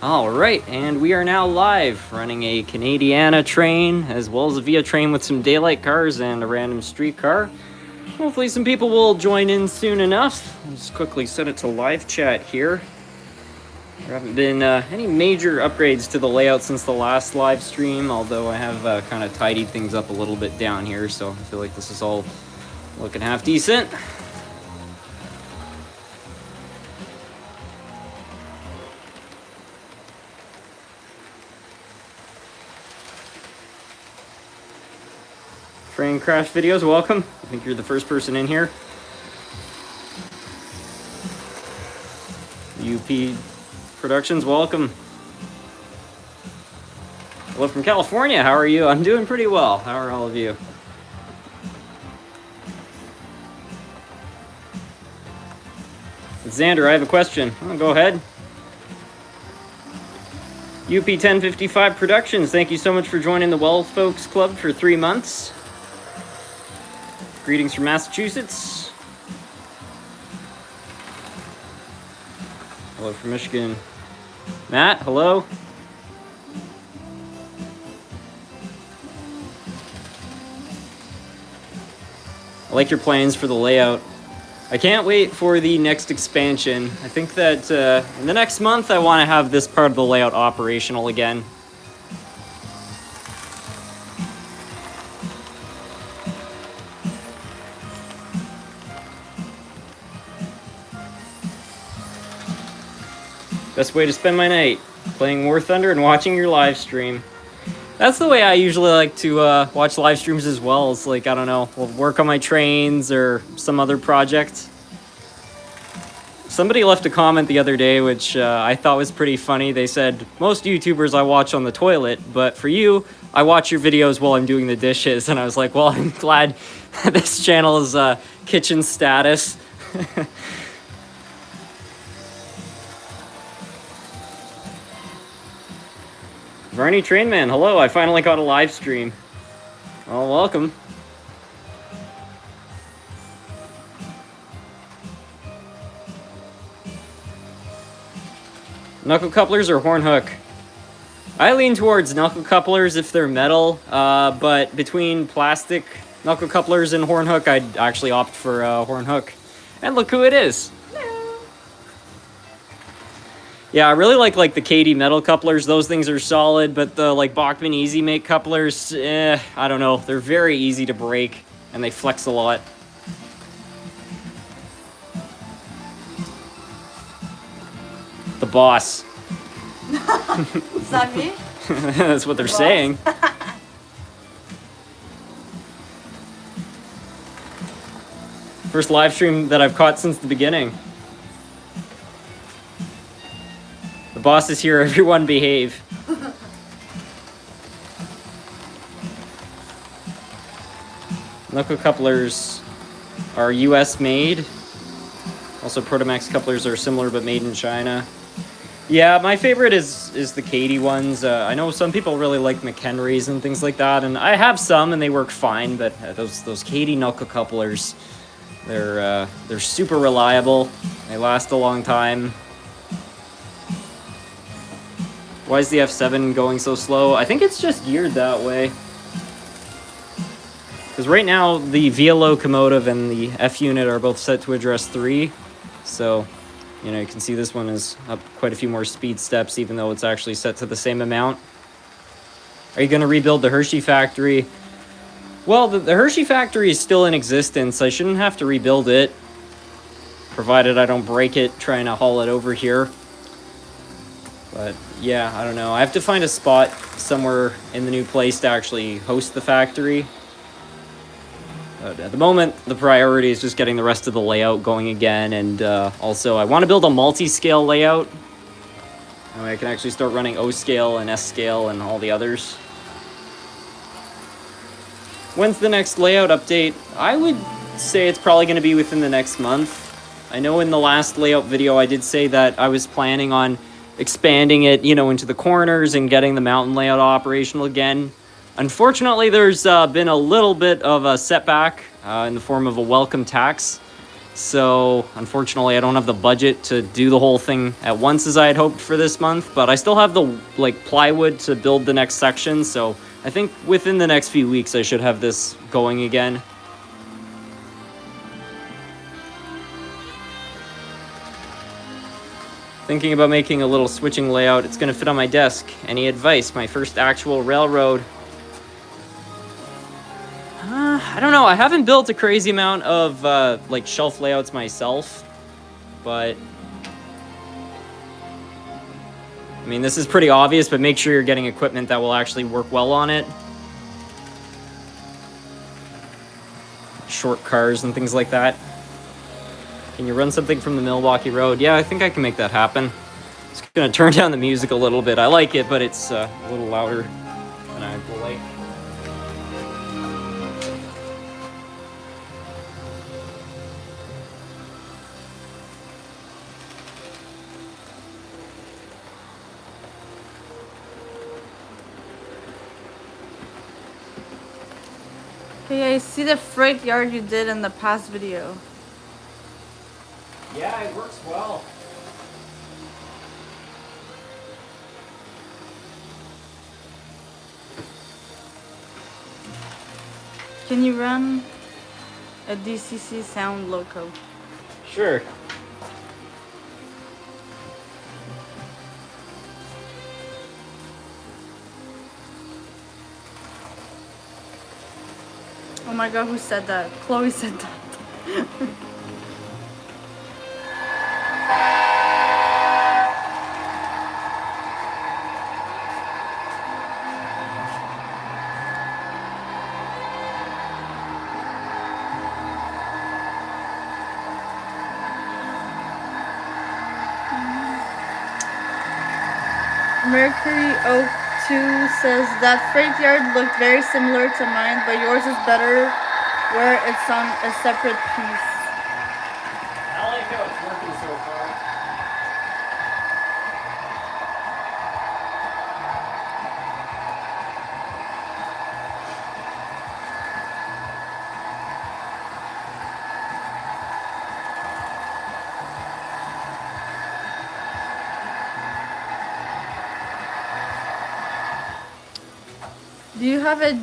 All right, and we are now live running a Canadiana train as well as a Via train with some daylight cars and a random streetcar. Hopefully some people will join in soon enough. I'll just quickly set it to live chat here. There haven't been any major upgrades to the layout since the last live stream, although I have kind of tidied things up a little bit down here, so I feel like this is all looking half decent. Train crash videos, welcome. I think you're the first person in here. UP Productions, welcome. Hello from California, how are you? I'm doing pretty well. How are all of you? Xander, I have a question. Oh, go ahead. UP 1055 Productions, thank you so much for joining the Well Folks Club for 3 months. Greetings from Massachusetts. Hello from Michigan. Matt, hello. I like your plans for the layout. I can't wait for the next expansion. I think that in the next month I want to have this part of the layout operational again. Best way to spend my night, playing War Thunder and watching your live stream. That's the way I usually like to watch live streams as well. It's like, I don't know, we'll work on my trains or some other project. Somebody left a comment the other day, which I thought was pretty funny. They said, most YouTubers I watch on the toilet, but for you, I watch your videos while I'm doing the dishes. And I was like, well, I'm glad this channel is kitchen status. Varney Trainman, hello, I finally got a live stream. Oh, welcome. Knuckle couplers or horn hook? I lean towards knuckle couplers if they're metal, but between plastic knuckle couplers and horn hook, I'd actually opt for horn hook. And look who it is. Yeah, I really like the KD metal couplers. Those things are solid, but the Bachmann Easy Make couplers, I don't know. They're very easy to break, and they flex a lot. The boss. Is that me? That's what they're saying. First live stream that I've caught since the beginning. The boss is here, everyone behave. Knuckle couplers are US made. Also Protomax couplers are similar but made in China. Yeah, my favorite is the KD ones. I know some people really like McHenry's and things like that, and I have some and they work fine, but those KD knuckle couplers, they're super reliable. They last a long time. Why is the F7 going so slow? I think it's just geared that way. Because right now, the Via Locomotive and the F unit are both set to address 3. So, you know, you can see this one is up quite a few more speed steps, even though it's actually set to the same amount. Are you going to rebuild the Hershey factory? Well, the Hershey factory is still in existence. I shouldn't have to rebuild it, provided I don't break it trying to haul it over here. But yeah, I don't know. I have to find a spot somewhere in the new place to actually host the factory. But at the moment, the priority is just getting the rest of the layout going again. And also, I want to build a multi-scale layout. That way I can actually start running O-scale and S-scale and all the others. When's the next layout update? I would say it's probably going to be within the next month. I know in the last layout video I did say that I was planning on expanding it, you know, into the corners and getting the mountain layout operational again. Unfortunately, there's been a little bit of a setback in the form of a welcome tax. So unfortunately, I don't have the budget to do the whole thing at once as I had hoped for this month, but I still have the plywood to build the next section. So I think within the next few weeks, I should have this going again. Thinking about making a little switching layout. It's gonna fit on my desk. Any advice? My first actual railroad. I don't know. I haven't built a crazy amount of shelf layouts myself, but I mean, this is pretty obvious, but make sure you're getting equipment that will actually work well on it. Short cars and things like that. Can you run something from the Milwaukee Road? Yeah, I think I can make that happen. Just gonna turn down the music a little bit. I like it, but it's a little louder than I would like. Okay, I see the freight yard you did in the past video. Yeah, it works well. Can you run a DCC sound loco? Sure. Oh my god, who said that? Chloe said that. Mercury Oak 2 says that freight yard looked very similar to mine, but yours is better where it's on a separate piece. I like how it's working so far. Do you have a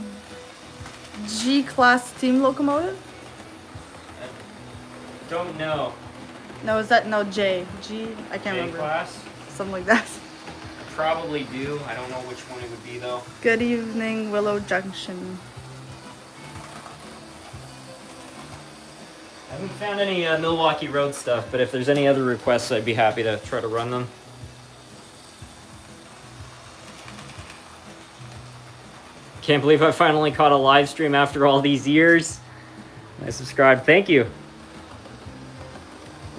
G-class steam locomotive? Don't know. No, is that no J? G? I can't remember. J-class? Something like that. Probably do. I don't know which one it would be though. Good evening, Willow Junction. I haven't found any Milwaukee Road stuff, but if there's any other requests, I'd be happy to try to run them. Can't believe I finally caught a live stream after all these years. I subscribed. Thank you.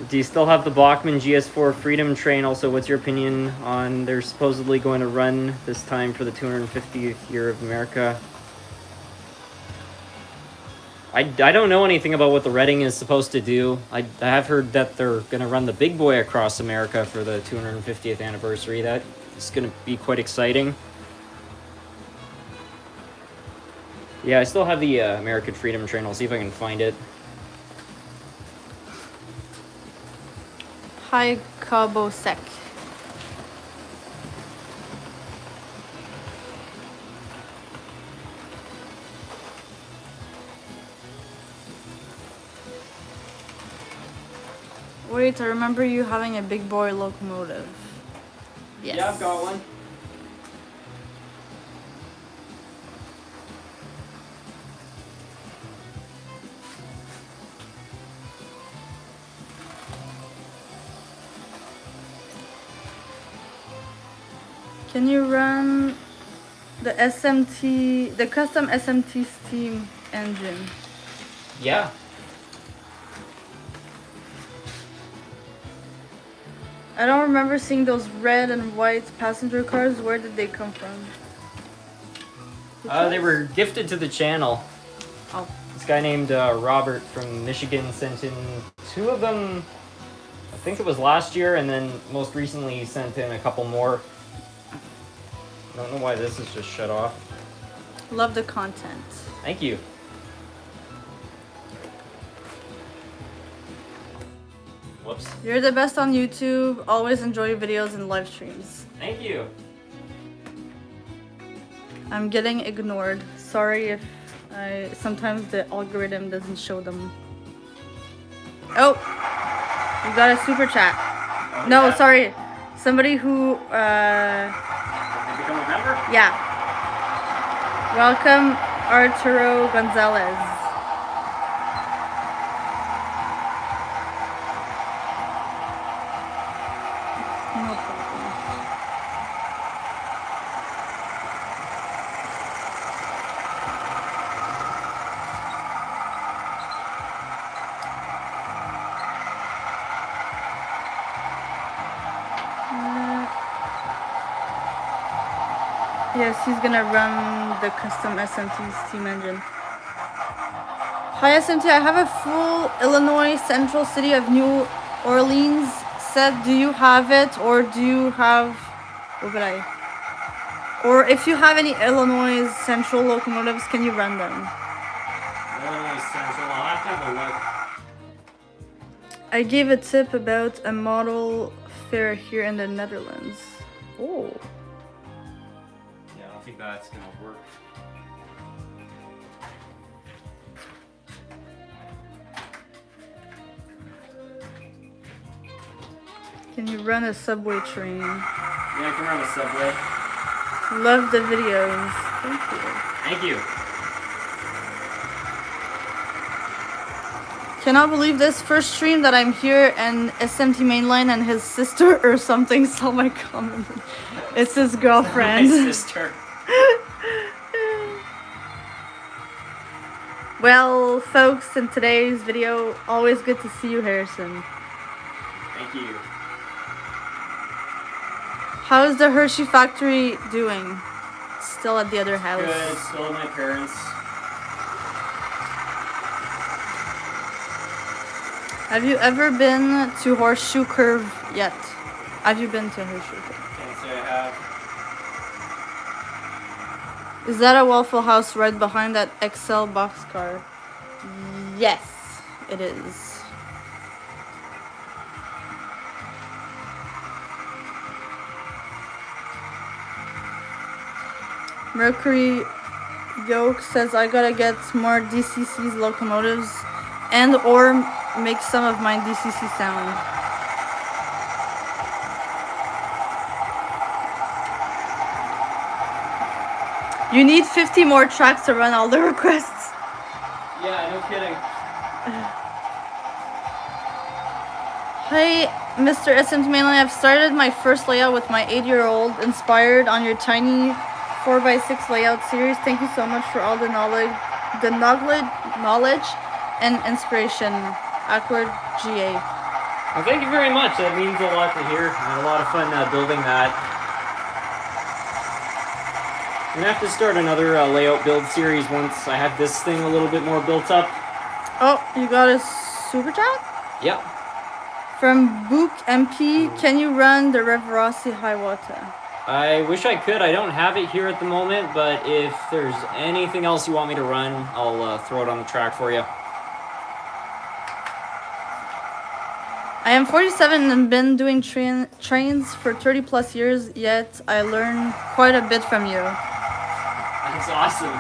Do you still have the Bachmann GS4 Freedom train? Also, what's your opinion on they're supposedly going to run this time for the 250th year of America? I don't know anything about what the Reading is supposed to do. I have heard that they're going to run the big boy across America for the 250th anniversary. That is going to be quite exciting. Yeah, I still have the American Freedom train. I'll see if I can find it. Hi, Cabo Sec. Wait, I remember you having a big boy locomotive. Yes. Yeah, I've got one. Can you run the SMT, the custom SMT steam engine? Yeah. I don't remember seeing those red and white passenger cars. Where did they come from? They were gifted to the channel. Oh. This guy named Robert from Michigan sent in 2 of them. I think it was last year, and then most recently he sent in a couple more. I don't know why this is just shut off. Love the content. Thank you. Whoops. You're the best on YouTube. Always enjoy your videos and live streams. Thank you. I'm getting ignored. Sorry if sometimes the algorithm doesn't show them. Oh, you got a super chat. Oh, No, yeah. sorry. Somebody who, Did they become a member? yeah. Welcome, Arturo Gonzalez. No problem. Yes, he's gonna run the custom SMT steam engine. Hi SMT, I have a full Illinois Central City of New Orleans set. Do you have it, or do you have? What would I? Or if you have any Illinois Central locomotives, can you run them? Illinois Central. I'll have to have a look. I gave a tip about a model fair here in the Netherlands. Oh. Yeah, I don't think that's gonna work. Can you run a subway train? Yeah, I can run a subway. Love the videos. Thank you. Thank you. Cannot believe this first stream that I'm here and SMT Mainline and his sister or something saw my comment. It's his girlfriend. My sister. Well, folks, in today's video, always good to see you, Harrison. Thank you. How is the Hershey factory doing? Still at the other house. Good. Still at my parents. Have you ever been to Horseshoe Curve yet? Have you been to Horseshoe Curve? Can't say I have. Is that a Waffle House right behind that XL boxcar? Yes, it is. Mercury Yoke says I gotta get more DCC's locomotives and or make some of mine DCC sound. You need 50 more tracks to run all the requests. Yeah, no kidding. Hey, Mr. SMT Mainline, I've started my first layout with my 8-year-old, inspired on your tiny 4x6 layout series. Thank you so much for all the knowledge and inspiration. Awkward GA. Well, thank you very much. That means a lot to hear. I had a lot of fun building that. I'm gonna have to start another layout build series once I have this thing a little bit more built up. Oh, you got a super chat? Yep. From Book MP, can you run the Rev Rossi Hiawatha? I wish I could. I don't have it here at the moment, but if there's anything else you want me to run, I'll throw it on the track for you. I am 47 and been doing trains for 30 plus years, yet I learn quite a bit from you. That's awesome.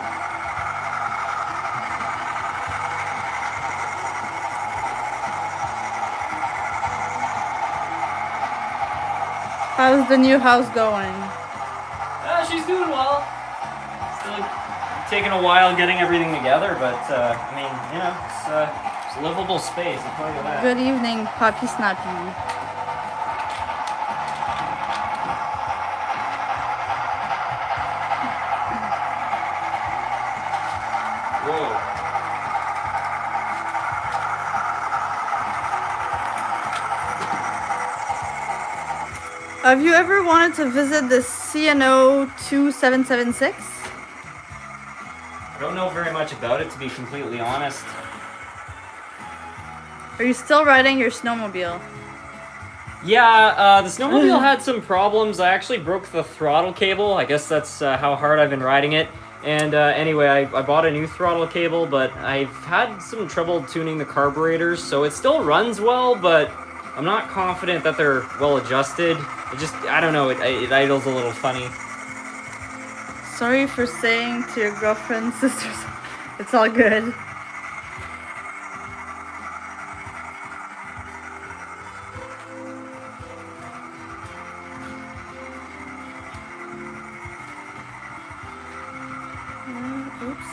How's the new house going? She's doing well. Still taking a while getting everything together, but I mean, you know, it's a livable space. I'll tell you that. Good evening, Poppy Snappy. Whoa. Have you ever wanted to visit the CNO 2776? I don't know very much about it, to be completely honest. Are you still riding your snowmobile? Yeah, the snowmobile had some problems. I actually broke the throttle cable. I guess that's how hard I've been riding it. And anyway, I bought a new throttle cable, but I've had some trouble tuning the carburetors, so it still runs well, but I'm not confident that they're well adjusted. I don't know, it idles a little funny. Sorry for saying to your girlfriend, sisters. It's all good. Oops.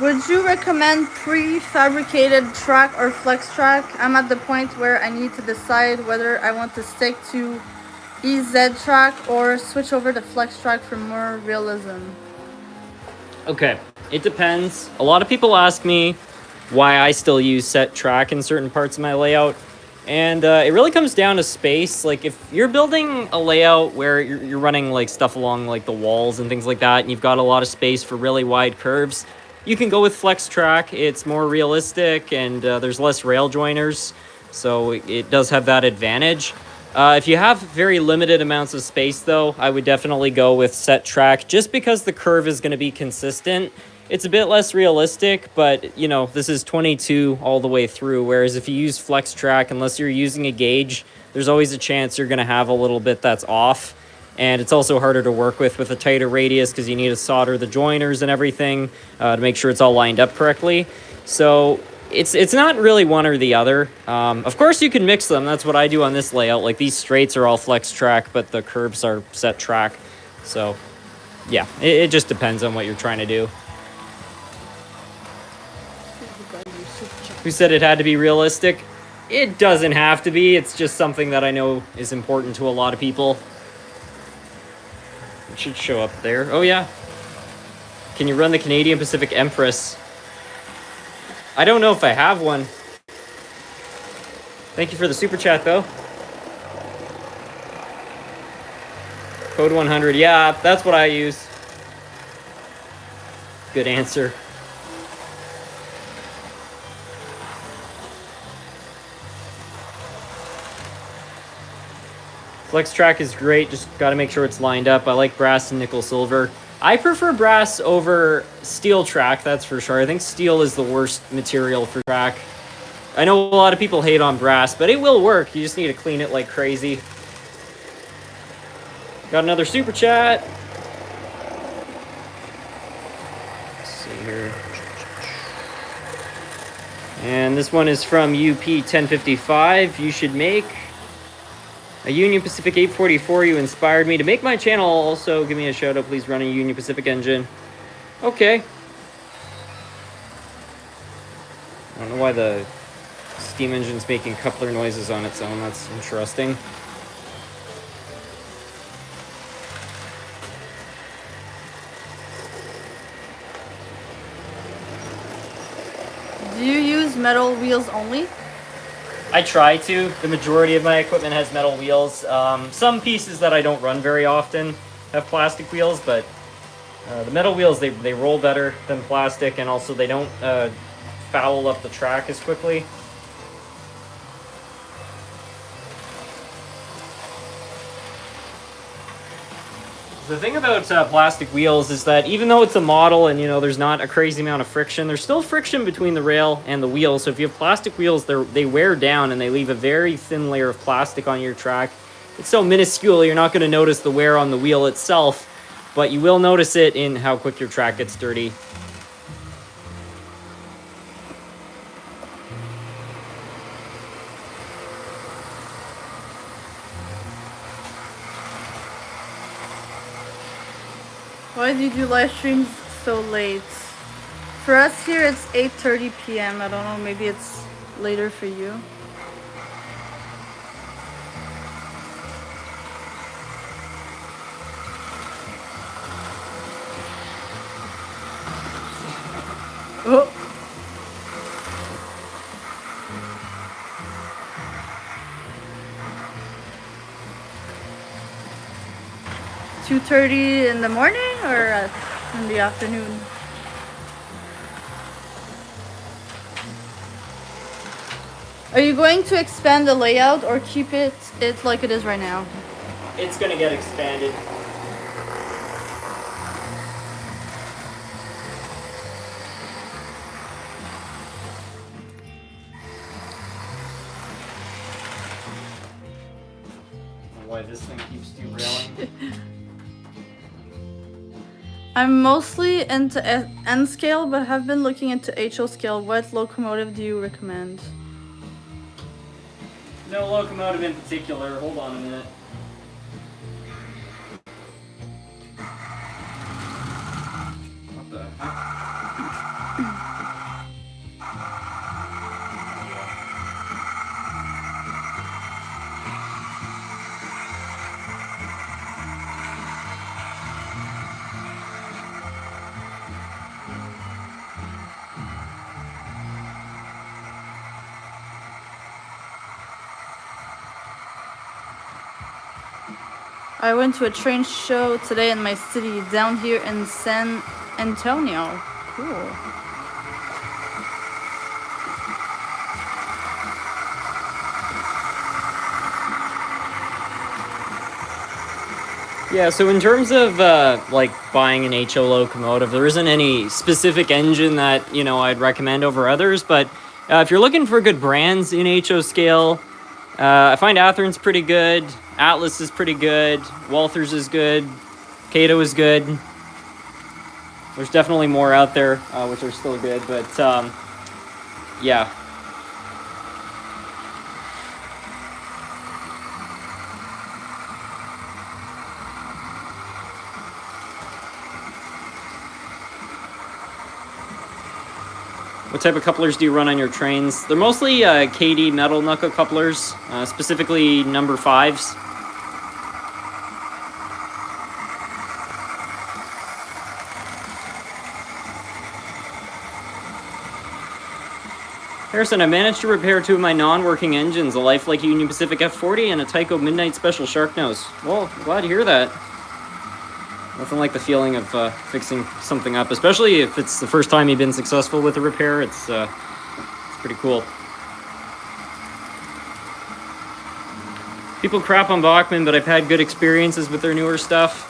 Would you recommend prefabricated track or flex track? I'm at the point where I need to decide whether I want to stick to EZ track or switch over to flex track for more realism. Okay, it depends. A lot of people ask me why I still use set track in certain parts of my layout. And it really comes down to space. Like if you're building a layout where you're running like stuff along like the walls and things like that, and you've got a lot of space for really wide curves, you can go with flex track. It's more realistic and there's less rail joiners. So it does have that advantage. If you have very limited amounts of space though, I would definitely go with set track just because the curve is going to be consistent. It's a bit less realistic, but you know, this is 22 all the way through. Whereas if you use flex track, unless you're using a gauge, there's always a chance you're going to have a little bit that's off. And it's also harder to work with a tighter radius because you need to solder the joiners and everything to make sure it's all lined up correctly. So it's not really one or the other. Of course, you can mix them. That's what I do on this layout. Like these straights are all flex track, but the curves are set track. So yeah, it just depends on what you're trying to do. Who said it had to be realistic? It doesn't have to be. It's just something that I know is important to a lot of people. It should show up there. Oh, yeah. Can you run the Canadian Pacific Empress? I don't know if I have one. Thank you for the super chat, though. Code 100. Yeah, that's what I use. Good answer. Flex track is great, just got to make sure it's lined up. I like brass and nickel silver. I prefer brass over steel track, that's for sure. I think steel is the worst material for track. I know a lot of people hate on brass, but it will work. You just need to clean it like crazy. Got another super chat. Let's see here. And this one is from UP 1055. You should make a Union Pacific 844. You inspired me to make my channel. Also, give me a shout out. Please run a Union Pacific engine. Okay. I don't know why the steam engine's making coupler noises on its own. That's interesting. Do you use metal wheels only? I try to. The majority of my equipment has metal wheels. Some pieces that I don't run very often have plastic wheels, but the metal wheels, they roll better than plastic, and also they don't foul up the track as quickly. The thing about plastic wheels is that even though it's a model and, you know, there's not a crazy amount of friction, there's still friction between the rail and the wheel. So if you have plastic wheels, they wear down and they leave a very thin layer of plastic on your track. It's so minuscule, you're not going to notice the wear on the wheel itself, but you will notice it in how quick your track gets dirty. Why do you do live streams so late? For us here, it's 8:30 p.m. I don't know, maybe it's later for you. Oh. $2:30 in the morning or in the afternoon? Are you going to expand the layout or keep it like it is right now? It's gonna get expanded. Why this thing keeps derailing. I'm mostly into N scale, but have been looking into HO scale. What locomotive do you recommend? No locomotive in particular. Hold on a minute. What the heck? I went to a train show today in my city, down here in San Antonio. Cool. Yeah, so in terms of like buying an HO locomotive, there isn't any specific engine that, you know, I'd recommend over others, but if you're looking for good brands in HO scale, I find Athearn's pretty good, Atlas is pretty good, Walthers is good, Kato is good. There's definitely more out there which are still good, but yeah. What type of couplers do you run on your trains? They're mostly KD metal knuckle couplers, specifically number 5s. Harrison, I managed to repair 2 of my non-working engines, a lifelike Union Pacific F40 and a Tyco Midnight Special Shark Nose. Well, glad to hear that. Nothing like the feeling of fixing something up, especially if it's the first time you've been successful with a repair. It's pretty cool. People crap on Bachmann, but I've had good experiences with their newer stuff.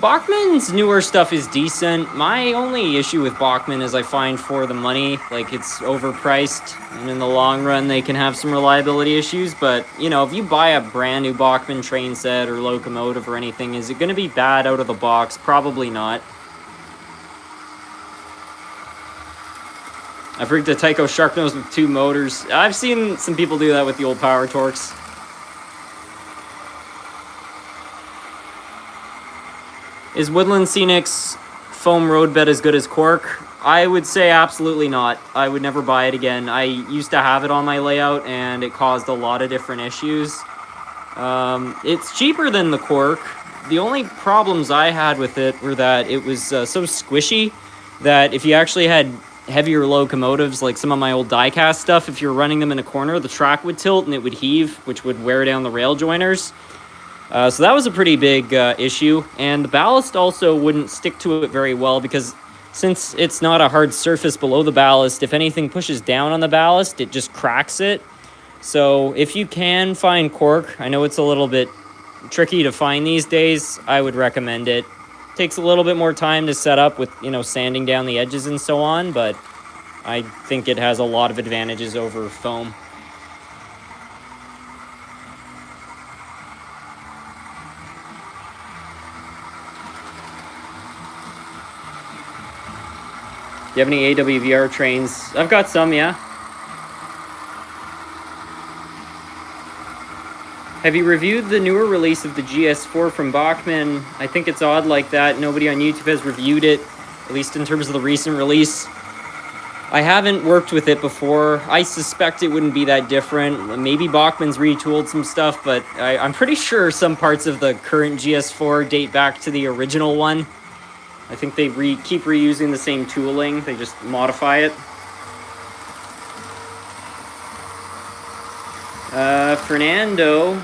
Bachmann's newer stuff is decent. My only issue with Bachmann is I find for the money, like it's overpriced, and in the long run they can have some reliability issues, but you know, if you buy a brand new Bachmann train set or locomotive or anything, is it going to be bad out of the box? Probably not. I've rigged a Tyco Shark Nose with 2 motors. I've seen some people do that with the old Power Torques. Is Woodland Scenic's foam roadbed as good as cork? I would say absolutely not. I would never buy it again. I used to have it on my layout and it caused a lot of different issues. It's cheaper than the cork. The only problems I had with it were that it was so squishy that if you actually had heavier locomotives, like some of my old diecast stuff, if you're running them in a corner, the track would tilt and it would heave, which would wear down the rail joiners. So that was a pretty big issue, and the ballast also wouldn't stick to it very well because since it's not a hard surface below the ballast, if anything pushes down on the ballast, it just cracks it. So if you can find cork, I know it's a little bit tricky to find these days, I would recommend it. Takes a little bit more time to set up with, you know, sanding down the edges and so on, but I think it has a lot of advantages over foam. Do you have any AWVR trains? I've got some, yeah. Have you reviewed the newer release of the GS4 from Bachmann? I think it's odd like that. Nobody on YouTube has reviewed it, at least in terms of the recent release. I haven't worked with it before. I suspect it wouldn't be that different. Maybe Bachmann's retooled some stuff, but I'm pretty sure some parts of the current GS4 date back to the original one. I think they keep reusing the same tooling. They just modify it. Fernando,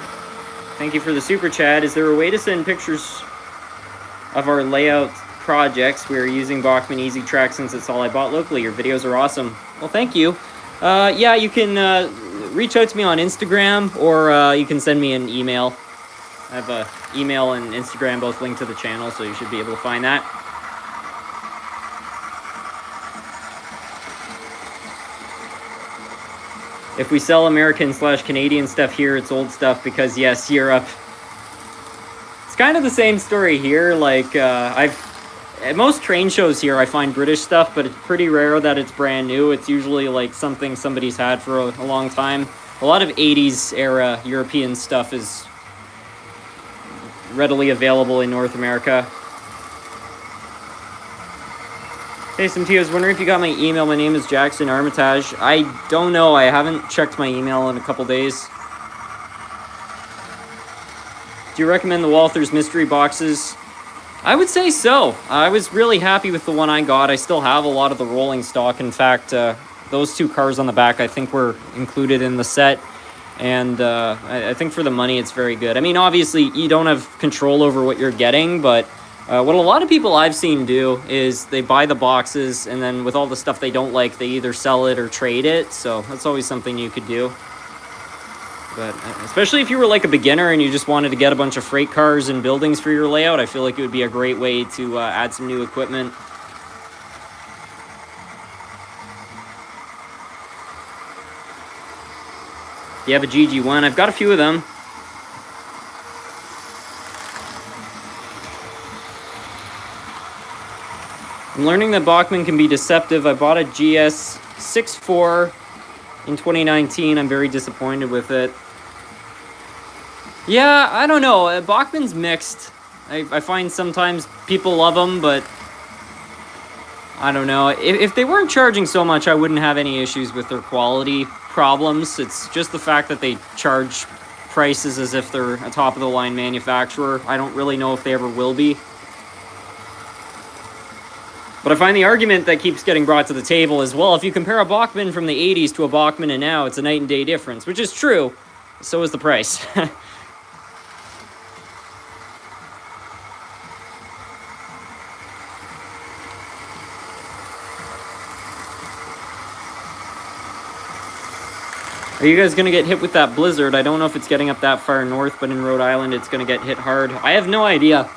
thank you for the super chat. Is there a way to send pictures of our layout projects? We are using Bachmann Easy Track since it's all I bought locally. Your videos are awesome. Well, thank you. Yeah, you can reach out to me on Instagram, or you can send me an email. I have a email and Instagram both linked to the channel, so you should be able to find that. If we sell American/Canadian stuff here, it's old stuff because, yes, Europe. It's kind of the same story here. Like, at most train shows here, I find British stuff, but it's pretty rare that it's brand new. It's usually like something somebody's had for a long time. A lot of 80s era European stuff is readily available in North America. Hey, SMT, I was wondering if you got my email. My name is Jackson Armitage. I don't know. I haven't checked my email in a couple days. Do you recommend the Walthers mystery boxes? I would say so. I was really happy with the one I got. I still have a lot of the rolling stock. In fact, those two cars on the back I think were included in the set. And I think for the money it's very good. I mean, obviously you don't have control over what you're getting, but what a lot of people I've seen do is they buy the boxes, and then with all the stuff they don't like, they either sell it or trade it. So that's always something you could do. But especially if you were like a beginner and you just wanted to get a bunch of freight cars and buildings for your layout, I feel like it would be a great way to add some new equipment. You have a GG1? I've got a few of them. I'm learning that Bachmann can be deceptive. I bought a GS 6.4 in 2019. I'm very disappointed with it. Yeah, I don't know. Bachmann's mixed. I find sometimes people love them, but I don't know. If they weren't charging so much, I wouldn't have any issues with their quality problems. It's just the fact that they charge prices as if they're a top-of-the-line manufacturer. I don't really know if they ever will be. But I find the argument that keeps getting brought to the table is, well, if you compare a Bachmann from the 80s to a Bachmann and now, it's a night and day difference, which is true. So is the price. Are you guys going to get hit with that blizzard? I don't know if it's getting up that far north, but in Rhode Island it's going to get hit hard. I have no idea.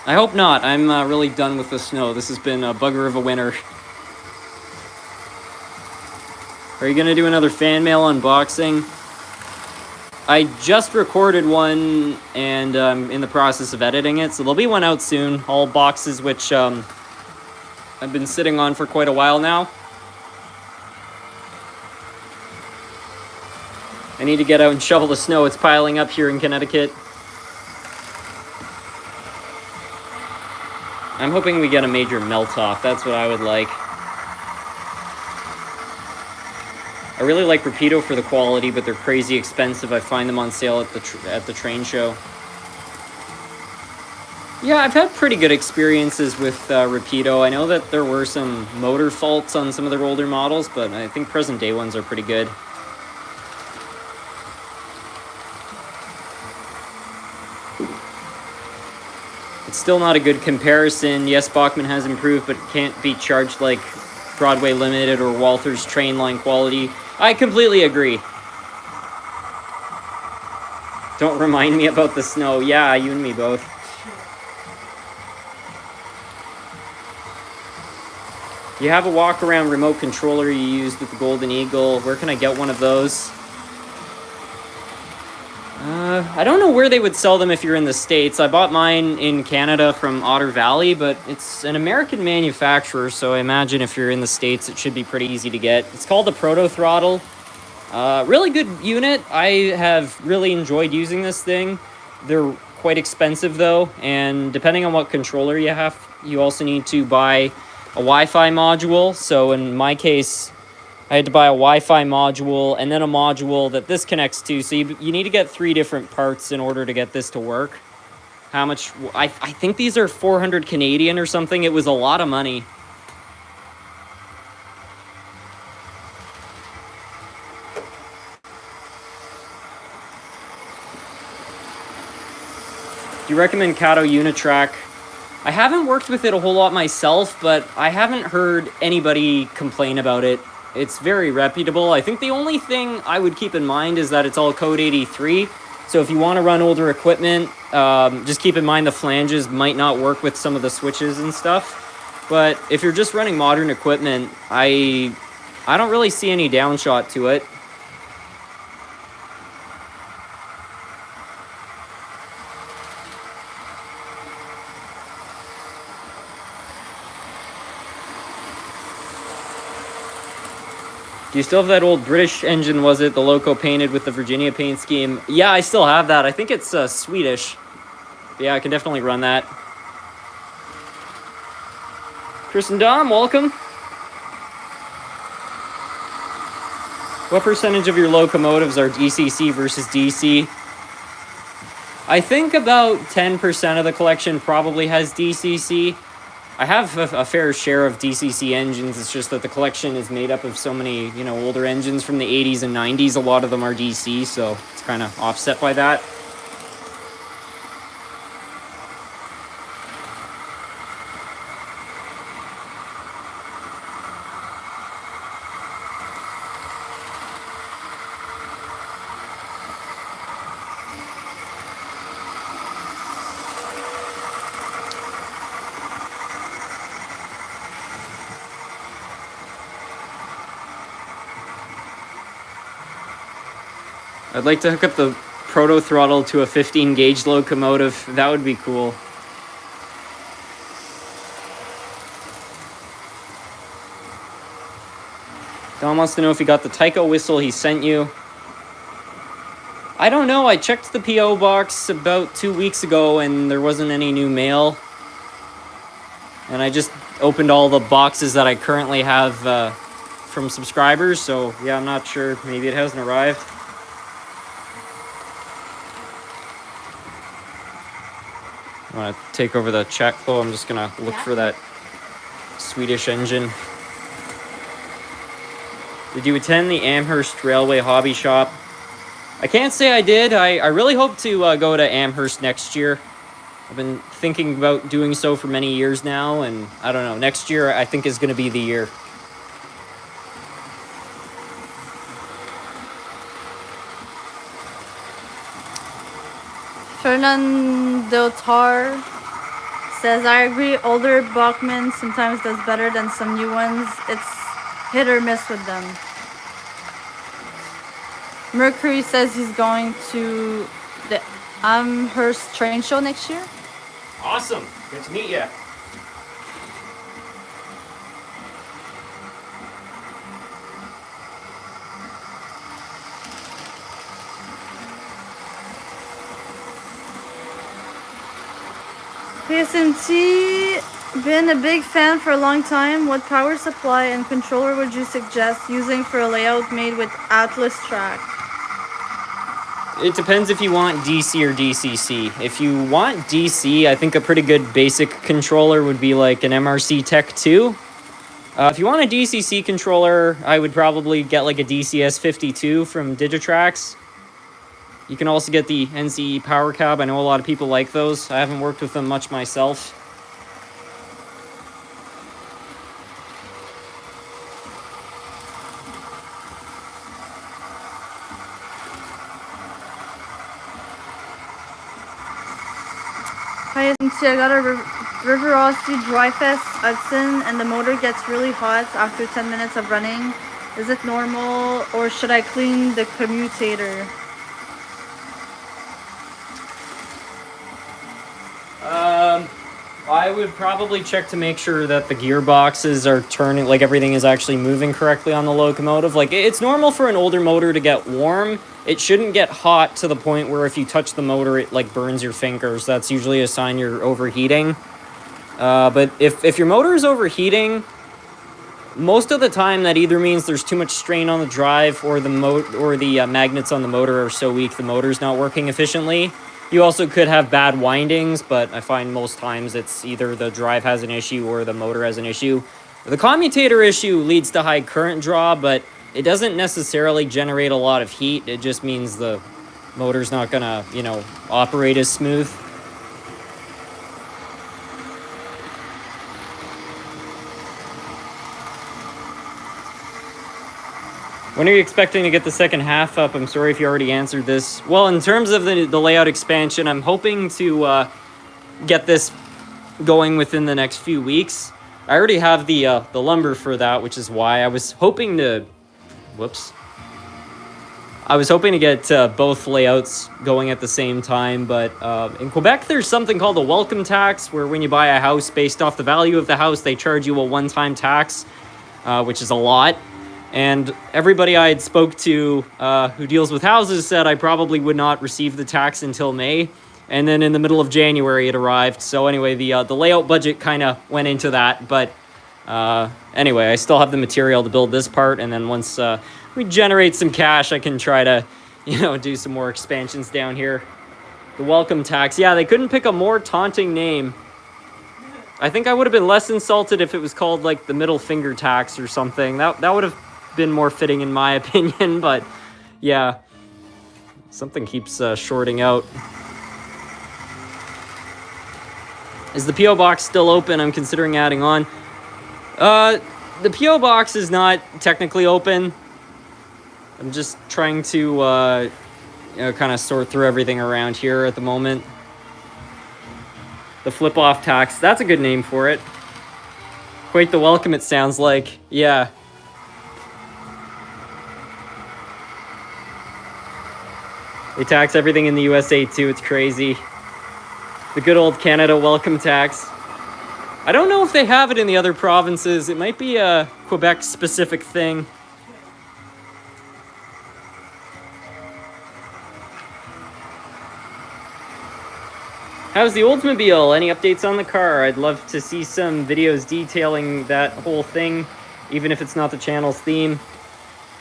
I hope not. I'm really done with the snow. This has been a bugger of a winter. Are you going to do another fan mail unboxing? I just recorded one, and I'm in the process of editing it, so there'll be one out soon. All boxes which I've been sitting on for quite a while now. I need to get out and shovel the snow. It's piling up here in Connecticut. I'm hoping we get a major melt-off. That's what I would like. I really like Rapido for the quality, but they're crazy expensive. I find them on sale at the train show. Yeah, I've had pretty good experiences with Rapido. I know that there were some motor faults on some of their older models, but I think present-day ones are pretty good. It's still not a good comparison. Yes, Bachmann has improved, but can't be charged like Broadway Limited or Walther's train line quality. I completely agree. Don't remind me about the snow. Yeah, you and me both. You have a walk-around remote controller you used with the Golden Eagle. Where can I get one of those? I don't know where they would sell them if you're in the States. I bought mine in Canada from Otter Valley, but it's an American manufacturer, so I imagine if you're in the States, it should be pretty easy to get. It's called the Proto Throttle. Really good unit. I have really enjoyed using this thing. They're quite expensive, though, and depending on what controller you have, you also need to buy a Wi-Fi module. So in my case, I had to buy a Wi-Fi module and then a module that this connects to. So you need to get 3 different parts in order to get this to work. How much? I think these are 400 Canadian or something. It was a lot of money. Do you recommend Kato Unitrack? I haven't worked with it a whole lot myself, but I haven't heard anybody complain about it. It's very reputable. I think the only thing I would keep in mind is that it's all code 83. So if you want to run older equipment, just keep in mind the flanges might not work with some of the switches and stuff. But if you're just running modern equipment, I don't really see any downshot to it. Do you still have that old British engine, was it? The Loco painted with the Virginia paint scheme? Yeah, I still have that. I think it's Swedish. But yeah, I can definitely run that. Chris and Dom, welcome. What percentage of your locomotives are DCC versus DC? I think about 10% of the collection probably has DCC. I have a fair share of DCC engines. It's just that the collection is made up of so many, older engines from the 80s and 90s. A lot of them are DC, so it's kind of offset by that. I'd like to hook up the proto throttle to a 15 gauge locomotive. That would be cool. Don wants to know if you got the Tyco whistle he sent you. I don't know. I checked the P.O. box about 2 weeks ago and there wasn't any new mail. And I just opened all the boxes that I currently have from subscribers. So yeah, I'm not sure. Maybe it hasn't arrived. I want to take over the chat flow. I'm just going to look for that Swedish engine. Did you attend the Amherst Railway Hobby Shop? I can't say I did. I really hope to go to Amherst next year. I've been thinking about doing so for many years now, and I don't know. Next year, I think, is going to be the year. Fernando Tar says, I agree, older Bachmann sometimes does better than some new ones. It's hit or miss with them. Mercury says he's going to the Amherst train show next year. Awesome. Good to meet you. PSMT, been a big fan for a long time. What power supply and controller would you suggest using for a layout made with Atlas track? It depends if you want DC or DCC. If you want DC, I think a pretty good basic controller would be like an MRC Tech 2. If you want a DCC controller, I would probably get like a DCS 52 from Digitrax. You can also get the NCE Power Cab. I know a lot of people like those. I haven't worked with them much myself. Hi, I got a River Rossi Dry Fest Hudson and the motor gets really hot after 10 minutes of running. Is it normal or should I clean the commutator? I would probably check to make sure that the gearboxes are turning, like everything is actually moving correctly on the locomotive. Like, it's normal for an older motor to get warm. It shouldn't get hot to the point where if you touch the motor, it like burns your fingers. That's usually a sign you're overheating. But if your motor is overheating, most of the time that either means there's too much strain on the drive or the magnets on the motor are so weak the motor's not working efficiently. You also could have bad windings, but I find most times it's either the drive has an issue or the motor has an issue. The commutator issue leads to high current draw, but it doesn't necessarily generate a lot of heat. It just means the motor's not gonna, operate as smooth. When are you expecting to get the second half up? I'm sorry if you already answered this. Well, in terms of the layout expansion, I'm hoping to get this going within the next few weeks. I already have the lumber for that, which is why I was hoping to... Whoops. I was hoping to get both layouts going at the same time, but in Quebec, there's something called a welcome tax, where when you buy a house, based off the value of the house, they charge you a one-time tax, which is a lot. And everybody I had spoke to who deals with houses said I probably would not receive the tax until May. And then in the middle of January, it arrived. So anyway, the layout budget kind of went into that. But anyway, I still have the material to build this part. And then once we generate some cash, I can try to, do some more expansions down here. The welcome tax. Yeah, they couldn't pick a more taunting name. I think I would have been less insulted if it was called, like, the middle finger tax or something. That would have been more fitting in my opinion. But, yeah. Something keeps shorting out. Is the P.O. box still open? I'm considering adding on. The P.O. box is not technically open. I'm just trying to, kind of sort through everything around here at the moment. The flip-off tax. That's a good name for it. Quite the welcome, it sounds like. Yeah. They tax everything in the USA, too. It's crazy. The good old Canada welcome tax. I don't know if they have it in the other provinces. It might be a Quebec-specific thing. How's the Oldsmobile? Any updates on the car? I'd love to see some videos detailing that whole thing, even if it's not the channel's theme.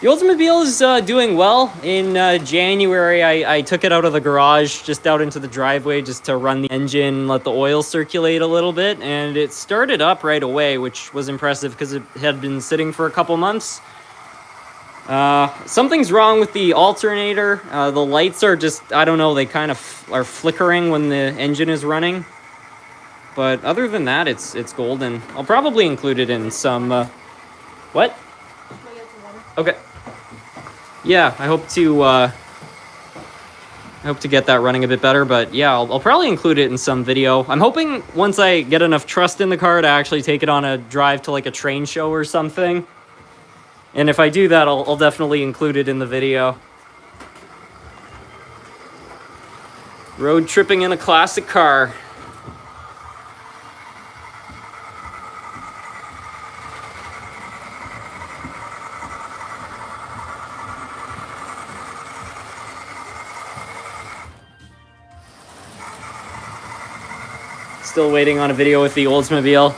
The Oldsmobile is doing well. In January, I took it out of the garage, just out into the driveway, just to run the engine, let the oil circulate a little bit, and it started up right away, which was impressive because it had been sitting for a couple months. Something's wrong with the alternator. The lights are just, I don't know, they kind of are flickering when the engine is running. But other than that, it's golden. I'll probably include it in some, what? Okay. Yeah, I hope to get that running a bit better, but yeah, I'll probably include it in some video. I'm hoping once I get enough trust in the car to actually take it on a drive to like a train show or something. And if I do that, I'll definitely include it in the video. Road tripping in a classic car. Still waiting on a video with the Oldsmobile.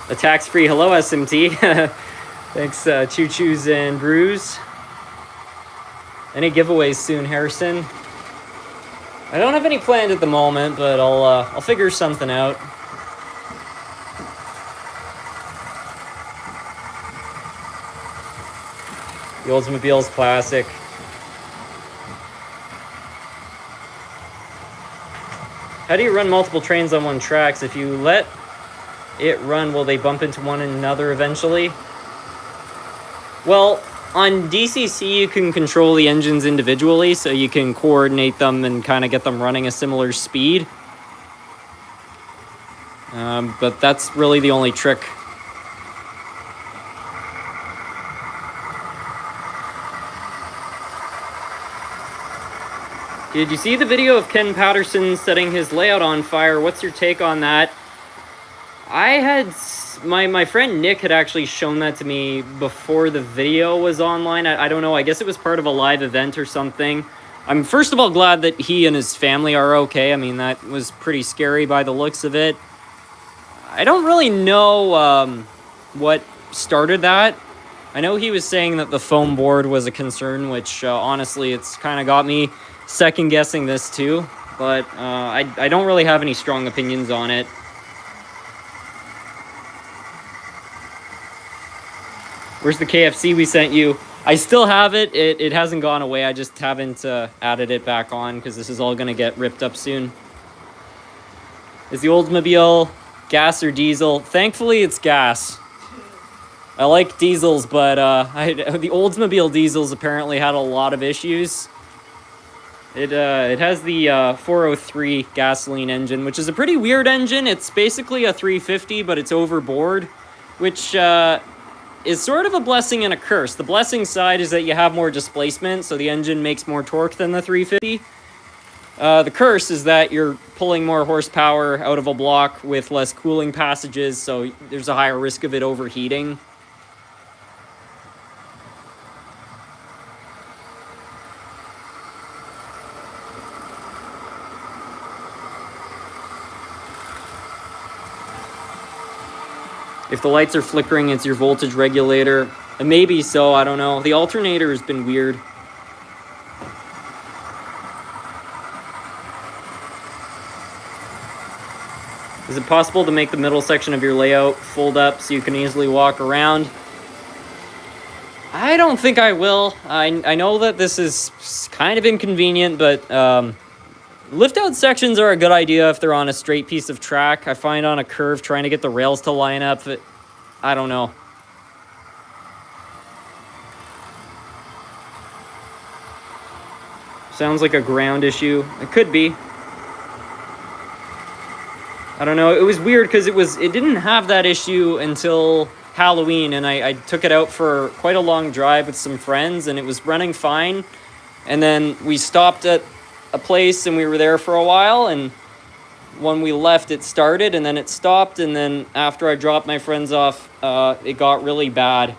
A tax-free hello, SMT. Thanks, Choo Choos and Brews. Any giveaways soon, Harrison? I don't have any planned at the moment, but I'll figure something out. The Oldsmobile's classic. How do you run multiple trains on one track? If you let it run, will they bump into one another eventually? Well, on DCC, you can control the engines individually, so you can coordinate them and kind of get them running a similar speed. But that's really the only trick. Did you see the video of Ken Patterson setting his layout on fire? What's your take on that? I had... My friend Nick had actually shown that to me before the video was online. I don't know. I guess it was part of a live event or something. I'm first of all glad that he and his family are okay. I mean, that was pretty scary by the looks of it. I don't really know what started that. I know he was saying that the foam board was a concern, which honestly, it's kind of got me second guessing this too. But I don't really have any strong opinions on it. Where's the KFC we sent you? I still have it. It hasn't gone away. I just haven't added it back on because this is all going to get ripped up soon. Is the Oldsmobile gas or diesel? Thankfully, it's gas. I like diesels, but the Oldsmobile diesels apparently had a lot of issues. It has the 403 gasoline engine, which is a pretty weird engine. It's basically a 350, but it's overboard, which is sort of a blessing and a curse. The blessing side is that you have more displacement, so the engine makes more torque than the 350. The curse is that you're pulling more horsepower out of a block with less cooling passages, so there's a higher risk of it overheating. If the lights are flickering, it's your voltage regulator. Maybe so, I don't know. The alternator has been weird. Is it possible to make the middle section of your layout fold up so you can easily walk around? I don't think I will. I know that this is kind of inconvenient, but lift-out sections are a good idea if they're on a straight piece of track. I find on a curve trying to get the rails to line up, I don't know. Sounds like a ground issue. It could be. I don't know. It was weird because it didn't have that issue until Halloween, and I took it out for quite a long drive with some friends, and it was running fine. And then we stopped at a place, and we were there for a while, and when we left, it started, and then it stopped, and then after I dropped my friends off, it got really bad,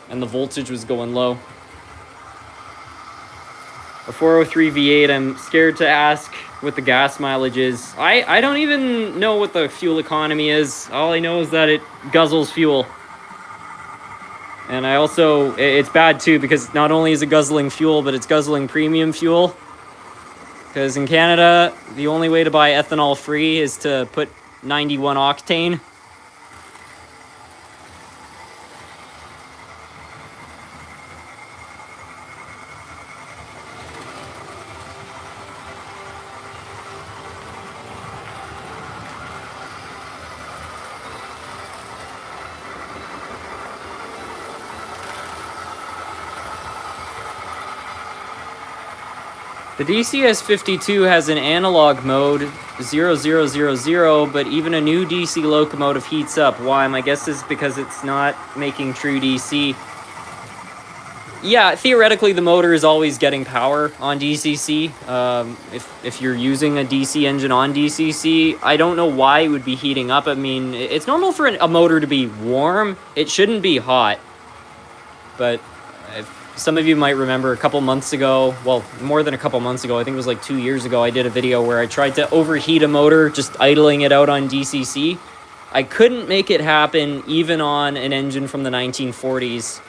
and the voltage was going low. A 403 V8, I'm scared to ask what the gas mileage is. I don't even know what the fuel economy is. All I know is that it guzzles fuel. And I also, it's bad too, because not only is it guzzling fuel, but it's guzzling premium fuel. Because in Canada, the only way to buy ethanol free is to put 91 octane. The DCS-52 has an analog mode, 0000, but even a new DC locomotive heats up. Why? My guess is because it's not making true DC. Yeah, theoretically the motor is always getting power on DCC. If you're using a DC engine on DCC, I don't know why it would be heating up. I mean, it's normal for a motor to be warm. It shouldn't be hot. But some of you might remember a couple months ago, well, more than a couple months ago, I think it was like 2 years ago, I did a video where I tried to overheat a motor, just idling it out on DCC. I couldn't make it happen even on an engine from the 1940s,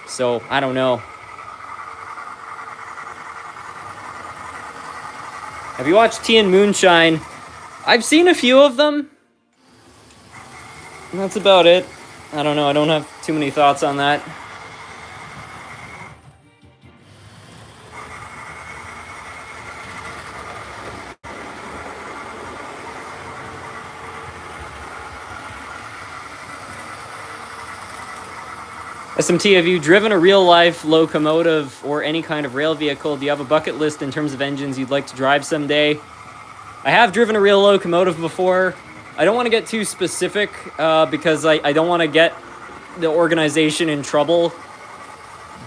so I don't know. Have you watched Tea and Moonshine? I've seen a few of them. That's about it. I don't know, I don't have too many thoughts on that. SMT, have you driven a real-life locomotive or any kind of rail vehicle? Do you have a bucket list in terms of engines you'd like to drive someday? I have driven a real locomotive before. I don't want to get too specific because I don't want to get the organization in trouble,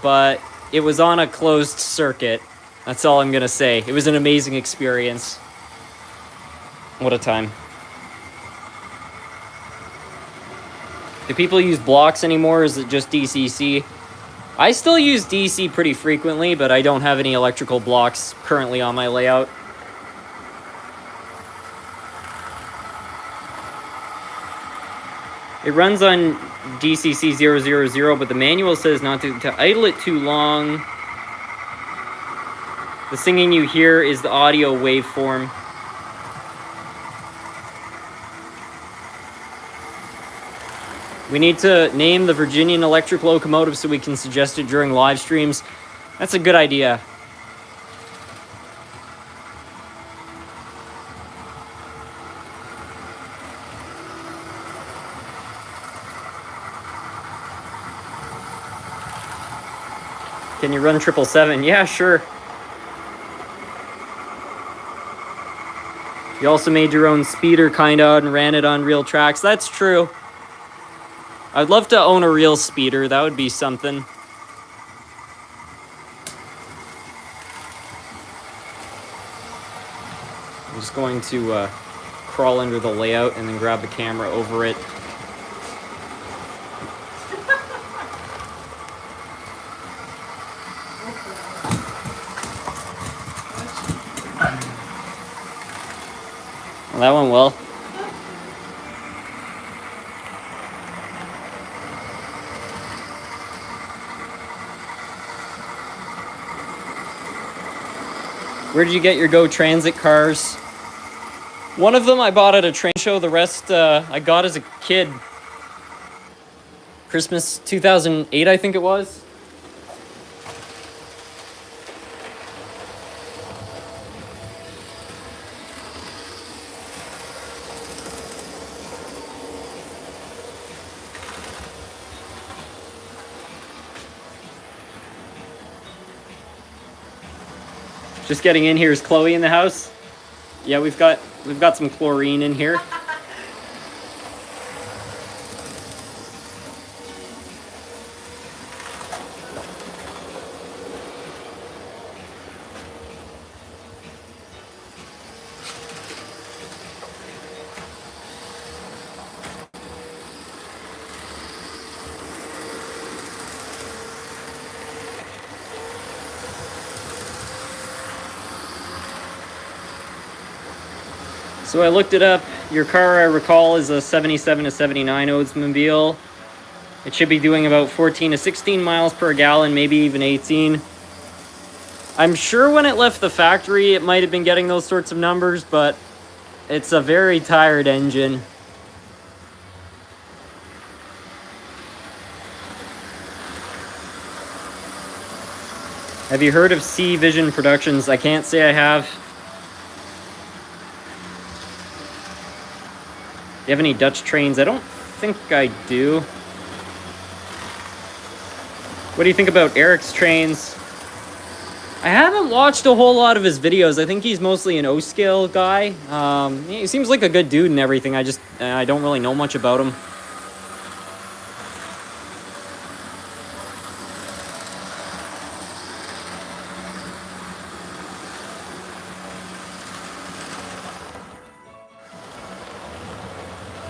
but it was on a closed circuit. That's all I'm going to say. It was an amazing experience. What a time. Do people use blocks anymore, or is it just DCC? I still use DC pretty frequently, but I don't have any electrical blocks currently on my layout. It runs on DCC 000, but the manual says not to idle it too long. The singing you hear is the audio waveform. We need to name the Virginian electric locomotive so we can suggest it during live streams. That's a good idea. Can you run 777? Yeah, sure. You also made your own speeder, kinda, and ran it on real tracks. That's true. I'd love to own a real speeder. That would be something. I'm just going to crawl under the layout and then grab the camera over it. Well, that went well. Where did you get your Go Transit cars? One of them I bought at a train show. The rest I got as a kid. Christmas 2008, I think it was. Just getting in here. Is Chloe in the house? Yeah, we've got some chlorine in here. So I looked it up. Your car, I recall, is a 77 to 79 Oldsmobile. It should be doing about 14 to 16 miles per gallon, maybe even 18. I'm sure when it left the factory, it might have been getting those sorts of numbers, but it's a very tired engine. Have you heard of C Vision Productions? I can't say I have. Do you have any Dutch trains? I don't think I do. What do you think about Eric's trains? I haven't watched a whole lot of his videos. I think he's mostly an O-scale guy. He seems like a good dude and everything. I don't really know much about him.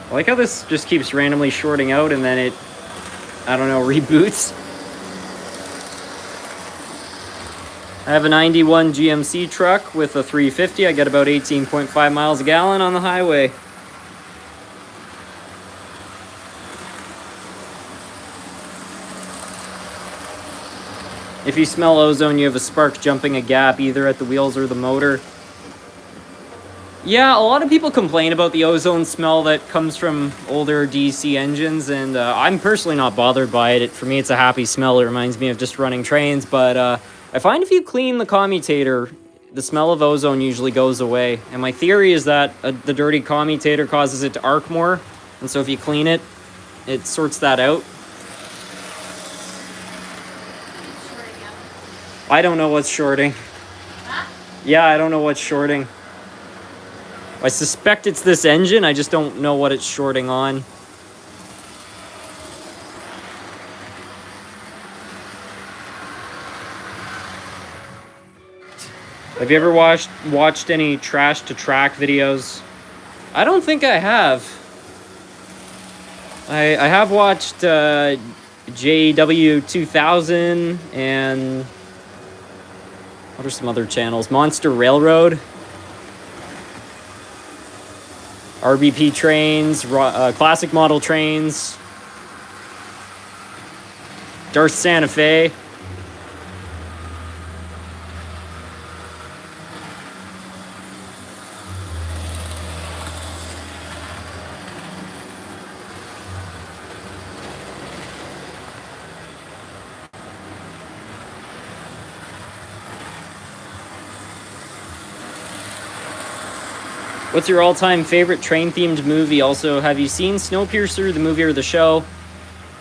I like how this just keeps randomly shorting out and then it, I don't know, reboots. I have a 91 GMC truck with a 350. I get about 18.5 miles a gallon on the highway. If you smell ozone, you have a spark jumping a gap either at the wheels or the motor. Yeah, a lot of people complain about the ozone smell that comes from older DC engines, and I'm personally not bothered by it. For me, it's a happy smell. It reminds me of just running trains, but I find if you clean the commutator, the smell of ozone usually goes away. And my theory is that the dirty commutator causes it to arc more, and so if you clean it, it sorts that out. I don't know what's shorting. Huh? Yeah, I don't know what's shorting. I suspect it's this engine, I just don't know what it's shorting on. Have you ever watched any trash to track videos? I don't think I have. I have watched JW2000 and what are some other channels? Monster Railroad. RBP trains, classic model trains, Darth Santa Fe. What's your all-time favorite train-themed movie? Also, have you seen Snowpiercer, the movie or the show?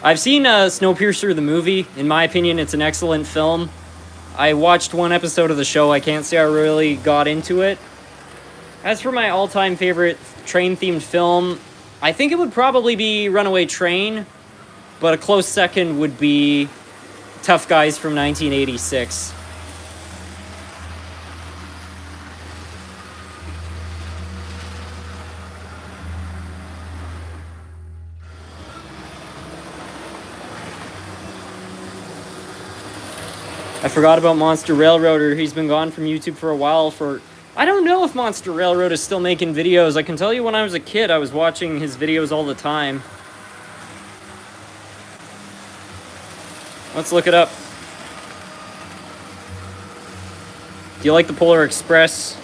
I've seen Snowpiercer, the movie. In my opinion, it's an excellent film. I watched one episode of the show. I can't say I really got into it. As for my all-time favorite train-themed film, I think it would probably be Runaway Train, but a close second would be Tough Guys from 1986. I forgot about Monster Railroader. He's been gone from YouTube for a while. I don't know if Monster Railroad is still making videos. I can tell you when I was a kid, I was watching his videos all the time. Let's look it up. Do you like the Polar Express?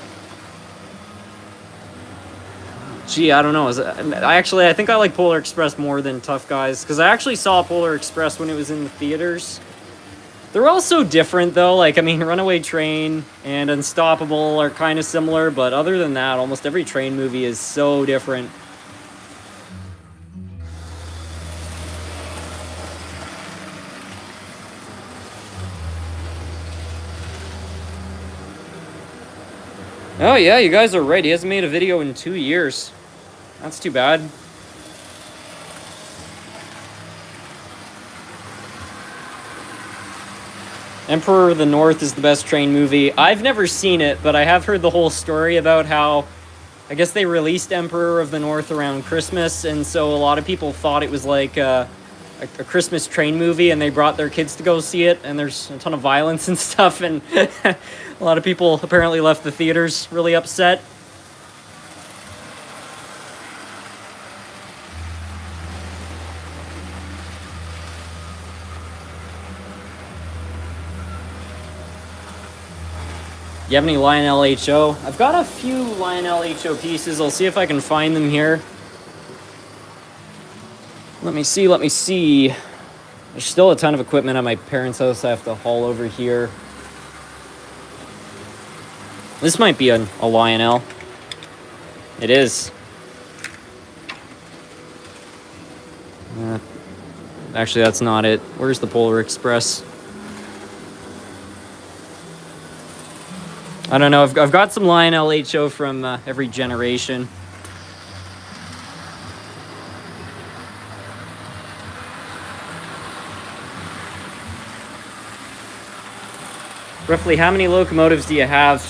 Gee, I don't know. I think I like Polar Express more than Tough Guys, because I actually saw Polar Express when it was in the theaters. They're all so different, though. Like, I mean, Runaway Train and Unstoppable are kind of similar, but other than that, almost every train movie is so different. Oh, yeah, you guys are right. He hasn't made a video in 2 years. That's too bad. Emperor of the North is the best train movie. I've never seen it, but I have heard the whole story about how, I guess they released Emperor of the North around Christmas, and so a lot of people thought it was like a Christmas train movie, and they brought their kids to go see it, and there's a ton of violence and stuff, and a lot of people apparently left the theaters really upset. You have any Lionel HO? I've got a few Lionel HO pieces. I'll see if I can find them here. Let me see. There's still a ton of equipment at my parents' house I have to haul over here. This might be a Lionel. It is. Actually, that's not it. Where's the Polar Express? I don't know. I've got some Lionel HO from every generation. Roughly how many locomotives do you have?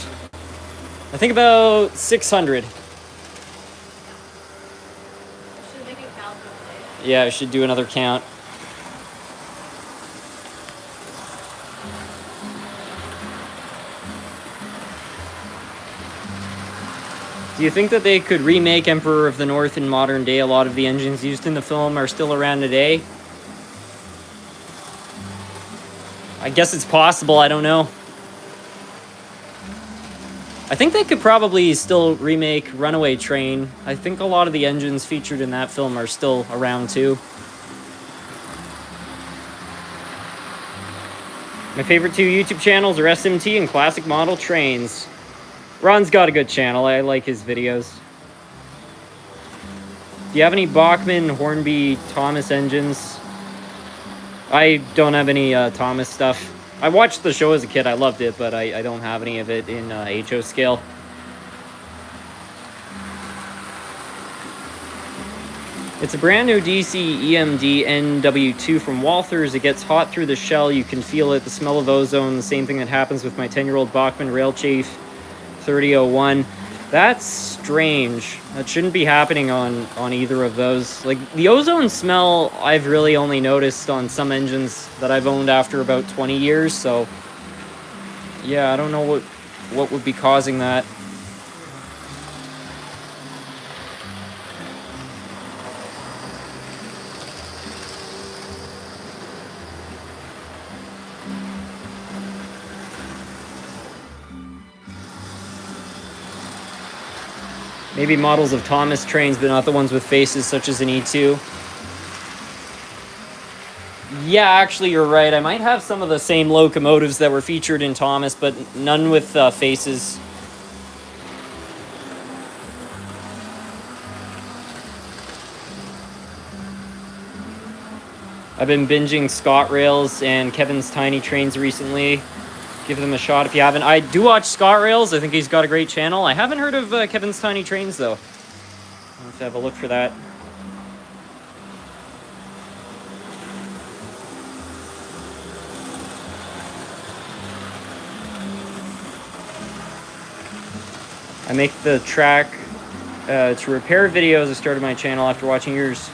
I think about 600. Should make a count. Yeah, I should do another count. Do you think that they could remake Emperor of the North in modern day? A lot of the engines used in the film are still around today. I guess it's possible, I don't know. I think they could probably still remake Runaway Train. I think a lot of the engines featured in that film are still around too. My favorite two YouTube channels are SMT and Classic Model Trains. Ron's got a good channel. I like his videos. Do you have any Bachmann, Hornby, Thomas engines? I don't have any Thomas stuff. I watched the show as a kid. I loved it, but I don't have any of it in HO scale. It's a brand new DC EMD NW2 from Walthers. It gets hot through the shell. You can feel it. The smell of ozone. The same thing that happens with my 10-year-old Bachmann Railchafe 3001. That's strange. That shouldn't be happening on either of those. Like, the ozone smell I've really only noticed on some engines that I've owned after about 20 years, so yeah, I don't know what would be causing that. Maybe models of Thomas trains, but not the ones with faces such as an E2. Yeah, actually, you're right. I might have some of the same locomotives that were featured in Thomas, but none with faces. I've been binging Scott Rails and Kevin's Tiny Trains recently. Give them a shot if you haven't. I do watch Scott Rails. I think he's got a great channel. I haven't heard of Kevin's Tiny Trains, though. I'll have to have a look for that. I make the track to repair videos. I started my channel after watching yours.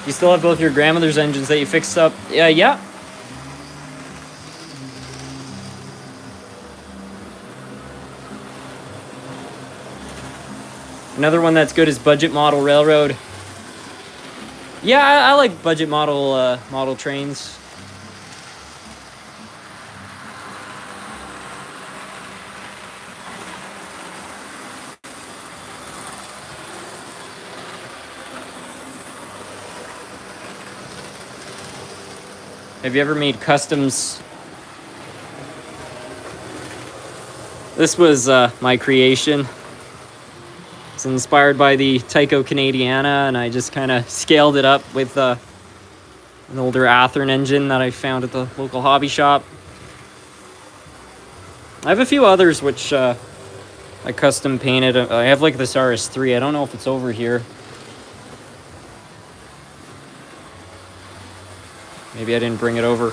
You still have both your grandmother's engines that you fixed up? Yeah. Another one that's good is Budget Model Railroad. Yeah, I like budget model trains. Have you ever made customs? This was my creation. It's inspired by the Tyco Canadiana, and I just kind of scaled it up with an older Athearn engine that I found at the local hobby shop. I have a few others which I custom painted. I have like this RS3. I don't know if it's over here. Maybe I didn't bring it over.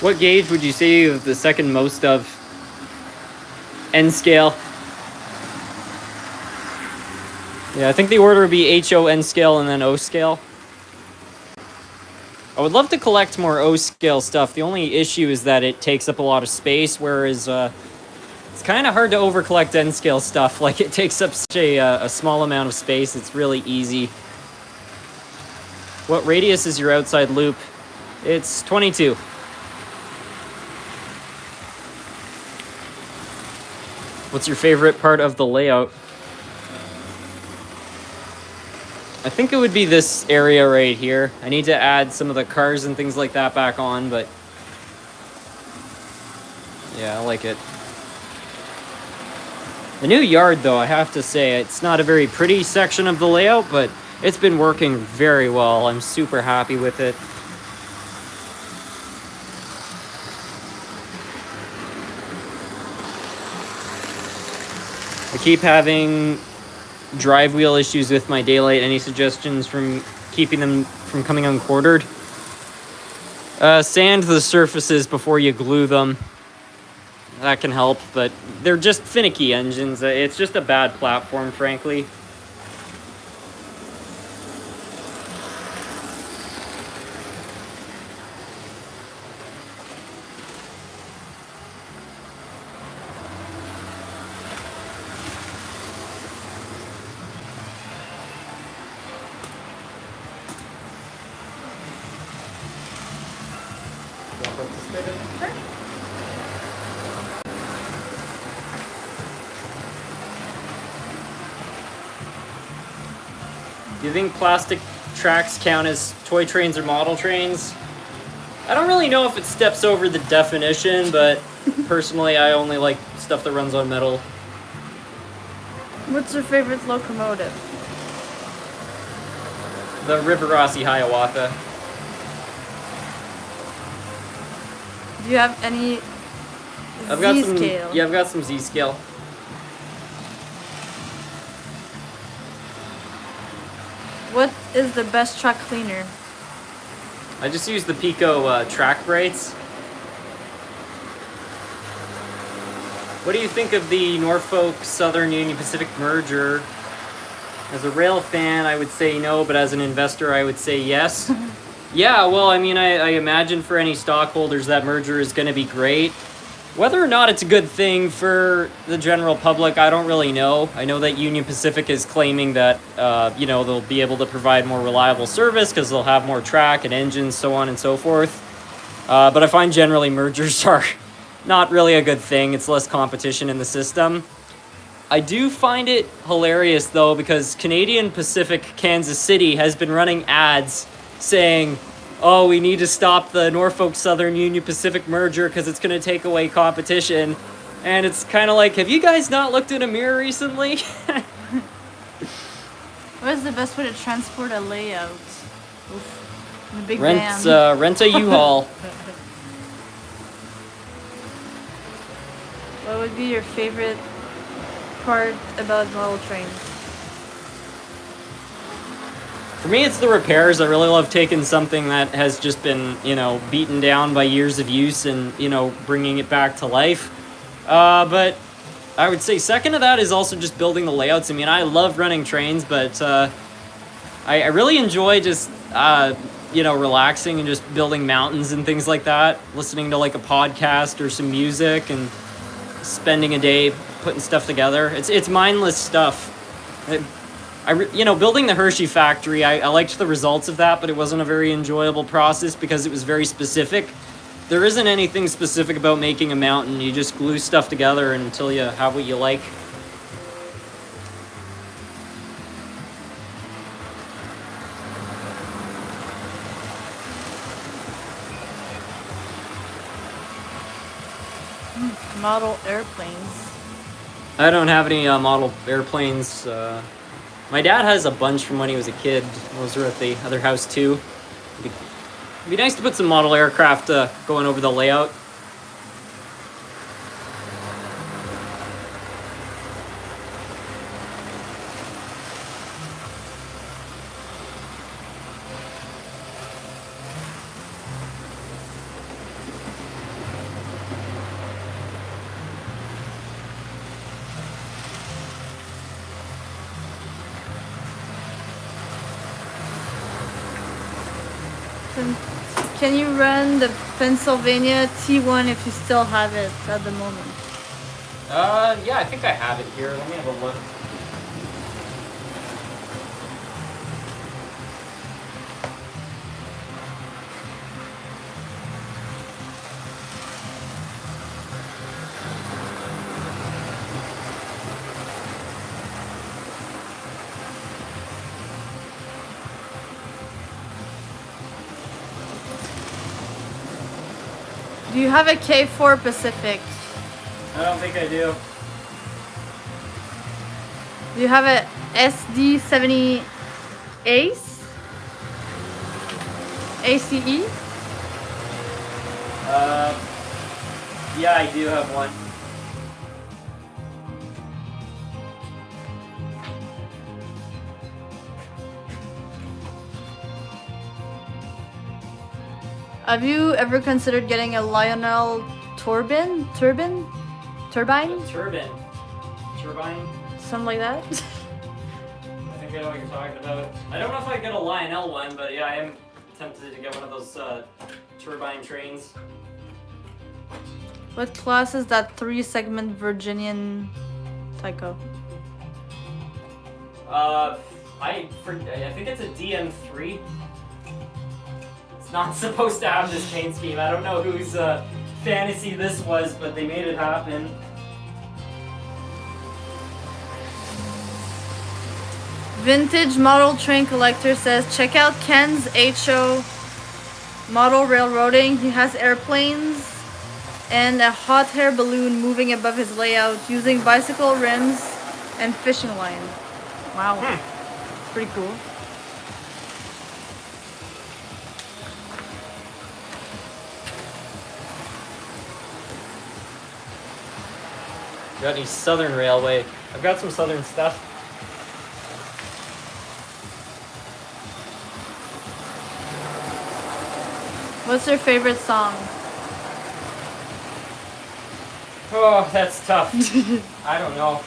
What gauge would you say you have the second most of? N scale. Yeah, I think the order would be HO, N scale, and then O scale. I would love to collect more O scale stuff. The only issue is that it takes up a lot of space, whereas it's kind of hard to over collect N scale stuff. Like, it takes up such a small amount of space. It's really easy. What radius is your outside loop? It's 22. What's your favorite part of the layout? I think it would be this area right here. I need to add some of the cars and things like that back on, but yeah, I like it. The new yard, though, I have to say, it's not a very pretty section of the layout, but it's been working very well. I'm super happy with it. I keep having drive wheel issues with my daylight. Any suggestions from keeping them from coming unquartered? Sand the surfaces before you glue them. That can help, but they're just finicky engines. It's just a bad platform, frankly. Do you think plastic tracks count as toy trains or model trains? I don't really know if it steps over the definition, but personally I only like stuff that runs on metal. What's your favorite locomotive? The River Rossi Hiawatha. Do you have any Z-scale? Yeah, I've got some Z-scale. What is the best track cleaner? I just use the Pico track brights. What do you think of the Norfolk Southern Union Pacific merger? As a rail fan, I would say no, but as an investor, I would say yes. Yeah, well, I mean, I imagine for any stockholders that merger is going to be great. Whether or not it's a good thing for the general public, I don't really know. I know that Union Pacific is claiming that, they'll be able to provide more reliable service because they'll have more track and engines, so on and so forth. But I find generally mergers are not really a good thing. It's less competition in the system. I do find it hilarious though, because Canadian Pacific Kansas City has been running ads saying, "Oh, we need to stop the Norfolk Southern Union Pacific merger because it's going to take away competition." And it's kind of like, have you guys not looked in a mirror recently? What is the best way to transport a layout? Oof. In a big Rent van. rent a U-Haul. What would be your favorite part about model trains? For me, it's the repairs. I really love taking something that has just been, beaten down by years of use and, bringing it back to life. But I would say second to that is also just building the layouts. I mean, I love running trains, but I really enjoy just, relaxing and just building mountains and things like that. Listening to like a podcast or some music and spending a day putting stuff together. It's mindless stuff. Building the Hershey factory, I liked the results of that, but it wasn't a very enjoyable process because it was very specific. There isn't anything specific about making a mountain. You just glue stuff together until you have what you like. Model airplanes. I don't have any model airplanes. My dad has a bunch from when he was a kid. Those are at the other house too. It'd be nice to put some model aircraft going over the layout. Can you run the Pennsylvania T1 if you still have it at the moment? Yeah, I think I have it here. Let me have a look. Do you have a K4 Pacific? I don't think I do. Do you have a SD70 ACE? ACE? Yeah, I do have one. Have you ever considered getting a Lionel turbine? Turbine? Turbine? Something like that? I think I know what you're talking about. I don't know if I get a Lionel one, but yeah, I am tempted to get one of those turbine trains. What class is that 3-segment Virginian Tyco? I think it's a DM3. It's not supposed to have this paint scheme. I don't know whose fantasy this was, but they made it happen. Vintage Model Train Collector says, check out Ken's HO model railroading. He has airplanes and a hot air balloon moving above his layout using bicycle rims and fishing line. Wow. It's pretty cool. Got any Southern Railway? I've got some Southern stuff. What's your favorite song? Oh, that's tough. I don't know.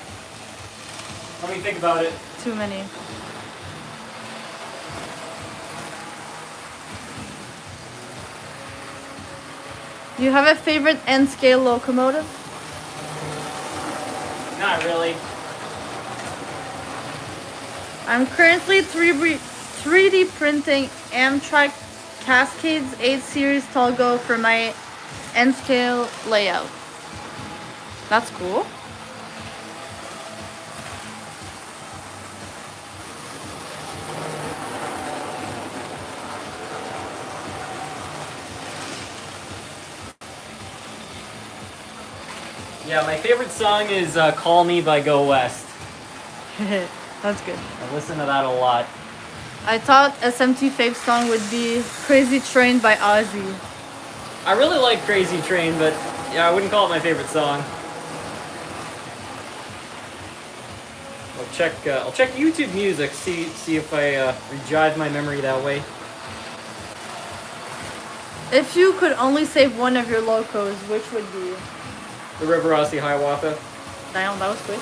Let me think about it. Too many. Do you have a favorite N-scale locomotive? Not really. I'm currently 3D printing Amtrak Cascades 8 Series Talgo for my N-scale layout. That's cool. Yeah, my favorite song is "Call Me" by Go West. That's good. I listen to that a lot. I thought SMT fave song would be Crazy Train by Ozzy. I really like Crazy Train, but yeah, I wouldn't call it my favorite song. I'll check YouTube Music, see if I rejive my memory that way. If you could only save one of your locos, which would be? The Riverossi Hiawatha. Damn, that was quick.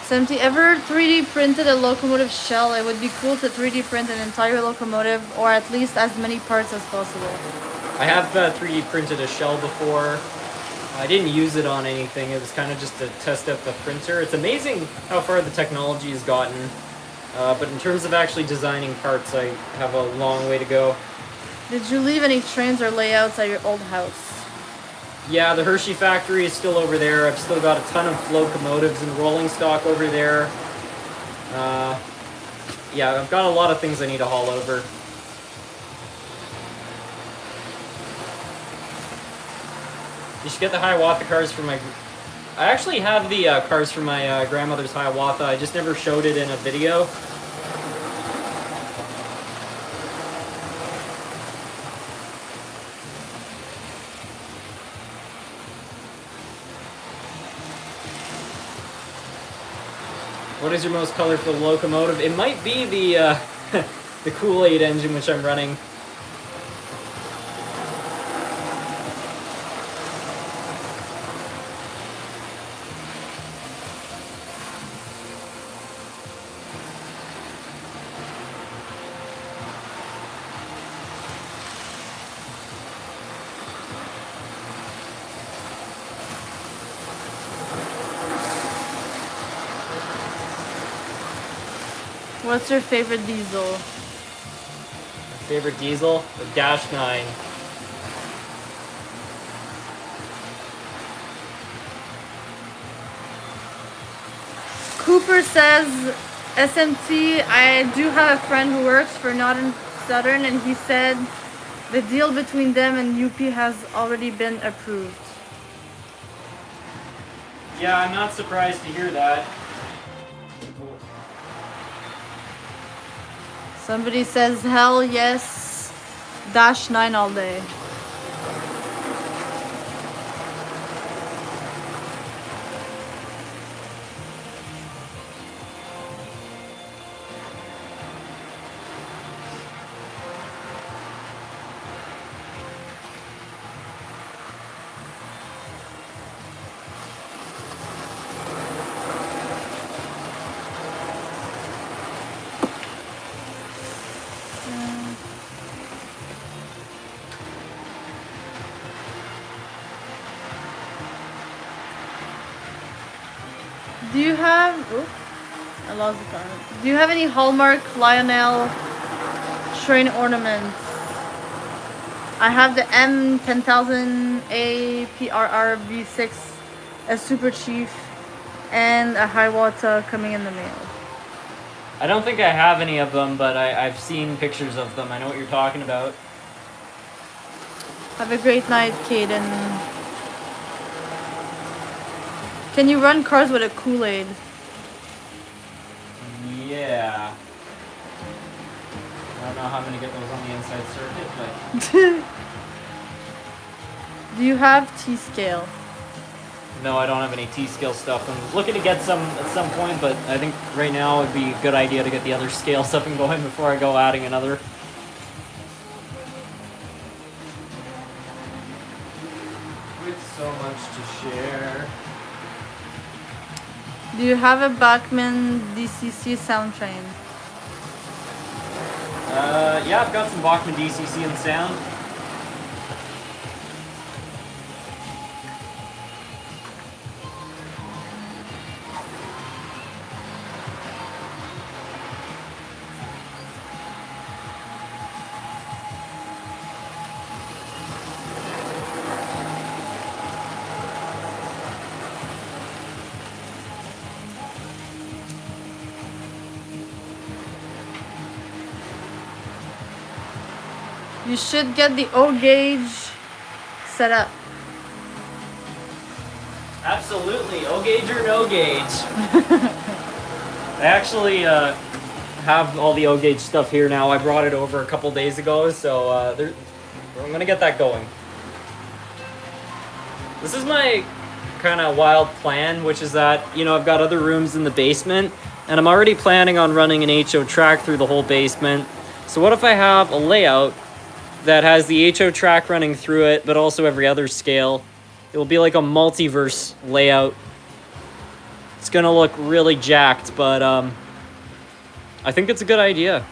SMT ever 3D printed a locomotive shell? It would be cool to 3D print an entire locomotive, or at least as many parts as possible. I have 3D printed a shell before. I didn't use it on anything. It was kind of just to test out the printer. It's amazing how far the technology has gotten. But in terms of actually designing parts, I have a long way to go. Did you leave any trains or layouts at your old house? Yeah, the Hershey factory is still over there. I've still got a ton of locomotives and rolling stock over there. Yeah, I've got a lot of things I need to haul over. You should get the Hiawatha cars for my... I actually have the cars for my grandmother's Hiawatha. I just never showed it in a video. What is your most colorful locomotive? It might be the the Kool-Aid engine which I'm running. What's your favorite diesel? My favorite diesel? The Dash 9. Cooper says, SMT, I do have a friend who works for Northern Southern, and he said the deal between them and UP has already been approved. Yeah, I'm not surprised to hear that. Somebody says, hell yes, Dash 9 all day. Do you have... Oops, I lost the card. Do you have any Hallmark Lionel train ornaments? I have the M10000A PRR V6, a Super Chief, and a Hiawatha coming in the mail. I don't think I have any of them, but I've seen pictures of them. I know what you're talking about. Have a great night, Caden. Can you run cars with a Kool-Aid? Yeah. I don't know how I'm going to get those on the inside circuit, but... Do you have T-scale? No, I don't have any T-scale stuff. I'm looking to get some at some point, but I think right now it would be a good idea to get the other scale stuff and going before I go adding another. With so much to share. Do you have a Bachmann DCC sound train? Yeah, I've got some Bachmann DCC and sound. You should get the O gauge set up. Absolutely, O gauge or no gauge. I actually have all the O gauge stuff here now. I brought it over a couple days ago, so I'm gonna get that going. This is my kind of wild plan, which is that, you know, I've got other rooms in the basement, and I'm already planning on running an HO track through the whole basement. So what if I have a layout that has the HO track running through it, but also every other scale? It will be like a multiverse layout. It's gonna look really jacked, but I think it's a good idea.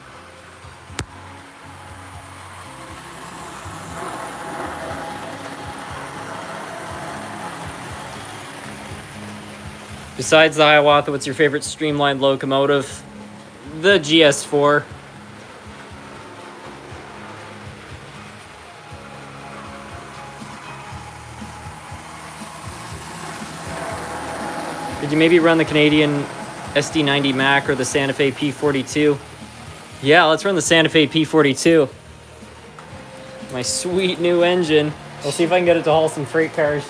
Besides the Hiawatha, what's your favorite streamlined locomotive? The GS4. Did you maybe run the Canadian SD90 Mac or the Santa Fe P42? Yeah, let's run the Santa Fe P42. My sweet new engine. We'll see if I can get it to haul some freight cars.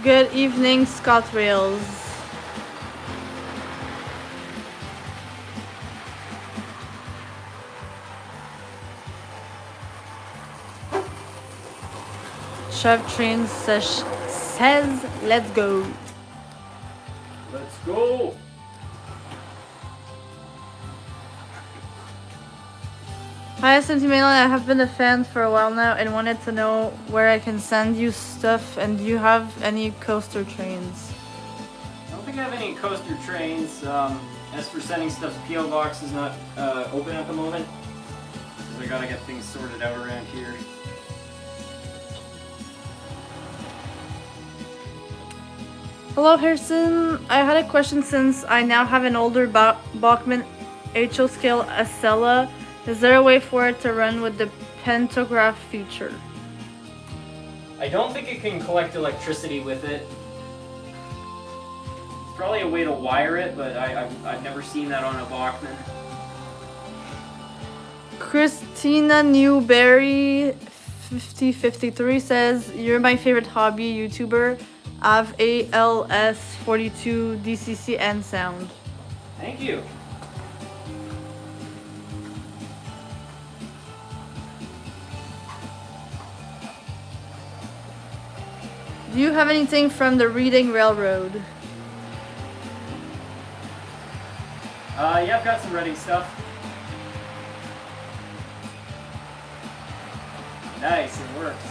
Good evening, Scott Rails. Chef Train says, let's go. Let's go! Hi, SMT Mainline. I have been a fan for a while now and wanted to know where I can send you stuff, and do you have any coaster trains? I don't think I have any coaster trains. As for sending stuff to P.O. Box is not open at the moment, because I gotta get things sorted out around here. Hello, Harrison. I had a question since I now have an older Bachmann HO scale Acela. Is there a way for it to run with the pantograph feature? I don't think it can collect electricity with it. It's probably a way to wire it, but I've never seen that on a Bachmann. Christina Newberry 5053 says, you're my favorite hobby YouTuber. I have ALS42 DCC and sound. Thank you. Do you have anything from the Reading Railroad? Yeah, I've got some Reading stuff. Nice, it works.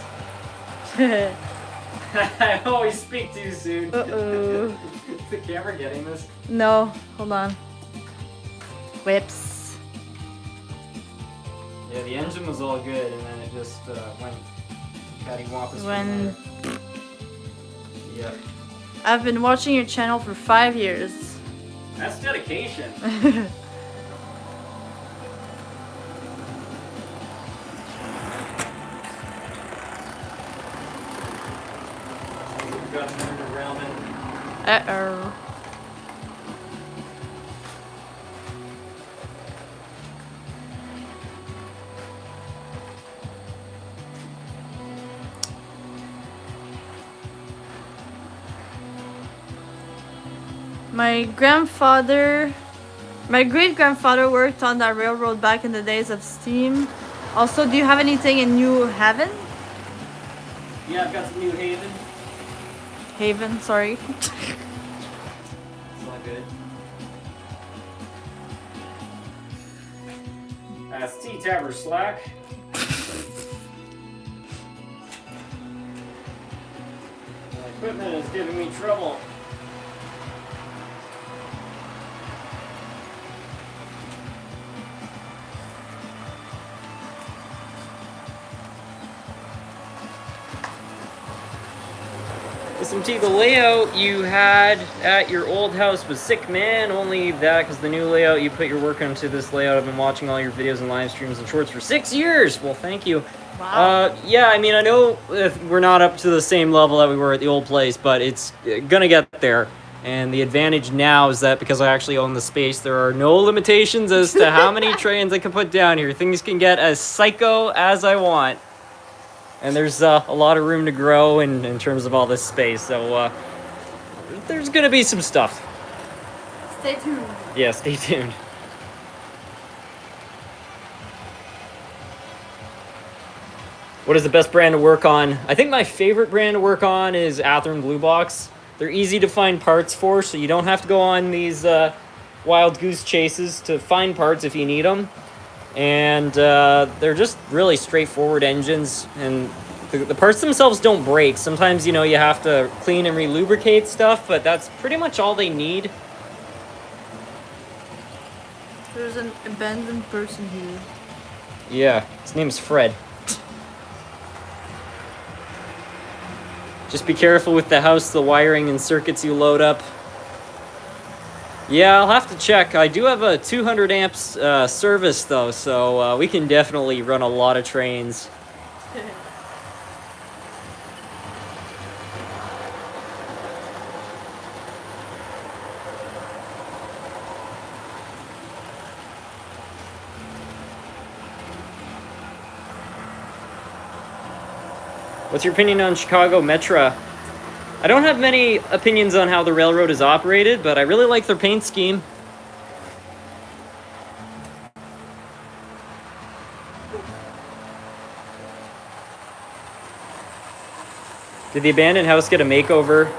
I always speak too soon. Uh-oh. Is the camera getting this? No, hold on. Whips. Yeah, the engine was all good, and then it just went cattywampus from When there. Yeah. I've been watching your channel for 5 years. That's dedication. We've got some derailment. Uh-oh. My great-grandfather worked on that railroad back in the days of steam. Also, do you have anything in New Haven? Yeah, I've got some New Haven. Haven, sorry. It's not good. That's T-Tabber Slack. My equipment is giving me trouble. This SMT, the layout you had at your old house was sick, man. Only that because the new layout, you put your work into this layout. I've been watching all your videos and live streams and shorts for 6 years. Well, thank you. Wow. Yeah, I mean, I know we're not up to the same level that we were at the old place, but it's gonna get there. And the advantage now is that because I actually own the space, there are no limitations as to how many trains I can put down here. Things can get as psycho as I want. And there's a lot of room to grow in terms of all this space, so there's gonna be some stuff. Stay tuned. Yeah, stay tuned. What is the best brand to work on? I think my favorite brand to work on is Athearn Blue Box. They're easy to find parts for, so you don't have to go on these wild goose chases to find parts if you need them. And they're just really straightforward engines, and the parts themselves don't break. Sometimes, you know, you have to clean and re-lubricate stuff, but that's pretty much all they need. There's an abandoned person here. Yeah, his name's Fred. Just be careful with the house, the wiring and circuits you load up. Yeah, I'll have to check. I do have a 200 amps service though, so we can definitely run a lot of trains. What's your opinion on Chicago Metra? I don't have many opinions on how the railroad is operated, but I really like their paint scheme. Did the abandoned house get a makeover?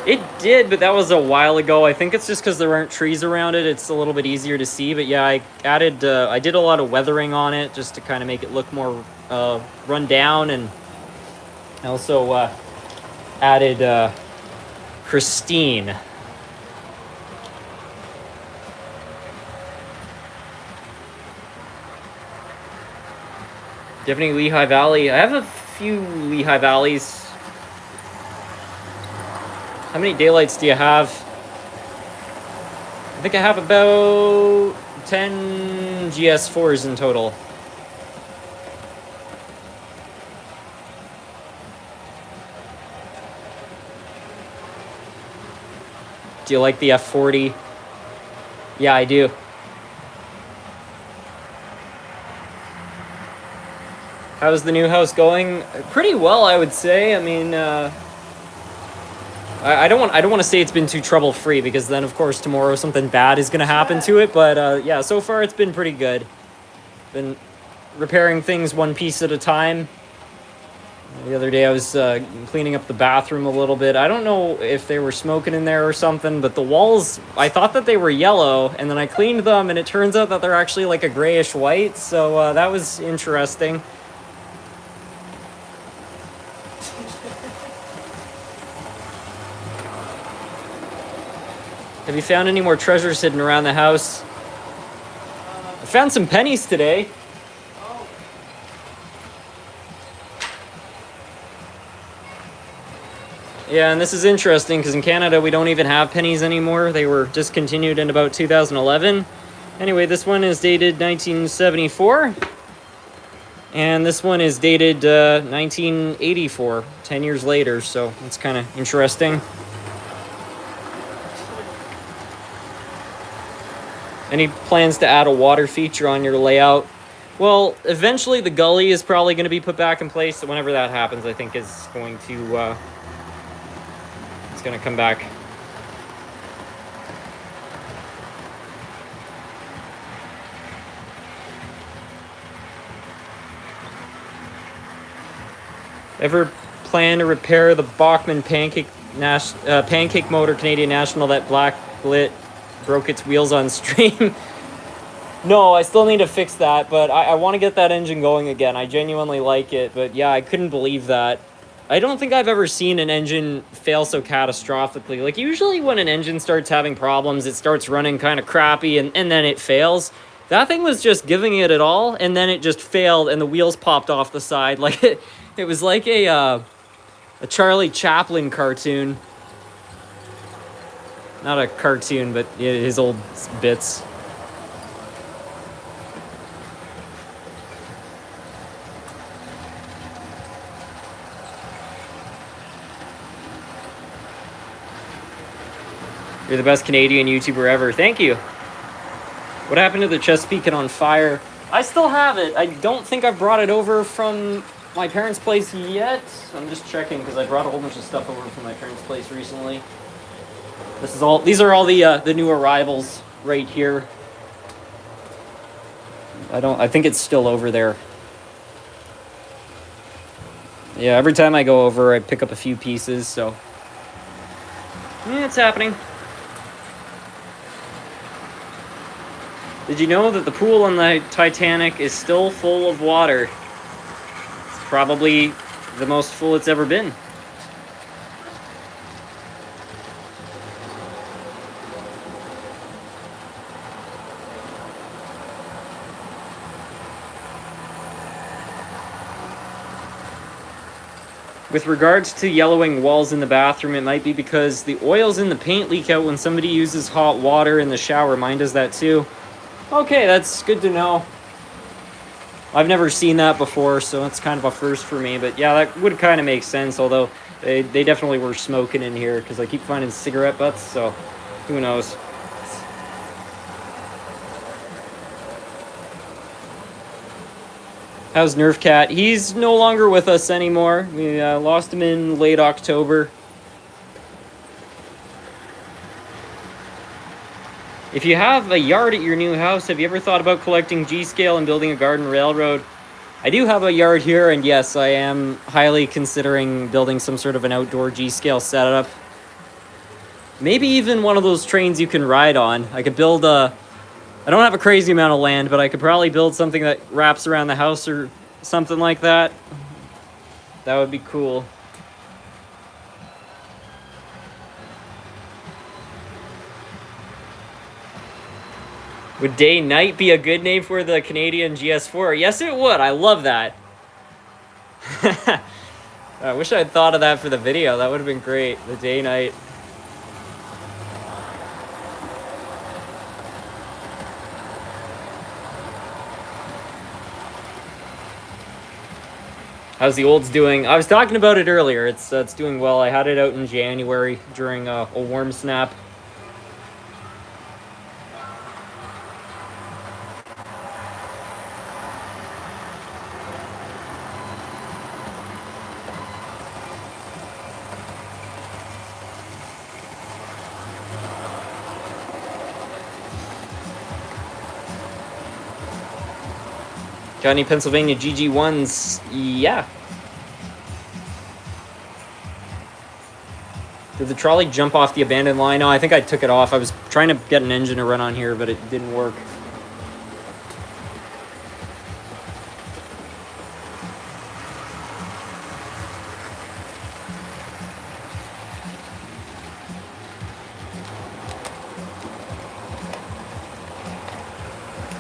It did, but that was a while ago. I think it's just because there aren't trees around it. It's a little bit easier to see. But yeah, I did a lot of weathering on it just to kind of make it look more run down, and I also added Christine. Do you have any Lehigh Valley? I have a few Lehigh Valleys. How many daylights do you have? I think I have about 10 GS4s in total. Do you like the F40? Yeah, I do. How's the new house going? Pretty well, I would say. I mean, I don't want to say it's been too trouble-free, because then, of course, tomorrow something bad is going to happen to it. But yeah, so far it's been pretty good. Been repairing things one piece at a time. The other day I was cleaning up the bathroom a little bit. I don't know if they were smoking in there or something, but the walls, I thought that they were yellow, and then I cleaned them, and it turns out that they're actually like a grayish white, so that was interesting. Have you found any more treasures hidden around the house? I found some pennies today. Yeah, and this is interesting because in Canada we don't even have pennies anymore. They were discontinued in about 2011. Anyway, this one is dated 1974. And this one is dated 1984, 10 years later, so it's kind of interesting. Any plans to add a water feature on your layout? Well, eventually the gully is probably going to be put back in place. So whenever that happens, I think is going to it's going to come back. Ever plan to repair the Bachmann pancake motor Canadian National that black lit broke its wheels on stream? No, I still need to fix that, but I want to get that engine going again. I genuinely like it, but yeah, I couldn't believe that. I don't think I've ever seen an engine fail so catastrophically. Like, usually when an engine starts having problems, it starts running kind of crappy, and then it fails. That thing was just giving it all, and then it just failed, and the wheels popped off the side. Like, it was like a a Charlie Chaplin cartoon. Not a cartoon, but his old bits. You're the best Canadian YouTuber ever. Thank you. What happened to the Chesapeake on fire? I still have it. I don't think I've brought it over from my parents' place yet. I'm just checking because I brought a whole bunch of stuff over from my parents' place recently. These are all the new arrivals right here. I think it's still over there. Yeah, every time I go over, I pick up a few pieces, so yeah, it's happening. Did you know that the pool on the Titanic is still full of water? It's probably the most full it's ever been. With regards to yellowing walls in the bathroom, it might be because the oils in the paint leak out when somebody uses hot water in the shower. Mine does that too. Okay, that's good to know. I've never seen that before, so it's kind of a first for me. But yeah, that would kind of make sense, although they definitely were smoking in here because I keep finding cigarette butts, so who knows. How's Nerf Cat? He's no longer with us anymore. We lost him in late October. If you have a yard at your new house, have you ever thought about collecting G-scale and building a garden railroad? I do have a yard here, and yes, I am highly considering building some sort of an outdoor G-scale setup. Maybe even one of those trains you can ride on. I could build I don't have a crazy amount of land, but I could probably build something that wraps around the house or something like that. That would be cool. Would Day Night be a good name for the Canadian GS4? Yes, it would. I love that. I wish I'd thought of that for the video. That would have been great. The Day Night. How's the olds doing? I was talking about it earlier. It's doing well. I had it out in January during a warm snap. Got any Pennsylvania GG1s? Yeah. Did the trolley jump off the abandoned line? No, I think I took it off. I was trying to get an engine to run on here, but it didn't work.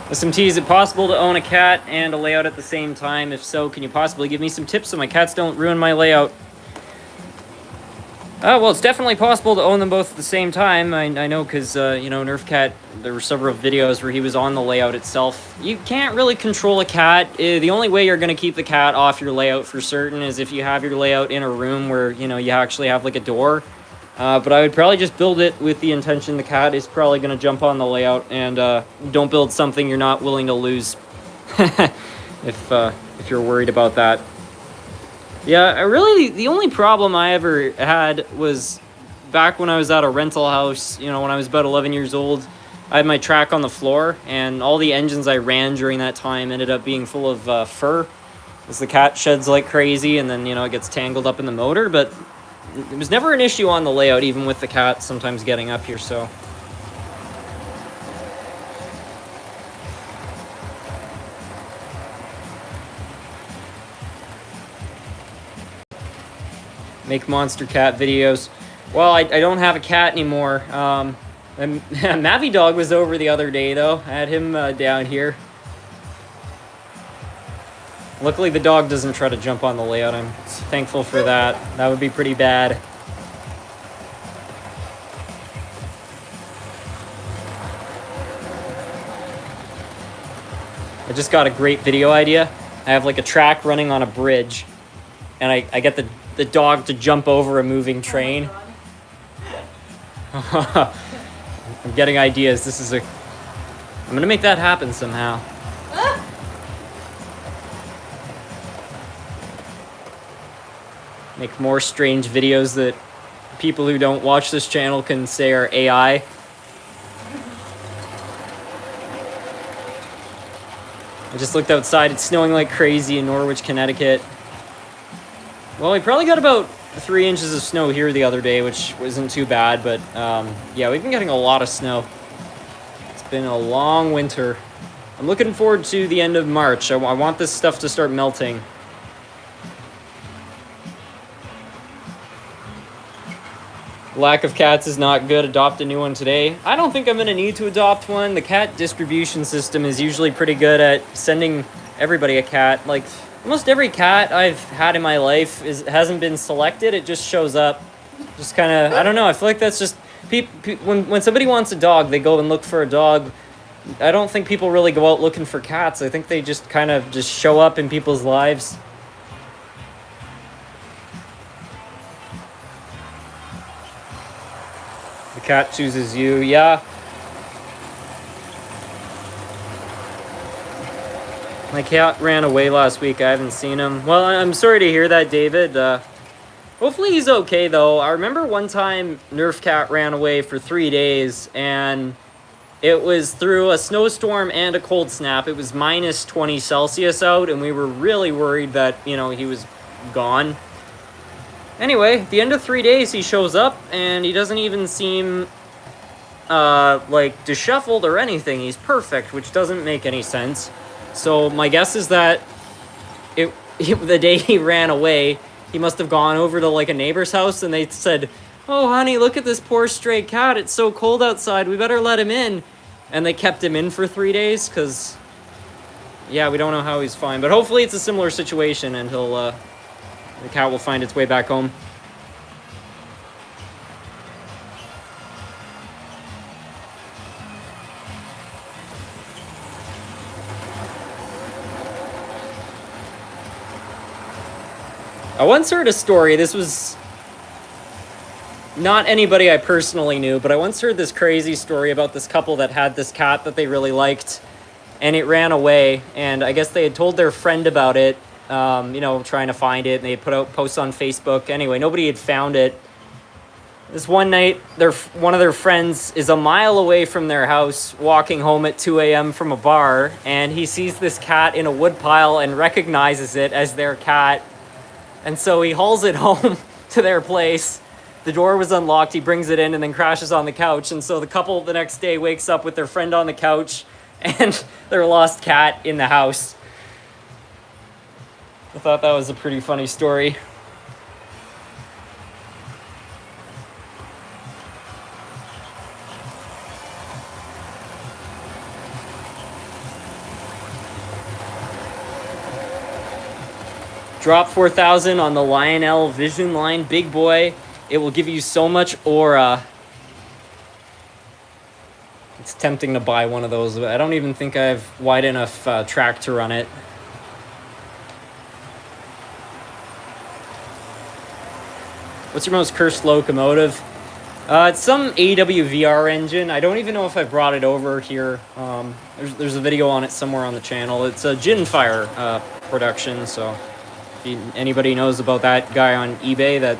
SMT, is it possible to own a cat and a layout at the same time? If so, can you possibly give me some tips so my cats don't ruin my layout? Well, it's definitely possible to own them both at the same time. I know because, you know, Nerf Cat, there were several videos where he was on the layout itself. You can't really control a cat. The only way you're going to keep the cat off your layout for certain is if you have your layout in a room where, you know, you actually have, like, a door. But I would probably just build it with the intention the cat is probably going to jump on the layout, and don't build something you're not willing to lose if you're worried about that. Yeah, really, the only problem I ever had was back when I was at a rental house, you know, when I was about 11 years old. I had my track on the floor, and all the engines I ran during that time ended up being full of fur, as the cat sheds like crazy, and then, you know, it gets tangled up in the motor, but it was never an issue on the layout, even with the cat sometimes getting up here, so. Make monster cat videos. Well, I don't have a cat anymore. And Mavi Dog was over the other day, though. I had him down here. Luckily, the dog doesn't try to jump on the layout. I'm thankful for that. That would be pretty bad. I just got a great video idea. I have like a track running on a bridge, and I get the dog to jump over a moving train. I'm getting ideas. I'm gonna make that happen somehow. Make more strange videos that people who don't watch this channel can say are AI. I just looked outside. It's snowing like crazy in Norwich, Connecticut. Well, we probably got about 3 inches of snow here the other day, which wasn't too bad, but yeah, we've been getting a lot of snow. It's been a long winter. I'm looking forward to the end of March. I want this stuff to start melting. Lack of cats is not good. Adopt a new one today. I don't think I'm going to need to adopt one. The cat distribution system is usually pretty good at sending everybody a cat. Like, almost every cat I've had in my life hasn't been selected. It just shows up. Just kind of, I don't know. I feel like that's just... when somebody wants a dog, they go and look for a dog. I don't think people really go out looking for cats. I think they just kind of just show up in people's lives. The cat chooses you, yeah. My cat ran away last week. I haven't seen him. Well, I'm sorry to hear that, David. Hopefully he's okay, though. I remember one time Nerf Cat ran away for 3 days, and it was through a snowstorm and a cold snap. It was minus 20 Celsius out, and we were really worried that, you know, he was gone. Anyway, at the end of 3 days, he shows up, and he doesn't even seem, like, disheveled or anything. He's perfect, which doesn't make any sense. So my guess is that the day he ran away, he must have gone over to, like, a neighbor's house, and they said, "Oh, honey, look at this poor stray cat. It's so cold outside. We better let him in." And they kept him in for 3 days, because, yeah, we don't know how he's fine. But hopefully it's a similar situation, and the cat will find its way back home. I once heard a story. This was not anybody I personally knew, but I once heard this crazy story about this couple that had this cat that they really liked, and it ran away, and I guess they had told their friend about it, you know, trying to find it, and they had put out posts on Facebook. Anyway, nobody had found it. This one night, one of their friends is a mile away from their house, walking home at 2 a.m. from a bar, and he sees this cat in a woodpile and recognizes it as their cat. And so he hauls it home to their place. The door was unlocked. He brings it in and then crashes on the couch. And so the couple the next day wakes up with their friend on the couch and their lost cat in the house. I thought that was a pretty funny story. Drop 4,000 on the Lionel Vision line. Big boy. It will give you so much aura. It's tempting to buy one of those, but I don't even think I have wide enough track to run it. What's your most cursed locomotive? It's some AWVR engine. I don't even know if I brought it over here. There's a video on it somewhere on the channel. It's a Ginfire production, so... Anybody knows about that guy on eBay, that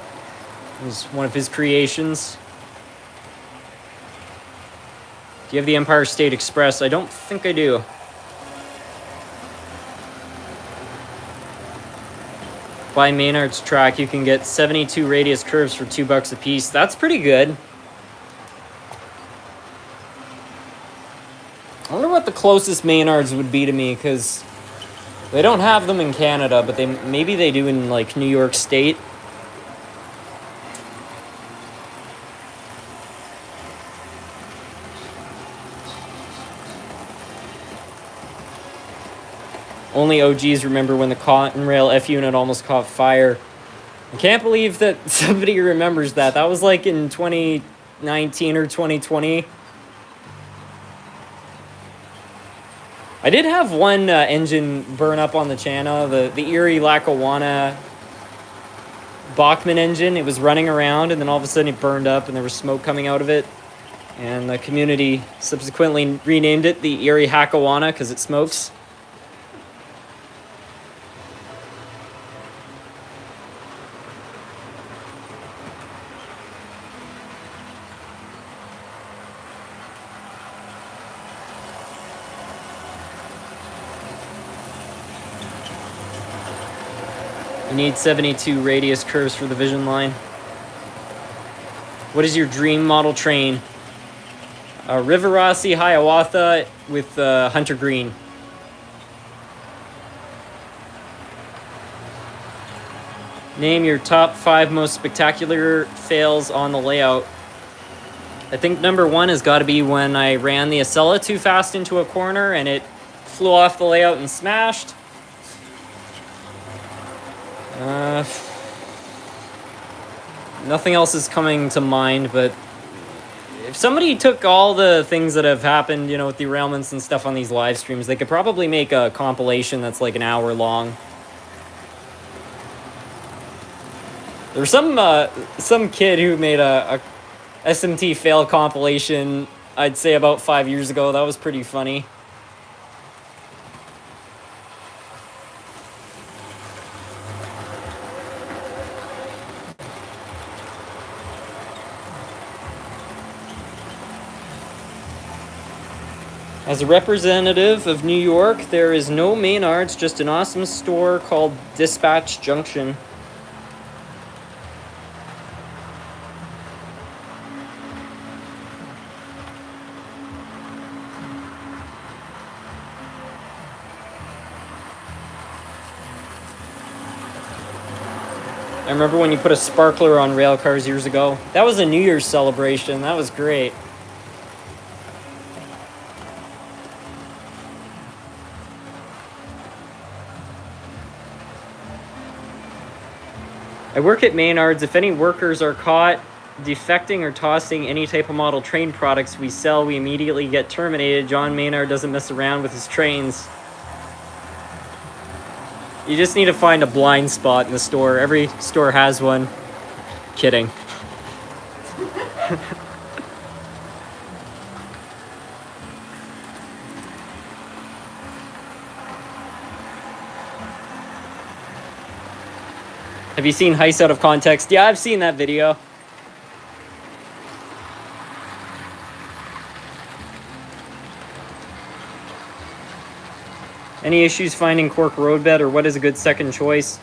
was one of his creations. Do you have the Empire State Express? I don't think I do. Buy Maynard's track, you can get 72 radius curves for $2 a piece. That's pretty good. I wonder what the closest Maynards would be to me, because... they don't have them in Canada, but maybe they do in, like, New York State. Only OGs remember when the cotton rail F unit almost caught fire. I can't believe that somebody remembers that. That was like in 2019 or 2020. I did have one engine burn up on the channel, the Erie Lackawanna Bachmann engine. It was running around, and then all of a sudden it burned up, and there was smoke coming out of it. And the community subsequently renamed it the Erie Hackawanna because it smokes. You need 72 radius curves for the vision line. What is your dream model train? Rivarossi Hiawatha with Hunter Green. Name your top 5 most spectacular fails on the layout. I think number 1 has got to be when I ran the Acela too fast into a corner and it flew off the layout and smashed. Nothing else is coming to mind, but if somebody took all the things that have happened, you know, with derailments and stuff on these live streams, they could probably make a compilation that's like an hour long. There's some kid who made a SMT fail compilation, I'd say about 5 years ago. That was pretty funny. As a representative of New York, there is no Maynards, just an awesome store called Dispatch Junction. I remember when you put a sparkler on rail cars years ago. That was a New Year's celebration. That was great. I work at Maynards. If any workers are caught defecting or tossing any type of model train products we sell, we immediately get terminated. John Maynard doesn't mess around with his trains. You just need to find a blind spot in the store. Every store has one. Kidding. Have you seen Heist Out of Context? Yeah, I've seen that video. Any issues finding cork roadbed, or what is a good second choice?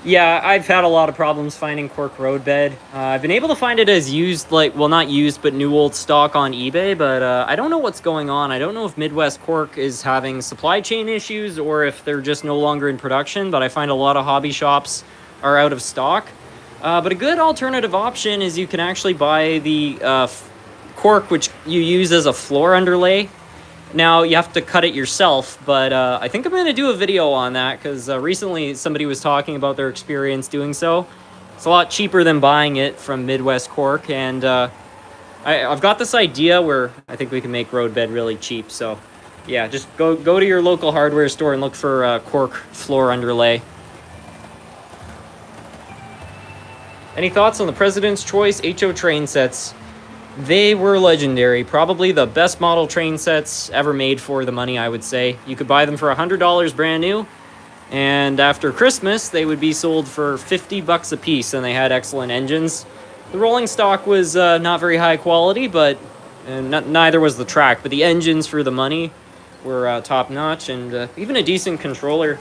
Yeah, I've had a lot of problems finding cork roadbed. I've been able to find it as used, like, well, not used, but new old stock on eBay, but I don't know what's going on. I don't know if Midwest Cork is having supply chain issues or if they're just no longer in production, but I find a lot of hobby shops are out of stock. But a good alternative option is you can actually buy the cork, which you use as a floor underlay. Now, you have to cut it yourself, but I think I'm going to do a video on that because recently somebody was talking about their experience doing so. It's a lot cheaper than buying it from Midwest Cork, and I've got this idea where I think we can make roadbed really cheap. So, yeah, just go to your local hardware store and look for cork floor underlay. Any thoughts on the President's Choice HO train sets? They were legendary. Probably the best model train sets ever made for the money, I would say. You could buy them for $100 brand new, and after Christmas, they would be sold for $50 a piece, and they had excellent engines. The rolling stock was not very high quality, but neither was the track, but the engines for the money were top-notch, and even a decent controller.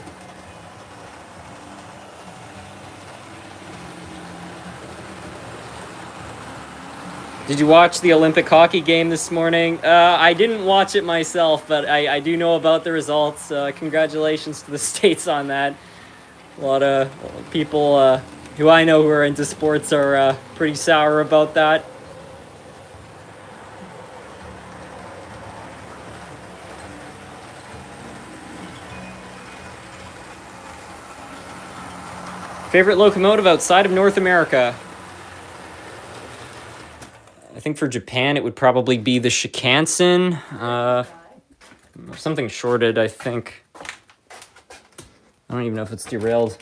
Did you watch the Olympic hockey game this morning? I didn't watch it myself, but I do know about the results. Congratulations to the States on that. A lot of people who I know who are into sports are pretty sour about that. Favorite locomotive outside of North America? I think for Japan it would probably be the Shinkansen. Something shorted, I think. I don't even know if it's derailed.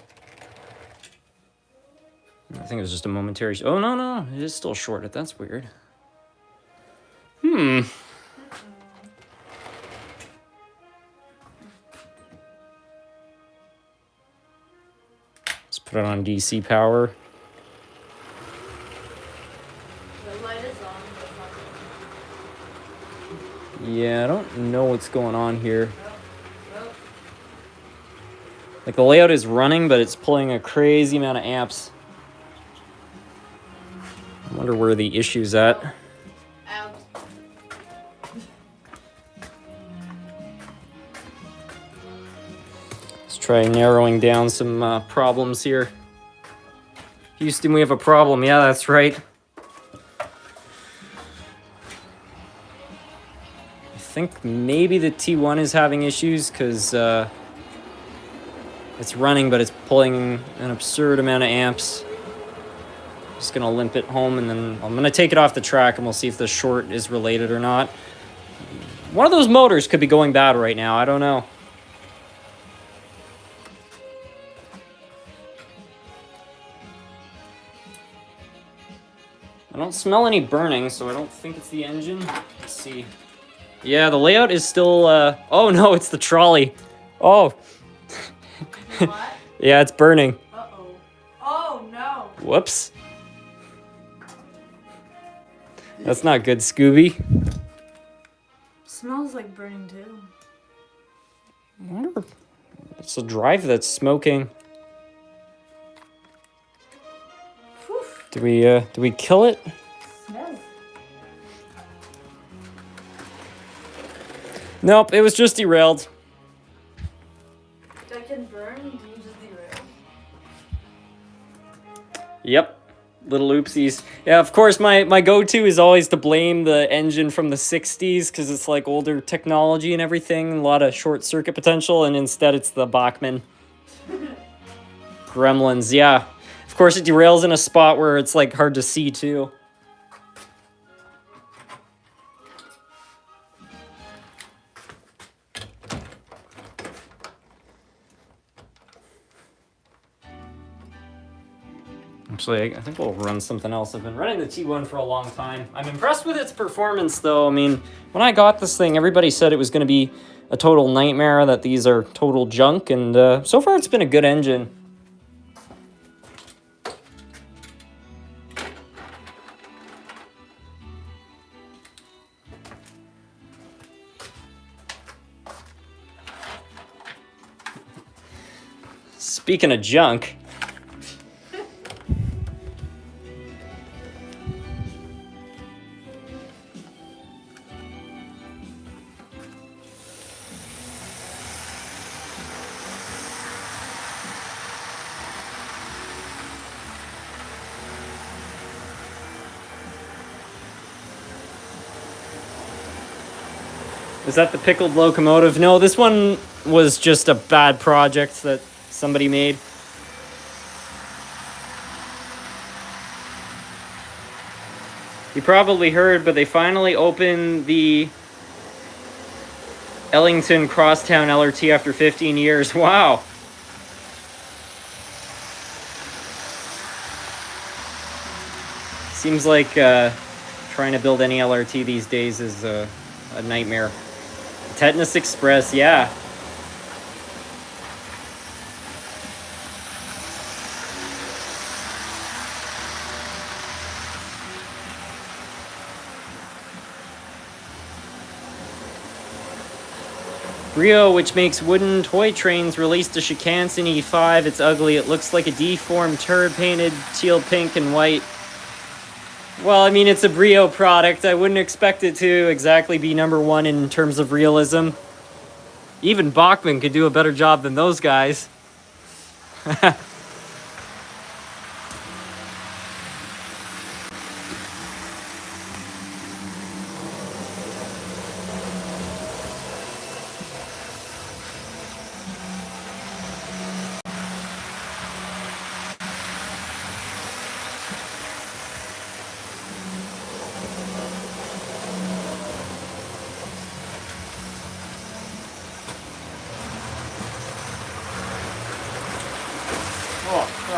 I think it was just a momentary... Oh, no. It is still shorted. That's weird. Let's put it on DC power. The light is on, but not Yeah, I don't know what's going on here. Like, the layout is running, but it's pulling a crazy amount of amps. I wonder where the issue's at. out. Let's try narrowing down some problems here. Houston, we have a problem. Yeah, that's right. I think maybe the T1 is having issues because it's running, but it's pulling an absurd amount of amps. Just gonna limp it home, and then I'm gonna take it off the track, and we'll see if the short is related or not. One of those motors could be going bad right now. I don't know. I don't smell any burning, so I don't think it's the engine. Let's see. Yeah, the layout is still... Oh, no, it's the trolley. Oh. What? Yeah, it's burning. Uh-oh. Oh, no. Whoops. That's not good, Scooby. Smells like burning, too. I wonder... It's a drive that's smoking. Whew. Do we kill it? Smells. Nope, it was just derailed. That can burn? Do you just derail? Yep. Little oopsies. Yeah, of course, my go-to is always to blame the engine from the 60s because it's like older technology and everything, a lot of short circuit potential, and instead it's the Bachmann. Gremlins, yeah. Of course, it derails in a spot where it's like hard to see too. Actually, I think we'll run something else. I've been running the T1 for a long time. I'm impressed with its performance, though. I mean, when I got this thing, everybody said it was going to be a total nightmare, that these are total junk, and so far it's been a good engine. Speaking of junk... Is that the pickled locomotive? No, this one was just a bad project that somebody made. You probably heard, but they finally opened the Ellington Crosstown LRT after 15 years. Wow. Seems like trying to build any LRT these days is a nightmare. Tetanus Express, yeah. Brio, which makes wooden toy trains, released a Shinkansen E5. It's ugly. It looks like a deformed turd painted teal, pink, and white. Well, I mean, it's a Brio product. I wouldn't expect it to exactly be #1 in terms of realism. Even Bachmann could do a better job than those guys.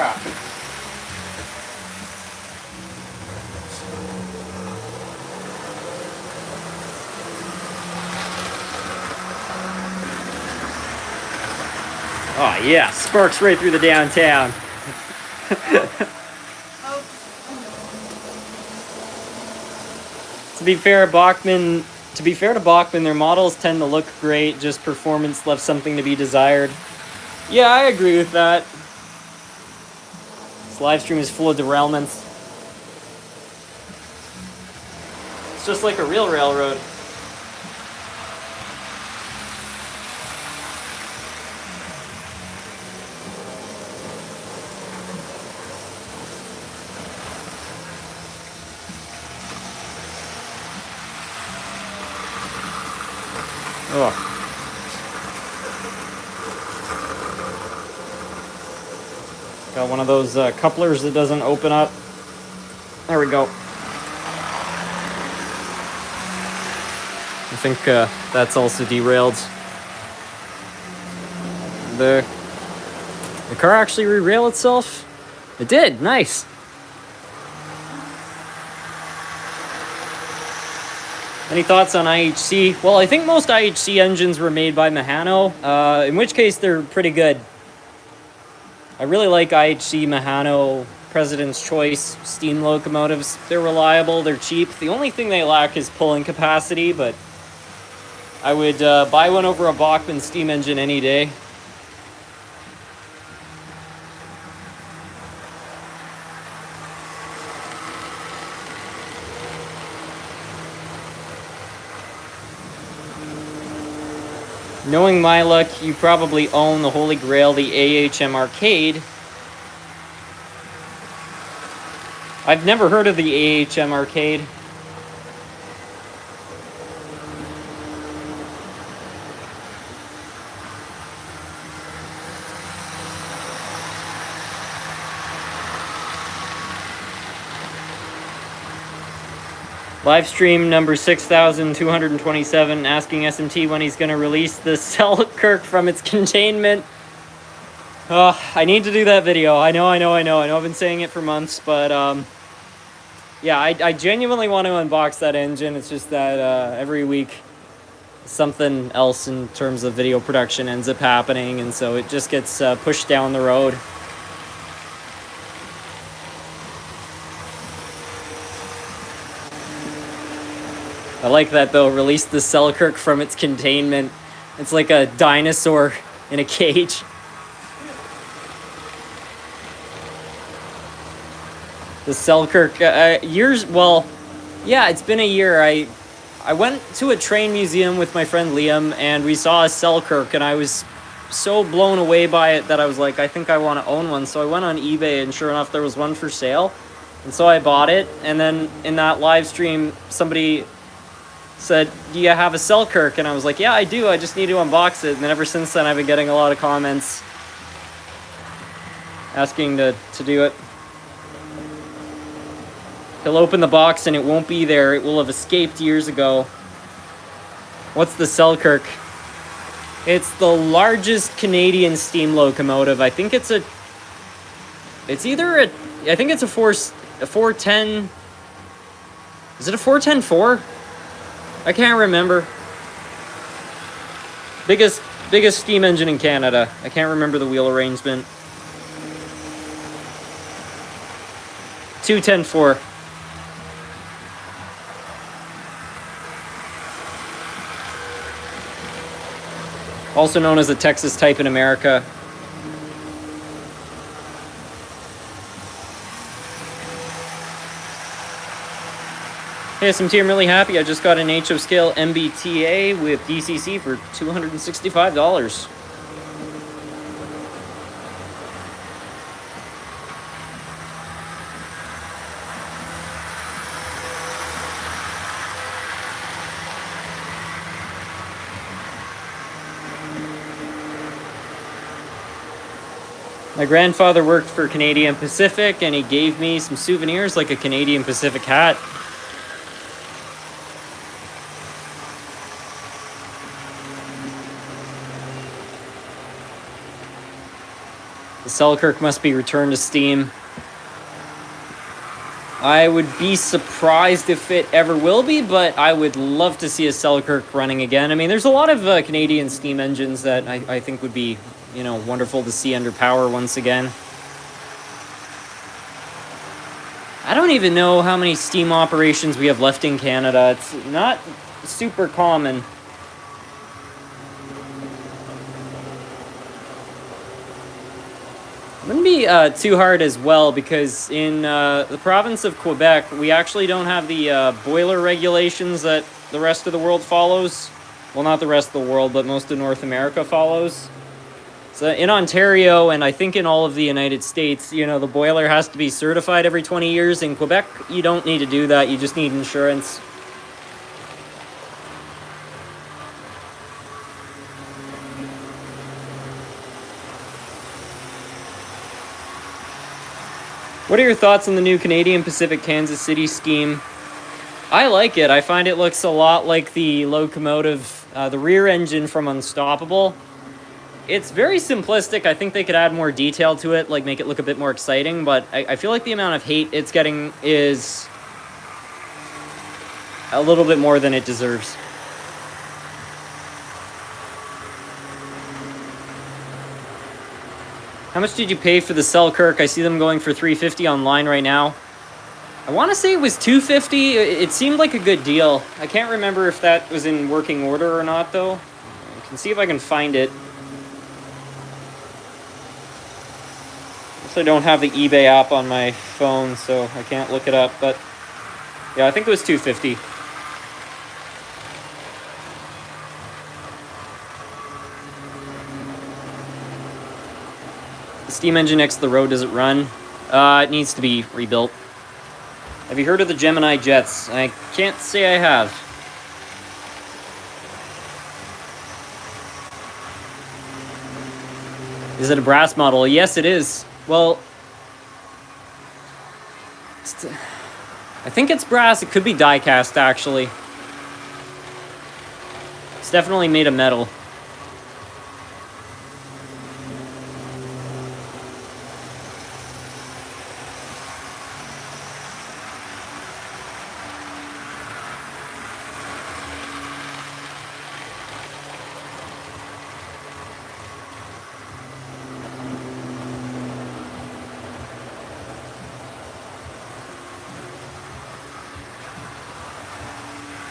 crap. Oh yeah, sparks right through the downtown. To be fair, to Bachmann, their models tend to look great, just performance left something to be desired. Yeah, I agree with that. This live stream is full of derailments. It's just like a real railroad. Oh. Got one of those couplers that doesn't open up. There we go. I think that's also derailed. The car actually re-rail itself? It did, nice. Any thoughts on IHC? Well, I think most IHC engines were made by Mahano, in which case they're pretty good. I really like IHC Mahano President's Choice steam locomotives. They're reliable, they're cheap. The only thing they lack is pulling capacity, but I would buy one over a Bachmann steam engine any day. Knowing my luck, you probably own the Holy Grail, the AHM Arcade. I've never heard of the AHM Arcade. Live stream number 6,227 asking SMT when he's going to release the Selkirk from its containment. I need to do that video. I know I've been saying it for months, but yeah, I genuinely want to unbox that engine. It's just that every week something else in terms of video production ends up happening, and so it just gets pushed down the road. I like that though, release the Selkirk from its containment. It's like a dinosaur in a cage. The Selkirk, well, yeah, it's been a year. I went to a train museum with my friend Liam, and we saw a Selkirk, and I was so blown away by it that I was like, I think I want to own one. So I went on eBay, and sure enough, there was one for sale. And so I bought it, and then in that live stream, somebody said, do you have a Selkirk? And I was like, yeah, I do. I just need to unbox it. And then ever since then, I've been getting a lot of comments asking to do it. He'll open the box and it won't be there. It will have escaped years ago. What's the Selkirk? It's the largest Canadian steam locomotive. I think it's a 410. Is it a 410-4? I can't remember. Biggest steam engine in Canada. I can't remember the wheel arrangement. 210-4. Also known as a Texas type in America. Hey SMT, I'm really happy. I just got an HO scale MBTA with DCC for $265. My grandfather worked for Canadian Pacific, and he gave me some souvenirs like a Canadian Pacific hat. The Selkirk must be returned to steam. I would be surprised if it ever will be, but I would love to see a Selkirk running again. I mean, there's a lot of Canadian steam engines that I think would be, you know, wonderful to see under power once again. I don't even know how many steam operations we have left in Canada. It's not super common. Wouldn't be too hard as well, because in the province of Quebec, we actually don't have the boiler regulations that the rest of the world follows. Well, not the rest of the world, but most of North America follows. So in Ontario, and I think in all of the United States, you know, the boiler has to be certified every 20 years. In Quebec, you don't need to do that. You just need insurance. What are your thoughts on the new Canadian Pacific Kansas City scheme? I like it. I find it looks a lot like the locomotive, the rear engine from Unstoppable. It's very simplistic. I think they could add more detail to it, like make it look a bit more exciting, but I feel like the amount of hate it's getting is a little bit more than it deserves. How much did you pay for the Selkirk? I see them going for $350 online right now. I want to say it was $250. It seemed like a good deal. I can't remember if that was in working order or not, though. I can see if I can find it. I don't have the eBay app on my phone, so I can't look it up, but yeah, I think it was $250. The steam engine next to the road, does it run? It needs to be rebuilt. Have you heard of the Gemini jets? I can't say I have. Is it a brass model? Yes, it is. Well, I think it's brass. It could be die cast, actually. It's definitely made of metal.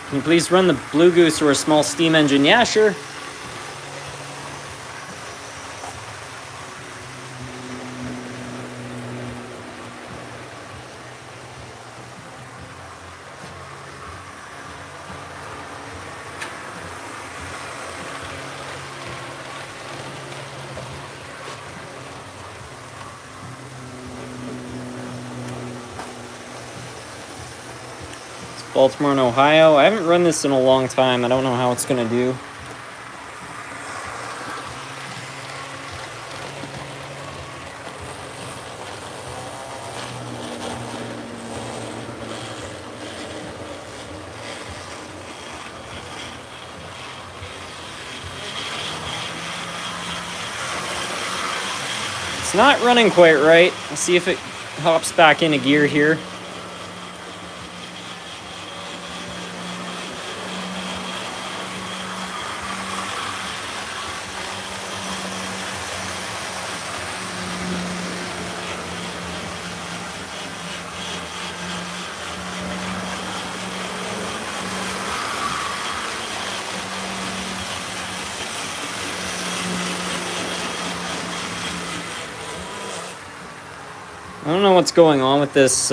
Can you please run the Blue Goose or a small steam engine? Yeah, sure. Baltimore and Ohio. I haven't run this in a long time. I don't know how it's going to do. It's not running quite right. Let's see if it hops back into gear here. I don't know what's going on with this.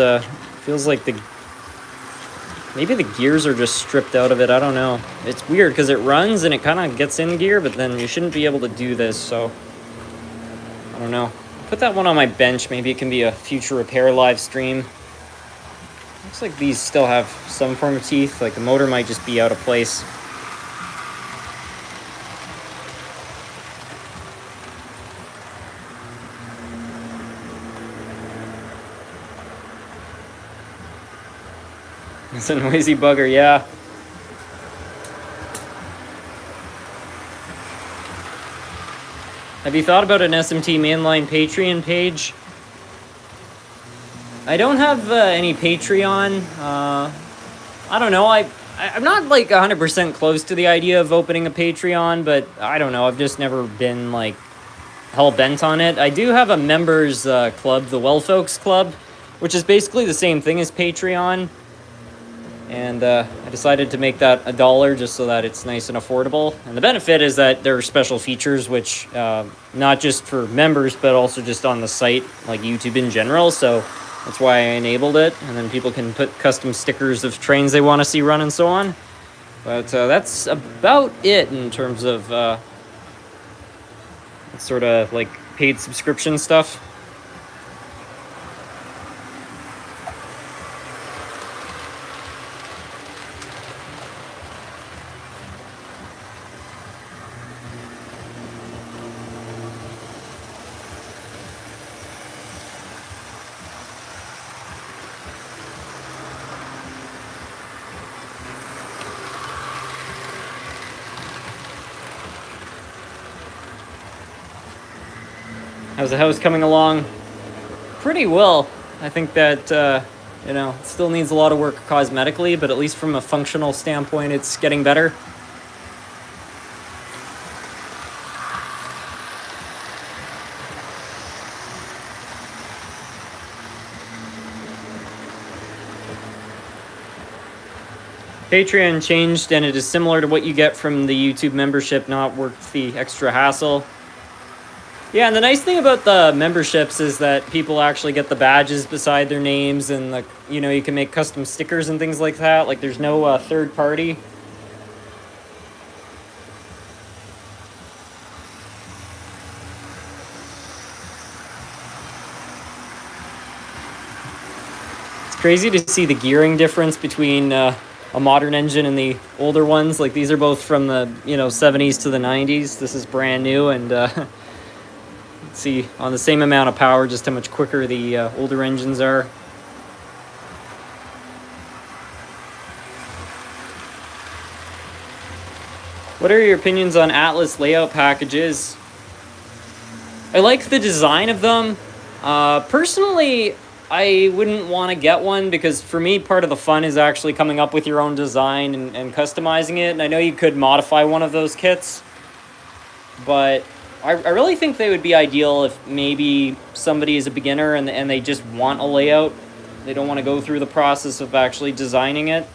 Feels like maybe the gears are just stripped out of it. I don't know. It's weird because it runs and it kind of gets in gear, but then you shouldn't be able to do this, so I don't know. Put that one on my bench. Maybe it can be a future repair live stream. Looks like these still have some form of teeth. Like the motor might just be out of place. It's a noisy bugger, yeah. Have you thought about an SMT mainline Patreon page? I don't have any Patreon. I don't know. I'm not like 100% close to the idea of opening a Patreon, but I don't know. I've just never been like hell bent on it. I do have a members club, the Well Folks Club, which is basically the same thing as Patreon. And I decided to make that $1 just so that it's nice and affordable. And the benefit is that there are special features, which not just for members, but also just on the site, like YouTube in general. So that's why I enabled it. And then people can put custom stickers of trains they want to see run and so on. But that's about it in terms of sort of like paid subscription stuff. How's the house coming along? Pretty well. I think that, you know, it still needs a lot of work cosmetically, but at least from a functional standpoint, it's getting better. Patreon changed, and it is similar to what you get from the YouTube membership, not worth the extra hassle. Yeah, and the nice thing about the memberships is that people actually get the badges beside their names, and like, you know, you can make custom stickers and things like that. Like, there's no third party. It's crazy to see the gearing difference between a modern engine and the older ones. Like, these are both from the 70s to the 90s. This is brand new, and see on the same amount of power just how much quicker the older engines are. What are your opinions on Atlas layout packages? I like the design of them. Personally, I wouldn't want to get one because for me, part of the fun is actually coming up with your own design and customizing it. And I know you could modify one of those kits, but I really think they would be ideal if maybe somebody is a beginner and they just want a layout. They don't want to go through the process of actually designing it.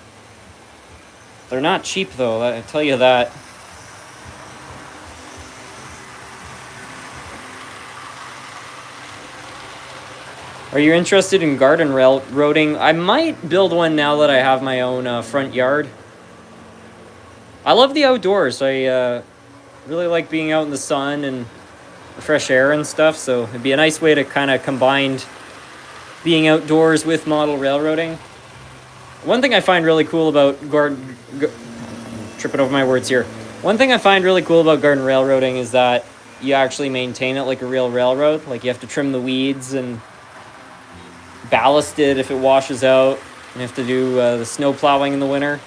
They're not cheap though, I tell you that. Are you interested in garden railroading? I might build one now that I have my own front yard. I love the outdoors. I really like being out in the sun and the fresh air and stuff, so it'd be a nice way to kind of combine being outdoors with model railroading. One thing I find really cool about tripping over my words here. One thing I find really cool about garden railroading is that you actually maintain it like a real railroad. Like, you have to trim the weeds and ballast it if it washes out. You have to do the snow plowing in the winter.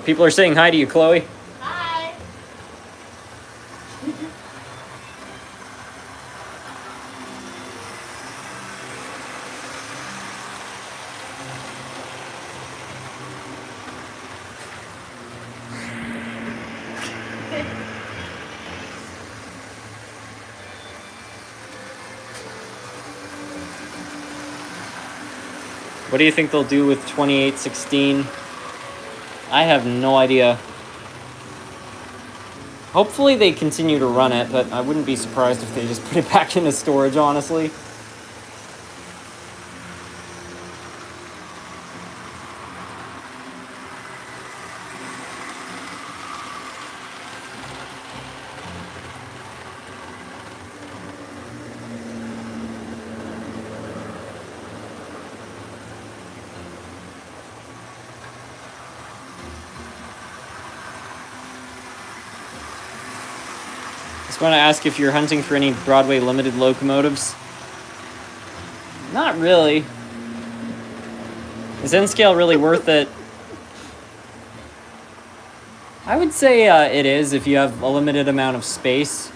People are saying hi to you, Chloe. Hi. What do you think they'll do with 2816? I have no idea. Hopefully they continue to run it, but I wouldn't be surprised if they just put it back into storage, honestly. Just want to ask if you're hunting for any Broadway limited locomotives. Not really. Is N-Scale really worth it? I would say it is if you have a limited amount of space.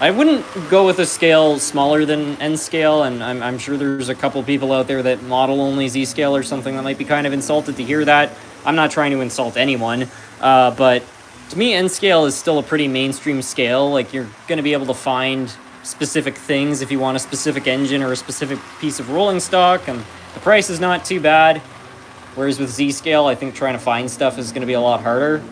I wouldn't go with a scale smaller than N scale, and I'm sure there's a couple people out there that model only Z scale or something that might be kind of insulted to hear that. I'm not trying to insult anyone, but to me, N scale is still a pretty mainstream scale. Like, you're going to be able to find specific things if you want a specific engine or a specific piece of rolling stock, and the price is not too bad. Whereas with Z scale, I think trying to find stuff is going to be a lot harder.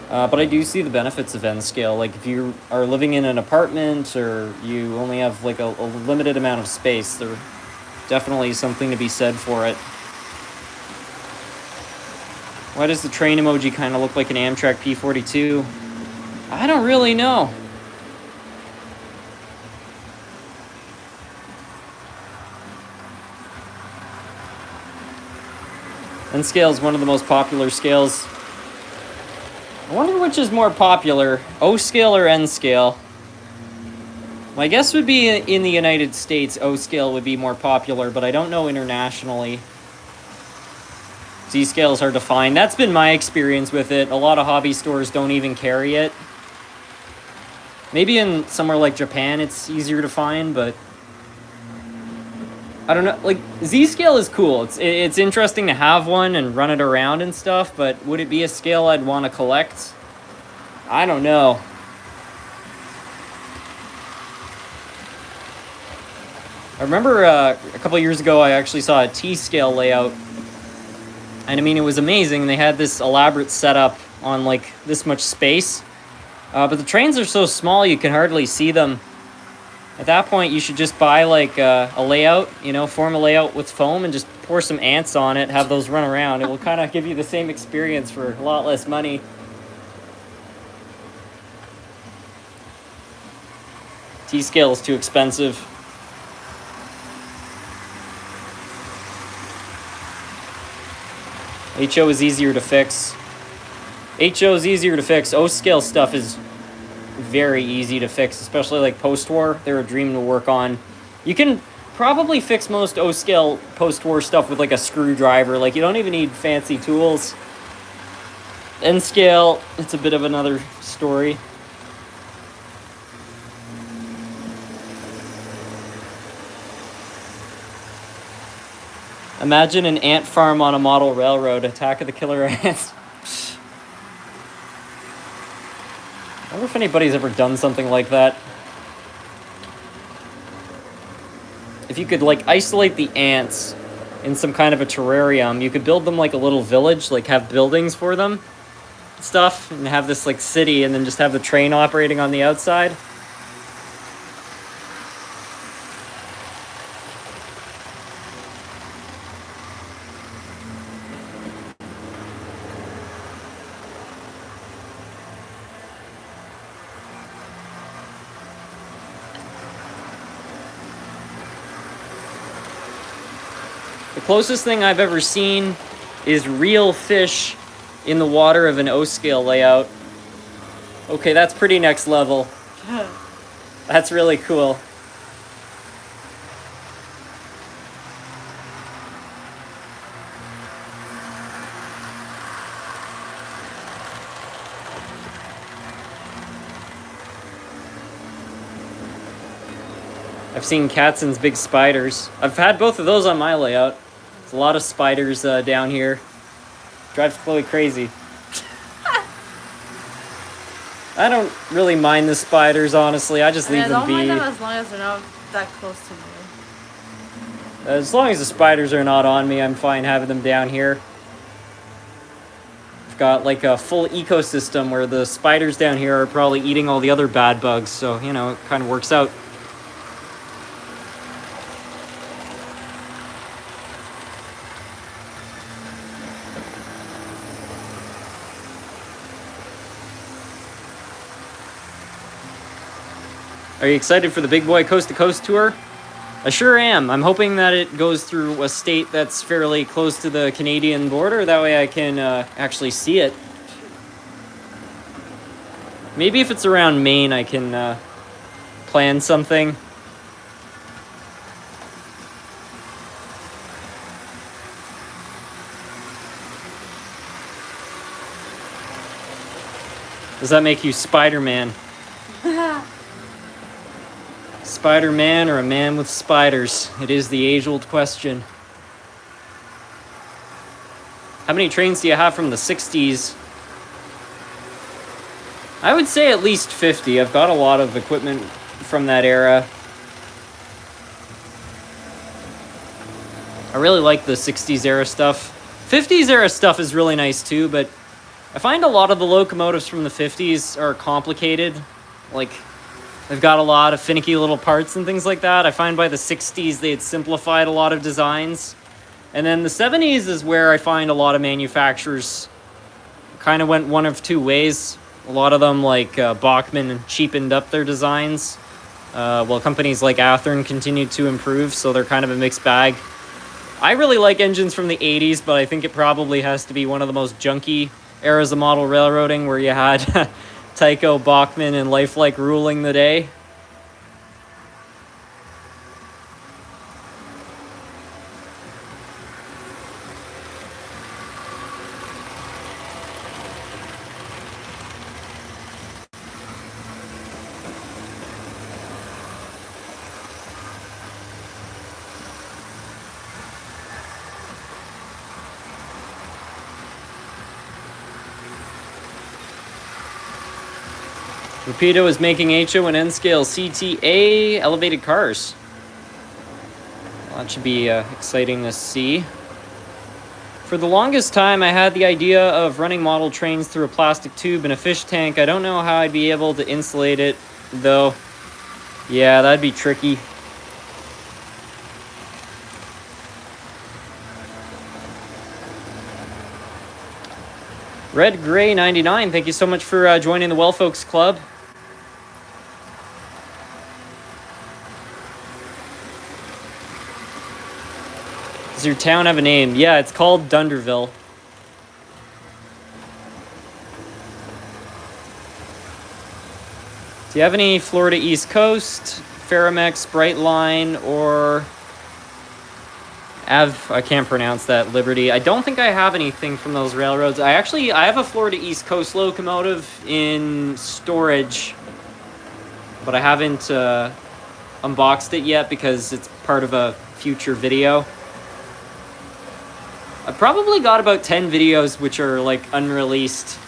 But I do see the benefits of N scale. Like, if you are living in an apartment or you only have like a limited amount of space, there's definitely something to be said for it. Why does the train emoji kind of look like an Amtrak P42? I don't really know. N scale is one of the most popular scales. I wonder which is more popular, O scale or N scale. My guess would be in the United States, O scale would be more popular, but I don't know internationally. Z scale is hard to find. That's been my experience with it. A lot of hobby stores don't even carry it. Maybe in somewhere like Japan it's easier to find, but I don't know. Like, Z scale is cool. It's interesting to have one and run it around and stuff, but would it be a scale I'd want to collect? I don't know. I remember a couple years ago I actually saw a T scale layout, and I mean, it was amazing. They had this elaborate setup on like this much space, but the trains are so small you can hardly see them. At that point, you should just buy like a layout, form a layout with foam and just pour some ants on it, have those run around. It will kind of give you the same experience for a lot less money. T-scale is too expensive. HO is easier to fix. HO is easier to fix. O-scale stuff is very easy to fix, especially like post-war. They're a dream to work on. You can probably fix most O-scale post-war stuff with like a screwdriver. Like, you don't even need fancy tools. N-scale, it's a bit of another story. Imagine an ant farm on a model railroad. Attack of the Killer Ants. I wonder if anybody's ever done something like that. If you could like isolate the ants in some kind of a terrarium, you could build them like a little village, like have buildings for them, stuff, and have this like city, and then just have the train operating on the outside. The closest thing I've ever seen is real fish in the water of an O-scale layout. Okay, that's pretty next level. That's really cool. I've seen Katzen's big spiders. I've had both of those on my layout. There's a lot of spiders down here. Drives Chloe crazy. I don't really mind the spiders, honestly. I just leave them be. I don't mind them as long as they're not that close to me. As long as the spiders are not on me, I'm fine having them down here. I've got like a full ecosystem where the spiders down here are probably eating all the other bad bugs, so, it kind of works out. Are you excited for the Big Boy Coast to Coast tour? I sure am. I'm hoping that it goes through a state that's fairly close to the Canadian border. That way I can actually see it. Maybe if it's around Maine, I can plan something. Does that make you Spider-Man? Spider-Man or a man with spiders? It is the age-old question. How many trains do you have from the 60s? I would say at least 50. I've got a lot of equipment from that era. I really like the 60s era stuff. 50s era stuff is really nice too, but I find a lot of the locomotives from the 50s are complicated. Like, they've got a lot of finicky little parts and things like that. I find by the 60s they had simplified a lot of designs. And then the 70s is where I find a lot of manufacturers kind of went one of two ways. A lot of them, like Bachmann, cheapened up their designs, while companies like Athearn continued to improve, so they're kind of a mixed bag. I really like engines from the 80s, but I think it probably has to be one of the most junky eras of model railroading, where you had Tycho, Bachmann, and Lifelike ruling the day. Rapido is making HO and N-scale CTA elevated cars. Well, that should be exciting to see. For the longest time, I had the idea of running model trains through a plastic tube in a fish tank. I don't know how I'd be able to insulate it, though. Yeah, that'd be tricky. Red Gray 99, thank you so much for joining the Well Folks Club. Does your town have a name? Yeah, it's called Dunderville. Do you have any Florida East Coast, Ferromex, Brightline, or I can't pronounce that, Liberty? I don't think I have anything from those railroads. I have a Florida East Coast locomotive in storage, but I haven't unboxed it yet because it's part of a future video. I've probably got about 10 videos which are like unreleased.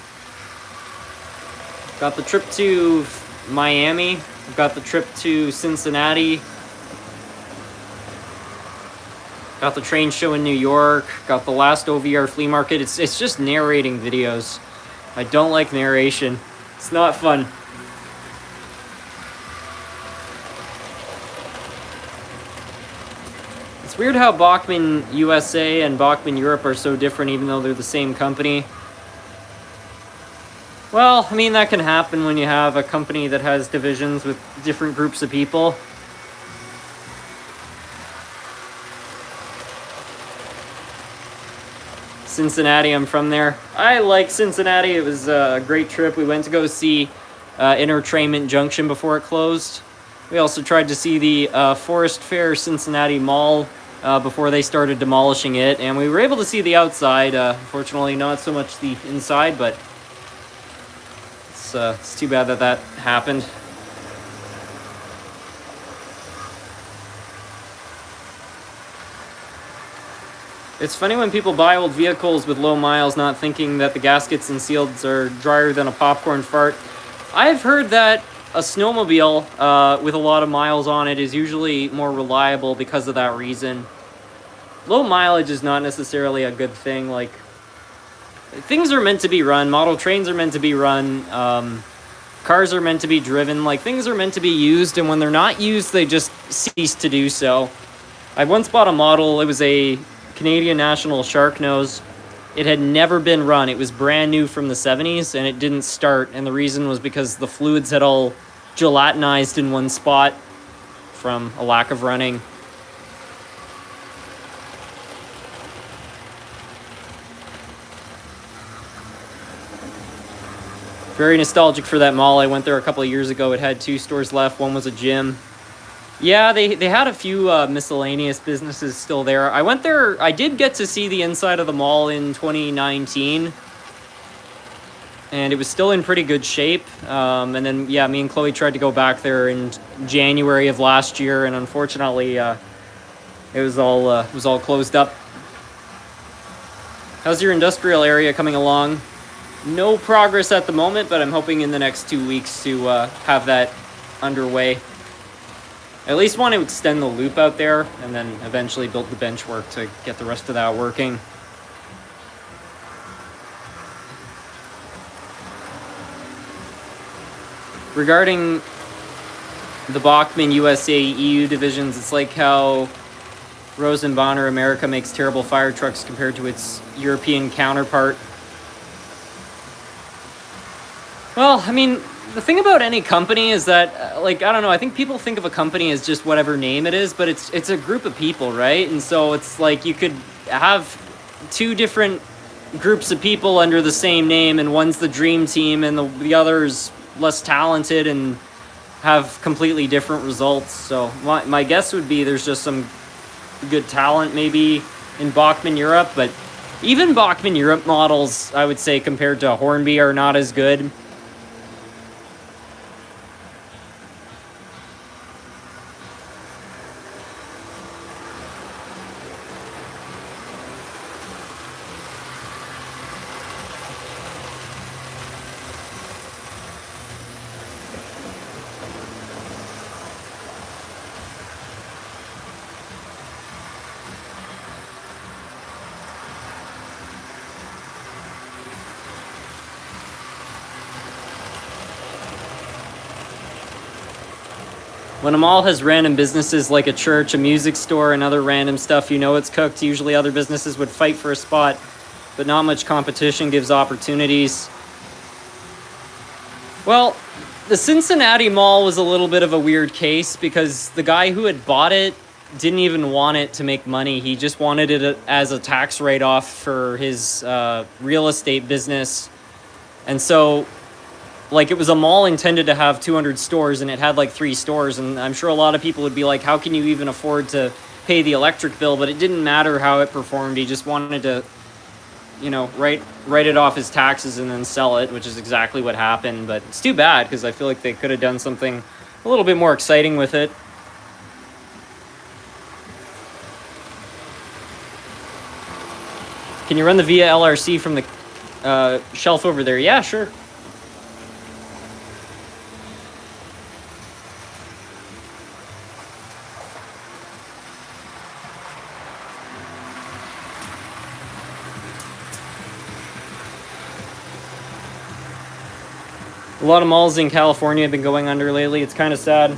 Got the trip to Miami. I've got the trip to Cincinnati. Got the train show in New York. Got the last OVR flea market. It's just narrating videos. I don't like narration. It's not fun. It's weird how Bachmann USA and Bachmann Europe are so different even though they're the same company. Well, I mean, that can happen when you have a company that has divisions with different groups of people. Cincinnati, I'm from there. I like Cincinnati. It was a great trip. We went to go see Entertainment Junction before it closed. We also tried to see the Forest Fair Cincinnati Mall before they started demolishing it, and we were able to see the outside. Unfortunately, not so much the inside, but it's too bad that happened. It's funny when people buy old vehicles with low miles, not thinking that the gaskets and seals are drier than a popcorn fart. I've heard that a snowmobile with a lot of miles on it is usually more reliable because of that reason. Low mileage is not necessarily a good thing. Like, things are meant to be run. Model trains are meant to be run. Cars are meant to be driven. Like, things are meant to be used, and when they're not used, they just cease to do so. I once bought a model. It was a Canadian National Shark Nose. It had never been run. It was brand new from the 70s, and it didn't start. And the reason was because the fluids had all gelatinized in one spot from a lack of running. Very nostalgic for that mall. I went there a couple of years ago. It had 2 stores left. One was a gym. Yeah, they had a few miscellaneous businesses still there. I went there. I did get to see the inside of the mall in 2019. and it was still in pretty good shape. And then, yeah, me and Chloe tried to go back there in January of last year, and unfortunately, it was all closed up. How's your industrial area coming along? No progress at the moment, but I'm hoping in the next 2 weeks to have that underway. I at least want to extend the loop out there and then eventually build the bench work to get the rest of that working. Regarding the Bachmann USA EU divisions, it's like how Rosenbauer America makes terrible fire trucks compared to its European counterpart. Well, I mean, the thing about any company is that, like, I don't know, I think people think of a company as just whatever name it is, but it's a group of people, right? And so it's like you could have two different groups of people under the same name, and one's the dream team and the other's less talented and have completely different results. So my guess would be there's just some good talent maybe in Bachmann Europe, but even Bachmann Europe models, I would say, compared to Hornby, are not as good. When a mall has random businesses like a church, a music store, and other random stuff, you know it's cooked. Usually other businesses would fight for a spot, but not much competition gives opportunities. Well, the Cincinnati Mall was a little bit of a weird case because the guy who had bought it didn't even want it to make money. He just wanted it as a tax write-off for his real estate business. And so, like, it was a mall intended to have 200 stores, and it had like 3 stores, and I'm sure a lot of people would be like, how can you even afford to pay the electric bill? But it didn't matter how it performed. He just wanted to, you know, write it off his taxes and then sell it, which is exactly what happened. But it's too bad because I feel like they could have done something a little bit more exciting with it. Can you run the VIA LRC from the shelf over there? Yeah, sure. A lot of malls in California have been going under lately. It's kind of sad.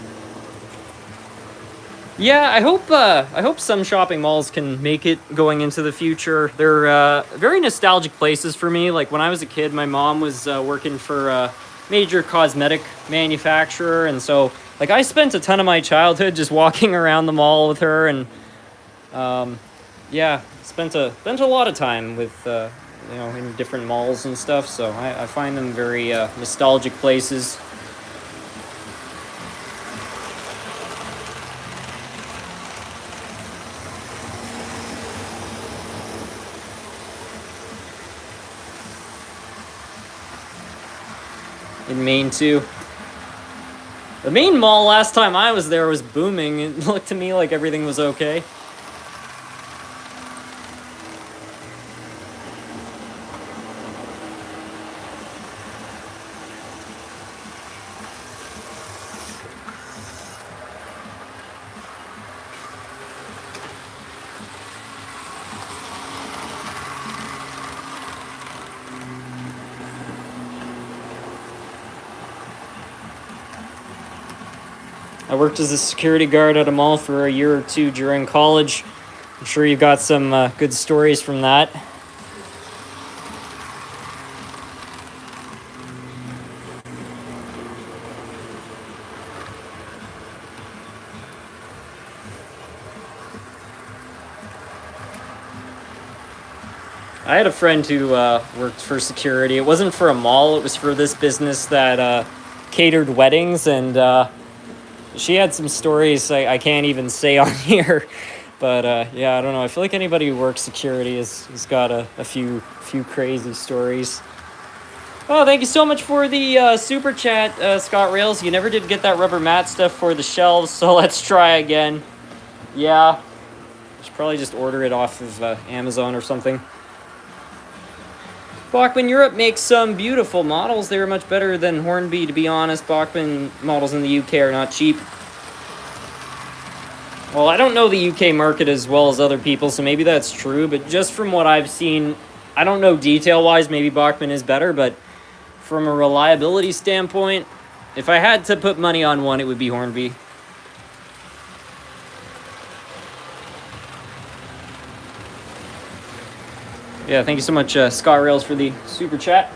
Yeah, I hope some shopping malls can make it going into the future. They're very nostalgic places for me. Like when I was a kid, my mom was working for a major cosmetic manufacturer, and so like I spent a ton of my childhood just walking around the mall with her, and yeah, spent a lot of time with you know, in different malls and stuff. So I find them very nostalgic places. In Maine too. The Maine Mall last time I was there was booming. It looked to me like everything was okay. I worked as a security guard at a mall for a year or two during college. I'm sure you got some good stories from that. I had a friend who worked for security. It wasn't for a mall, it was for this business that catered weddings, and she had some stories I can't even say on here. But yeah, I don't know. I feel like anybody who works security has got a few crazy stories. Oh, thank you so much for the super chat, Scott Rails. You never did get that rubber mat stuff for the shelves, so let's try again. Yeah, I should probably just order it off of Amazon or something. Bachmann Europe makes some beautiful models. They're much better than Hornby, to be honest. Bachmann models in the UK are not cheap. Well, I don't know the UK market as well as other people, so maybe that's true, but just from what I've seen, I don't know detail-wise, maybe Bachmann is better, but from a reliability standpoint, if I had to put money on one, it would be Hornby. Yeah, thank you so much, Scott Rails, for the super chat.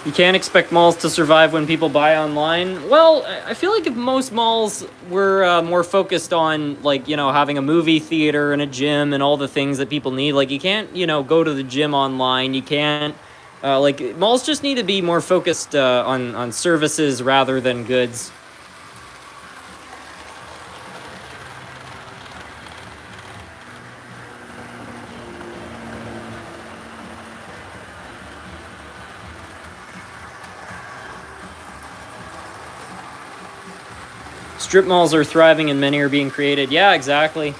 You can't expect malls to survive when people buy online. Well, I feel like if most malls were more focused on, like, you know, having a movie theater and a gym and all the things that people need, like, you can't, you know, go to the gym online. You can't, like, malls just need to be more focused on services rather than goods. Strip malls are thriving and many are being created. Yeah, exactly.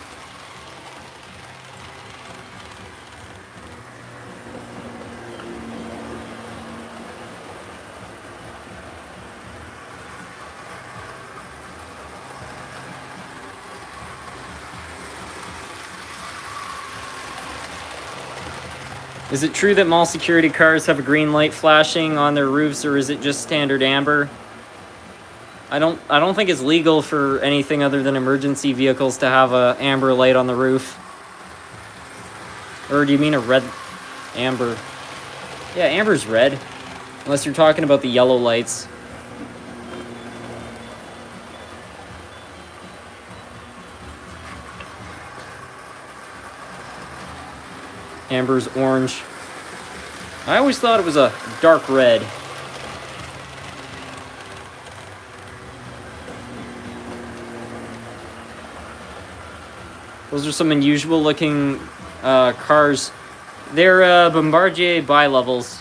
Is it true that mall security cars have a green light flashing on their roofs, or is it just standard amber? I don't think it's legal for anything other than emergency vehicles to have a amber light on the roof. Or do you mean a red amber? Yeah, amber's red. Unless you're talking about the yellow lights. Amber's orange. I always thought it was a dark red. Those are some unusual looking cars. They're Bombardier bi-levels.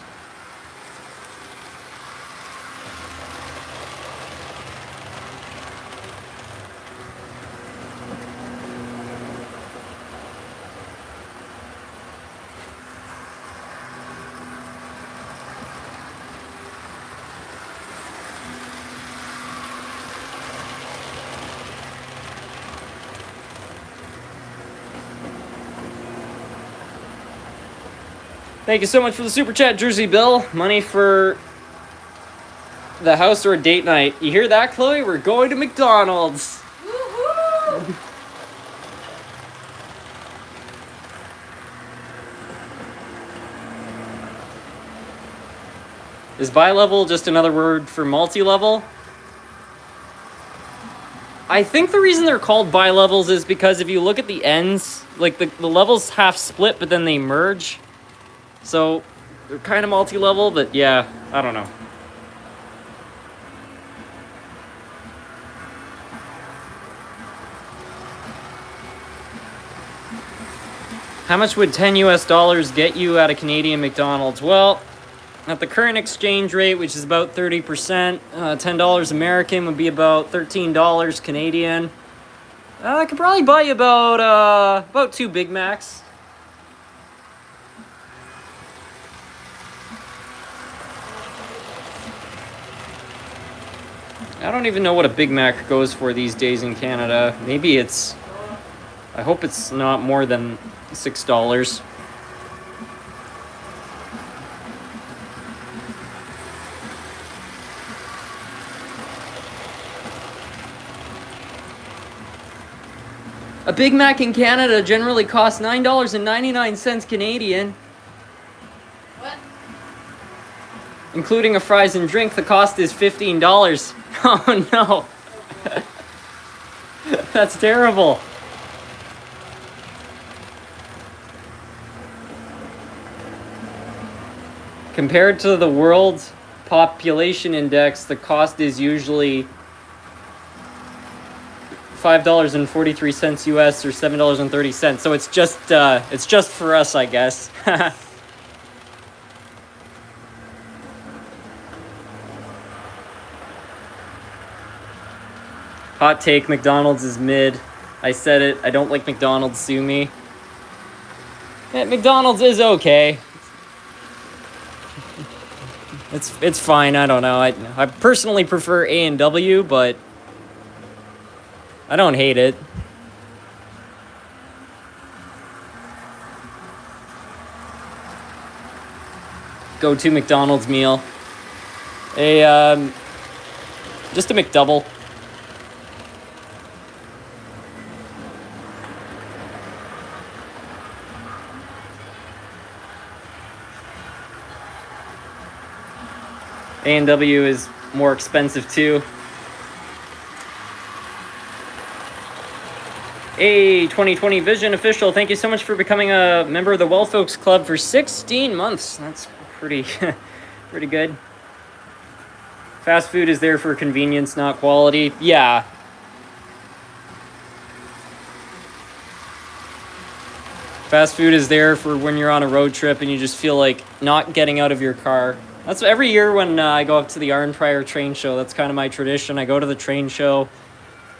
Thank you so much for the super chat, Jersey Bill. Money for the house or a date night. You hear that, Chloe? We're going to McDonald's. Woohoo! Is bi-level just another word for multi-level? I think the reason they're called bi-levels is because if you look at the ends, like the levels half split, but then they merge. So, they're kind of multi-level, but yeah, I don't know. How much would 10 US dollars get you at a Canadian McDonald's? Well, at the current exchange rate, which is about 30%, $10 American would be about $13 Canadian. I could probably buy you about 2 Big Macs. I don't even know what a Big Mac goes for these days in Canada. Maybe it's... I hope it's not more than $6. A Big Mac in Canada generally costs $9.99 Canadian. What? Including a fries and drink, the cost is $15. Oh no. That's terrible. Compared to the world population index, the cost is usually $5.43 US or $7.30. So it's just for us, I guess. Hot take, McDonald's is mid. I said it. I don't like McDonald's, sue me. Yeah, McDonald's is okay. It's fine, I don't know. I personally prefer A&W, but I don't hate it. Go-to McDonald's meal. Just a McDouble. A&W is more expensive too. Hey, 2020 Vision Official, thank you so much for becoming a member of the Well Folks Club for 16 months. That's pretty, pretty good. Fast food is there for convenience, not quality. Yeah. Fast food is there for when you're on a road trip and you just feel like not getting out of your car. That's every year when I go up to the Arnprior train show. That's kind of my tradition. I go to the train show,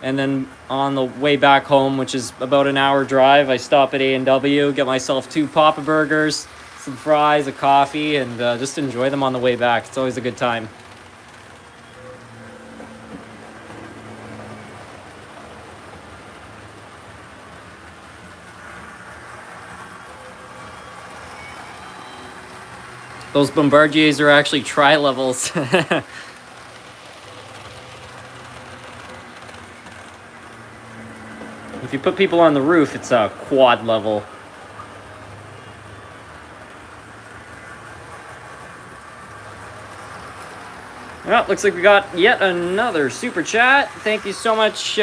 and then on the way back home, which is about an hour drive, I stop at A&W, get myself 2 Papa Burgers, some fries, a coffee, and just enjoy them on the way back. It's always a good time. Those Bombardiers are actually tri-levels. If you put people on the roof, it's a quad level. Well, looks like we got yet another super chat. Thank you so much,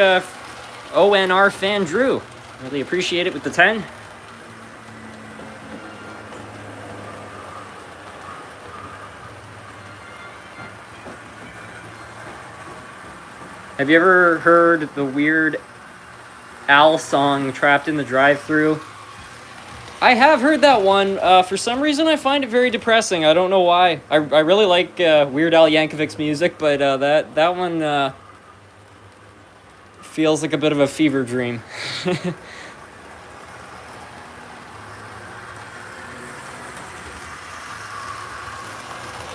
ONR fan Drew. Really appreciate it with the 10. Have you ever heard the Weird Al song, Trapped in the Drive-Thru? I have heard that one. For some reason, I find it very depressing. I don't know why. I really like Weird Al Yankovic's music, but that one feels like a bit of a fever dream.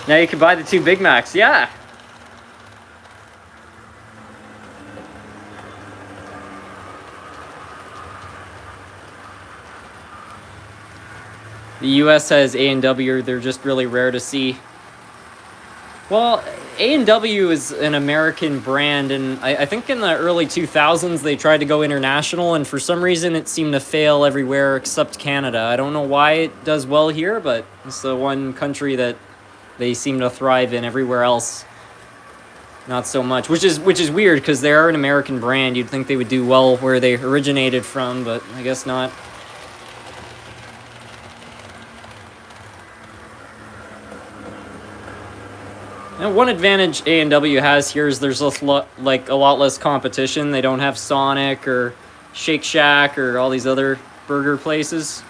Now you can buy the 2 Big Macs. Yeah. The US has A&W, they're just really rare to see. Well, A&W is an American brand, and I think in the early 2000s they tried to go international, and for some reason it seemed to fail everywhere except Canada. I don't know why it does well here, but it's the one country that they seem to thrive in. Everywhere else, not so much, which is weird because they are an American brand. You'd think they would do well where they originated from, but I guess not. And one advantage A&W has here is there's a lot less competition. They don't have Sonic or Shake Shack or all these other burger places.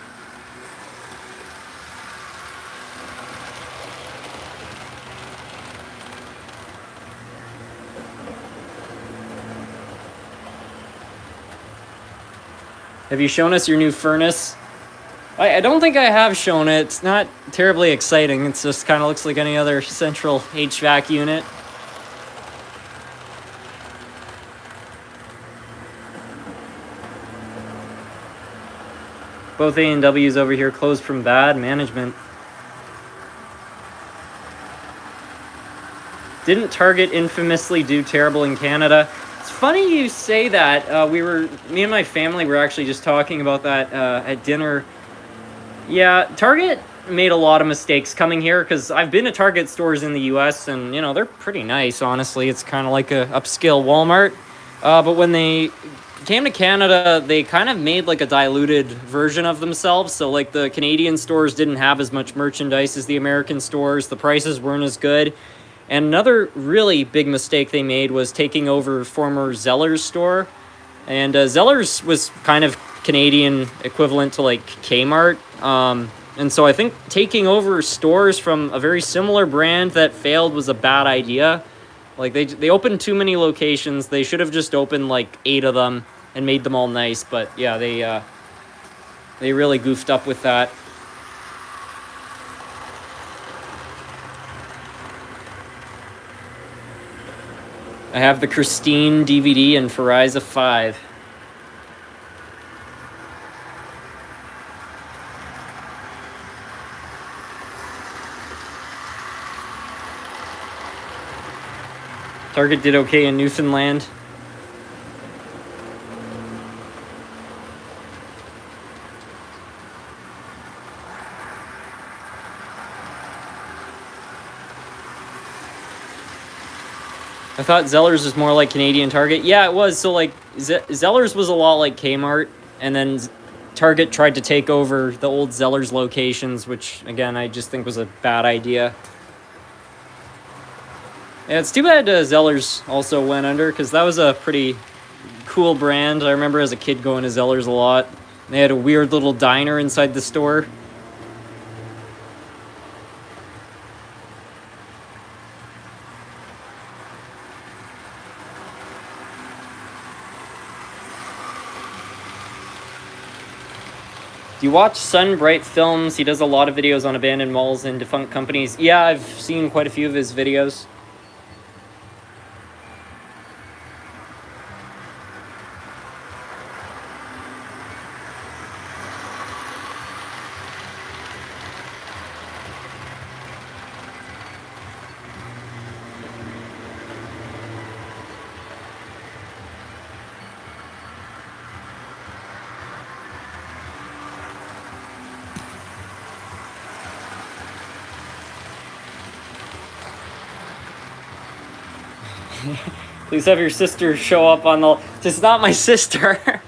Have you shown us your new furnace? I don't think I have shown it. It's not terribly exciting. It just kind of looks like any other central HVAC unit. Both A&Ws over here closed from bad management. Didn't Target infamously do terrible in Canada? It's funny you say that. Me and my family were actually just talking about that at dinner. Yeah, Target made a lot of mistakes coming here because I've been to Target stores in the US and, you know, they're pretty nice, honestly. It's kind of like a upscale Walmart. But when they came to Canada, they kind of made like a diluted version of themselves. So like the Canadian stores didn't have as much merchandise as the American stores. The prices weren't as good. And another really big mistake they made was taking over former Zeller's store. And Zellers was kind of Canadian equivalent to like Kmart. And so I think taking over stores from a very similar brand that failed was a bad idea. Like they opened too many locations. They should have just opened like 8 of them and made them all nice. But yeah, they really goofed up with that. I have the Christine DVD and Fariza 5. Target did okay in Newfoundland. I thought Zellers was more like Canadian Target. Yeah, it was. So, like, Zellers was a lot like Kmart, and then Target tried to take over the old Zellers locations, which, again, I just think was a bad idea. Yeah, it's too bad Zellers also went under, because that was a pretty cool brand. I remember as a kid going to Zellers a lot. They had a weird little diner inside the store. Do you watch Sun Bright Films? He does a lot of videos on abandoned malls and defunct companies. Yeah, I've seen quite a few of his videos. Please have your sister show up on the... It's not my sister.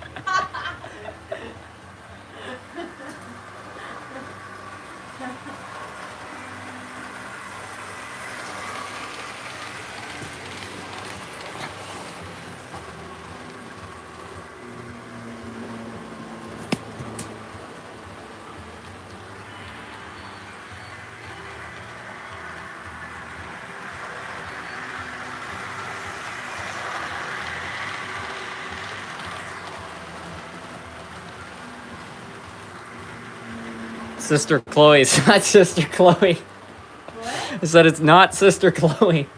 Sister Chloe. It's not Sister Chloe. What? I said it's not Sister Chloe.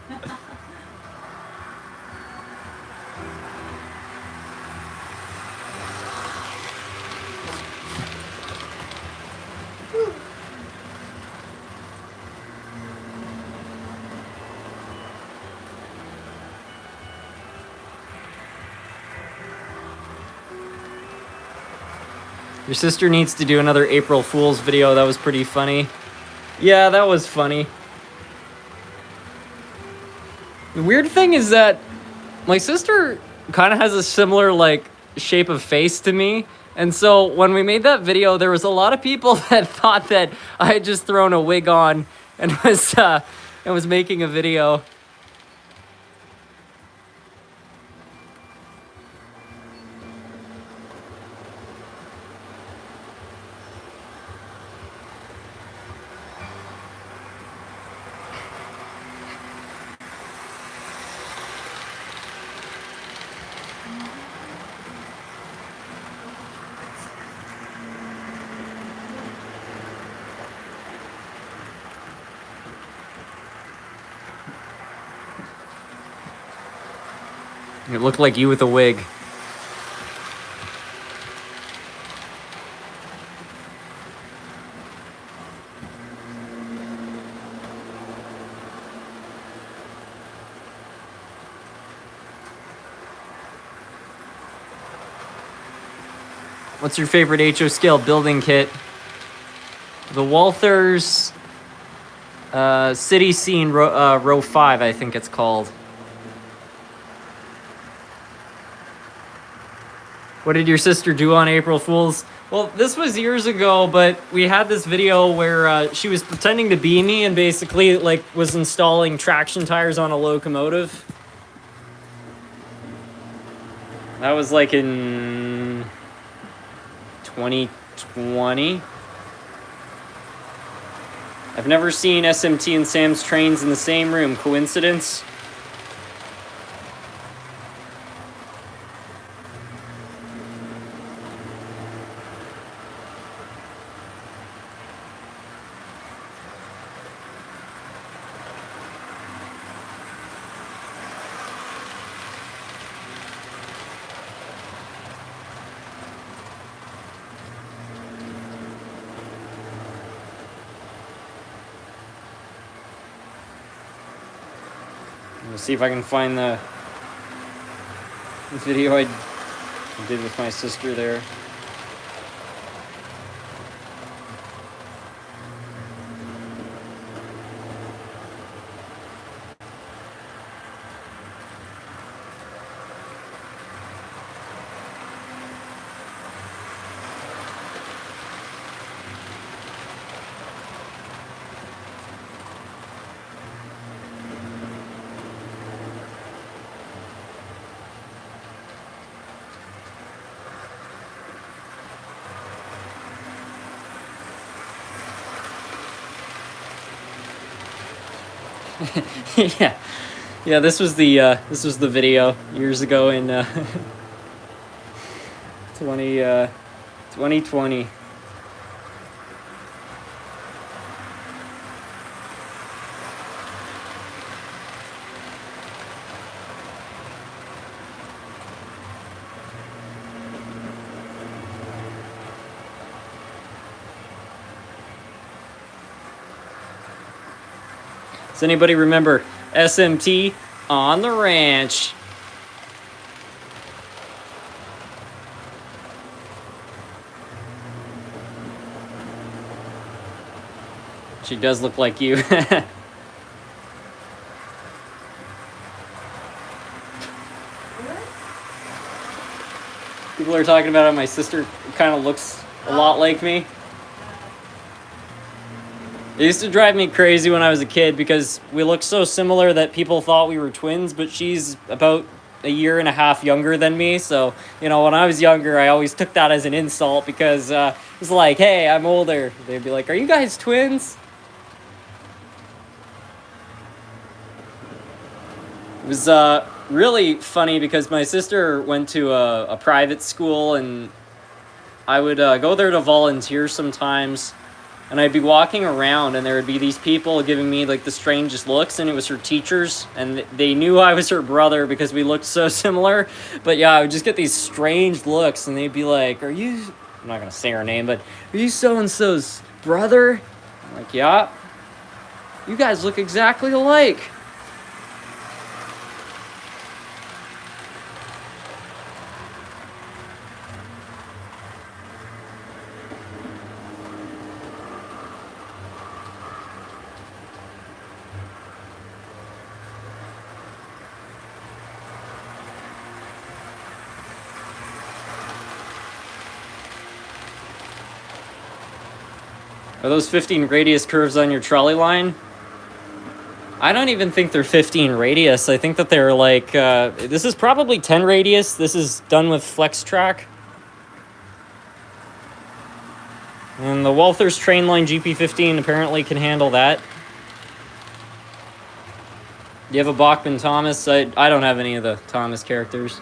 Your sister needs to do another April Fool's video. That was pretty funny. Yeah, that was funny. The weird thing is that my sister kind of has a similar, like, shape of face to me. And so when we made that video, there was a lot of people that thought that I had just thrown a wig on and was making a video. It looked like you with a wig. What's your favorite HO scale building kit? The Walthers City Scene row 5, I think it's called. What did your sister do on April Fool's? Well, this was years ago, but we had this video where she was pretending to be me and basically like was installing traction tires on a locomotive. That was like in 2020. I've never seen SMT and Sam's trains in the same room. Coincidence? Let's see if I can find the video I did with my sister there. yeah. This was the video years ago in 2020. Does anybody remember SMT on the ranch? She does look like you. People are talking about how my sister kind of looks a lot like me. It used to drive me crazy when I was a kid because we looked so similar that people thought we were twins, but she's about a year and a half younger than me. So, when I was younger, I always took that as an insult because it was like, hey, I'm older. They'd be like, are you guys twins? It was really funny because my sister went to a private school and I would go there to volunteer sometimes. And I'd be walking around and there would be these people giving me like the strangest looks, and it was her teachers, and they knew I was her brother because we looked so similar. But yeah, I would just get these strange looks and they'd be like, I'm not going to say her name, but are you so-and-so's brother? I'm like, yeah. You guys look exactly alike. Are those 15 radius curves on your trolley line? I don't even think they're 15 radius. I think that they're like, this is probably 10 radius. This is done with flex track. And the Walther's train line GP15 apparently can handle that. Do you have a Bachman Thomas? I don't have any of the Thomas characters.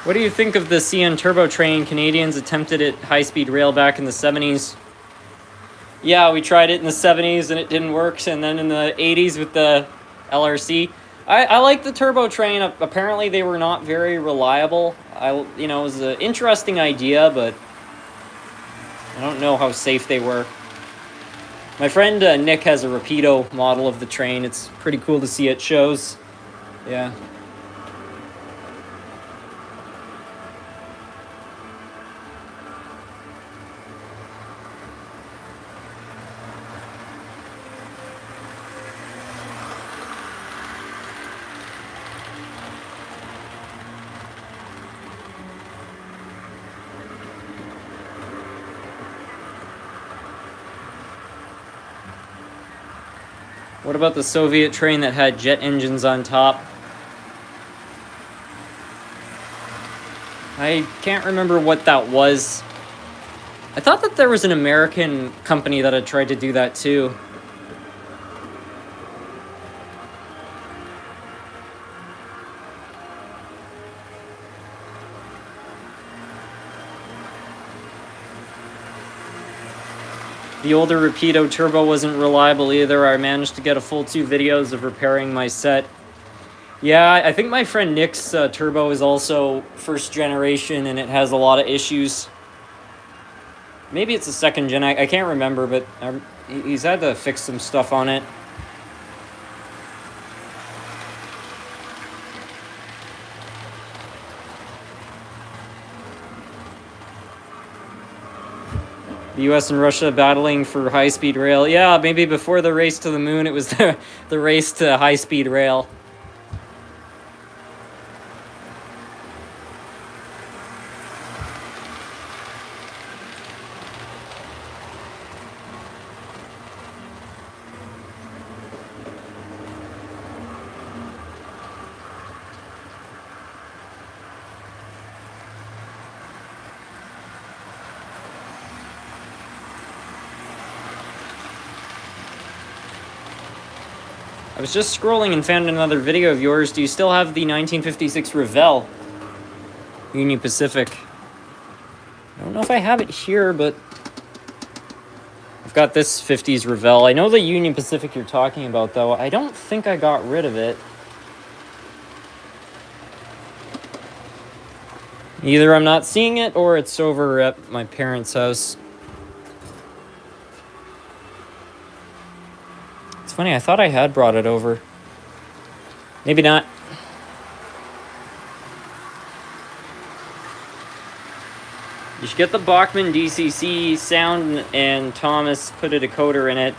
What do you think of the CN turbo train Canadians attempted at high-speed rail back in the 70s? Yeah, we tried it in the 70s and it didn't work, and then in the 80s with the LRC. I like the turbo train. Apparently they were not very reliable. It was an interesting idea, but I don't know how safe they were. My friend Nick has a Rapido model of the train. It's pretty cool to see at shows. Yeah. What about the Soviet train that had jet engines on top? I can't remember what that was. I thought that there was an American company that had tried to do that too. The older Rapido turbo wasn't reliable either. I managed to get a full 2 videos of repairing my set. Yeah, I think my friend Nick's turbo is also first generation and it has a lot of issues. Maybe it's a second gen, I can't remember, but he's had to fix some stuff on it. The US and Russia battling for high-speed rail. Yeah, maybe before the race to the moon, it was the race to high-speed rail. I was just scrolling and found another video of yours. Do you still have the 1956 Revell? Union Pacific. I don't know if I have it here, but I've got this 50s Revell. I know the Union Pacific you're talking about, though. I don't think I got rid of it. Either I'm not seeing it, or it's over at my parents' house. It's funny, I thought I had brought it over. Maybe not. You should get the Bachmann DCC sound and Thomas put a decoder in it.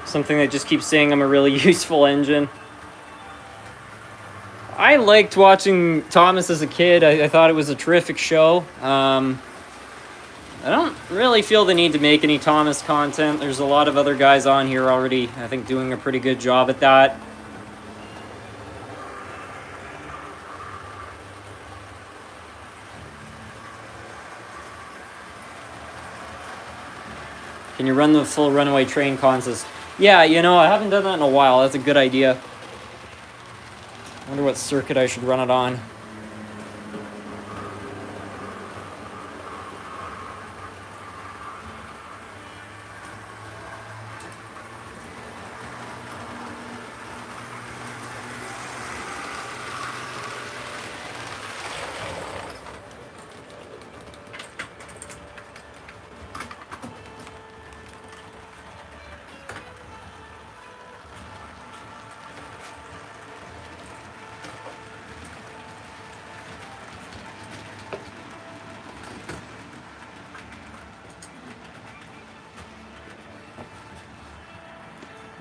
Something that just keeps saying I'm a really useful engine. I liked watching Thomas as a kid. I thought it was a terrific show. I don't really feel the need to make any Thomas content. There's a lot of other guys on here already, I think, doing a pretty good job at that. Can you run the full runaway train consist? Yeah, you know, I haven't done that in a while. That's a good idea. I wonder what circuit I should run it on.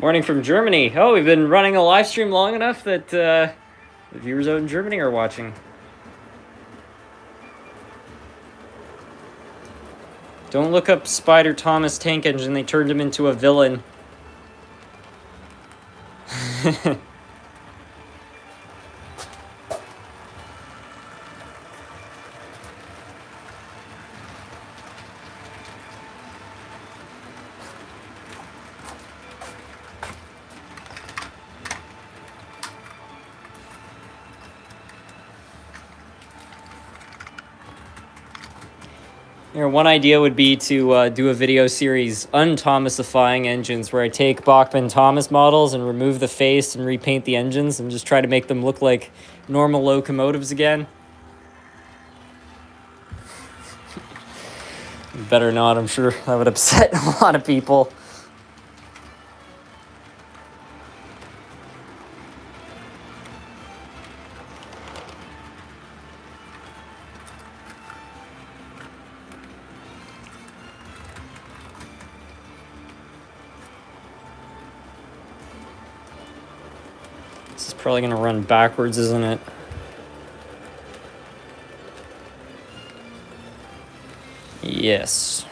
Morning from Germany. Oh, we've been running a live stream long enough that the viewers out in Germany are watching. Don't look up Spider Thomas tank engine. They turned him into a villain. You know, one idea would be to do a video series, Unthomasifying Engines, where I take Bachmann Thomas models and remove the face and repaint the engines and just try to make them look like normal locomotives again. Better not, I'm sure that would upset a lot of people. This is probably going to run backwards, isn't it? Yes.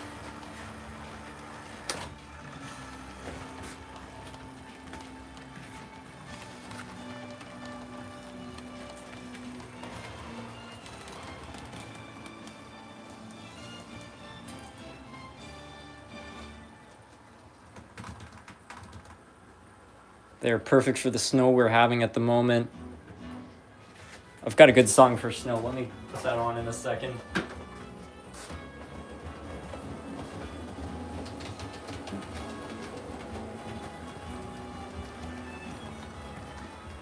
They're perfect for the snow we're having at the moment. I've got a good song for snow. Let me put that on in a second.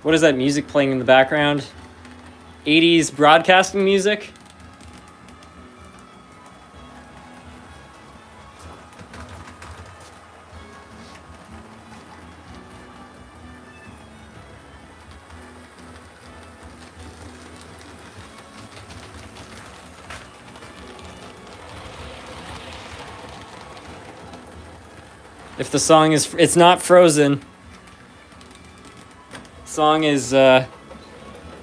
What is that music playing in the background? 80s broadcasting music? If the song is, it's not Frozen. Song is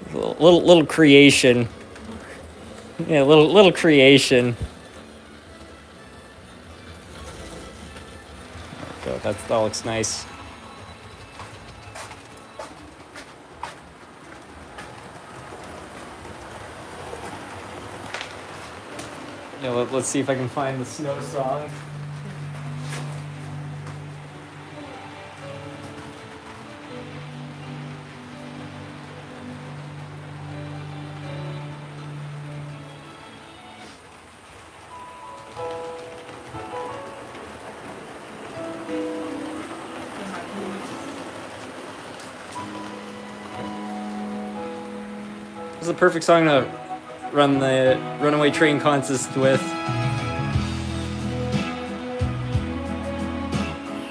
little creation. Yeah, little creation. Oh, that looks nice. Yeah, let's see if I can find the snow song. This is a perfect song to run the runaway train contest with.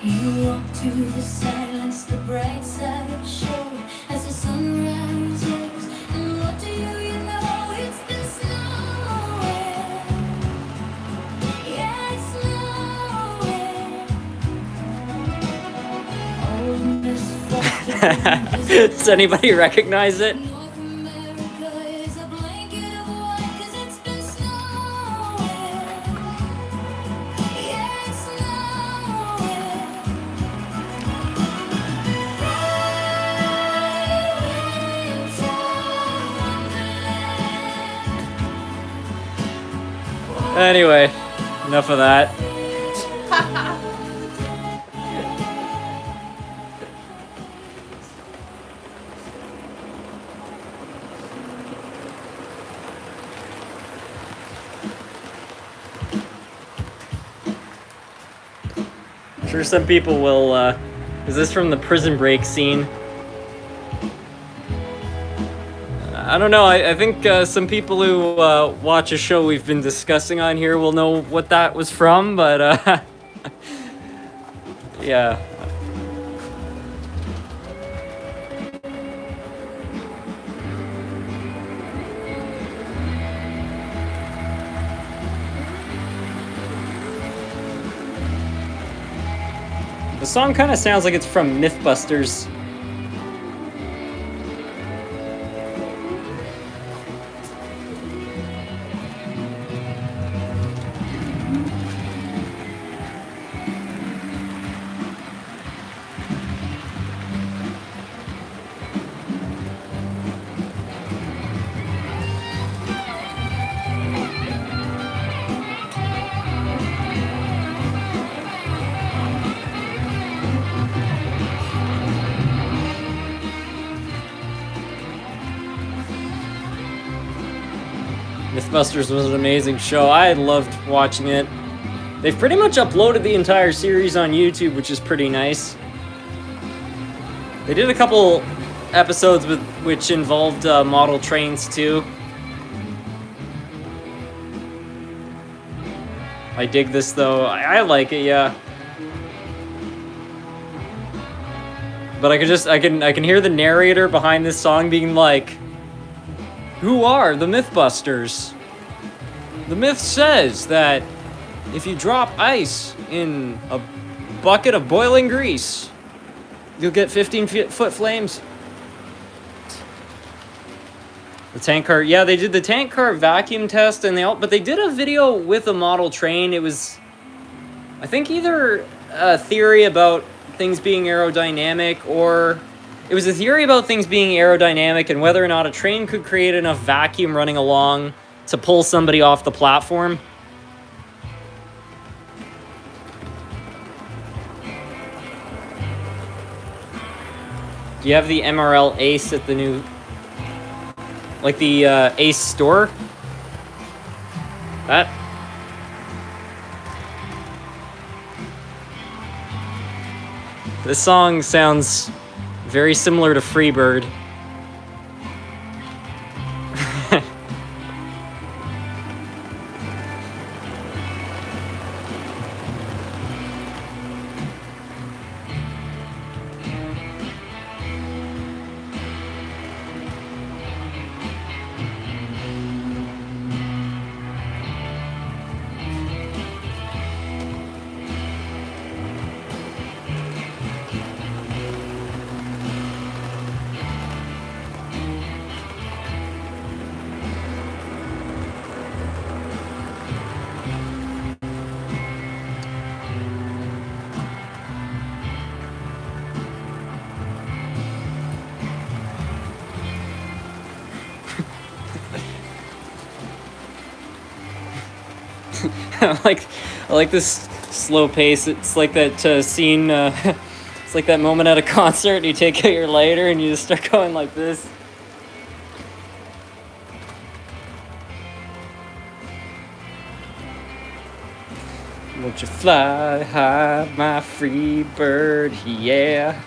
You walk through the silence, the bright side of the show as the sunrise rises. And what do you know? It's been snowing. Yeah, it's snowing. Old misfortune. Does anybody recognize it? North America is a blanket of white 'cause it's been snowing. Yeah, it's snowing. Anyway, enough of that. I'm sure some people will, is this from the Prison Break scene? I don't know, I think some people who watch a show we've been discussing on here will know what that was from, but yeah. The song kind of sounds like it's from Mythbusters. Mythbusters was an amazing show. I loved watching it. They've pretty much uploaded the entire series on YouTube, which is pretty nice. They did a couple episodes which involved model trains too. I dig this though. I like it, yeah. But I can hear the narrator behind this song being like, "Who are the Mythbusters? The myth says that if you drop ice in a bucket of boiling grease, you'll get 15-foot flames." The tank car, yeah, they did the tank car vacuum test, and but they did a video with a model train. It was, I think, either a theory about things being aerodynamic, or it was a theory about things being aerodynamic and whether or not a train could create enough vacuum running along to pull somebody off the platform. Do you have the MRL Ace at the new, like the Ace store? That. This song sounds very similar to Freebird. I like this slow pace. It's like that scene. It's like that moment at a concert. And you take out your lighter and you just start going like this. Won't you fly high, my free bird? Yeah.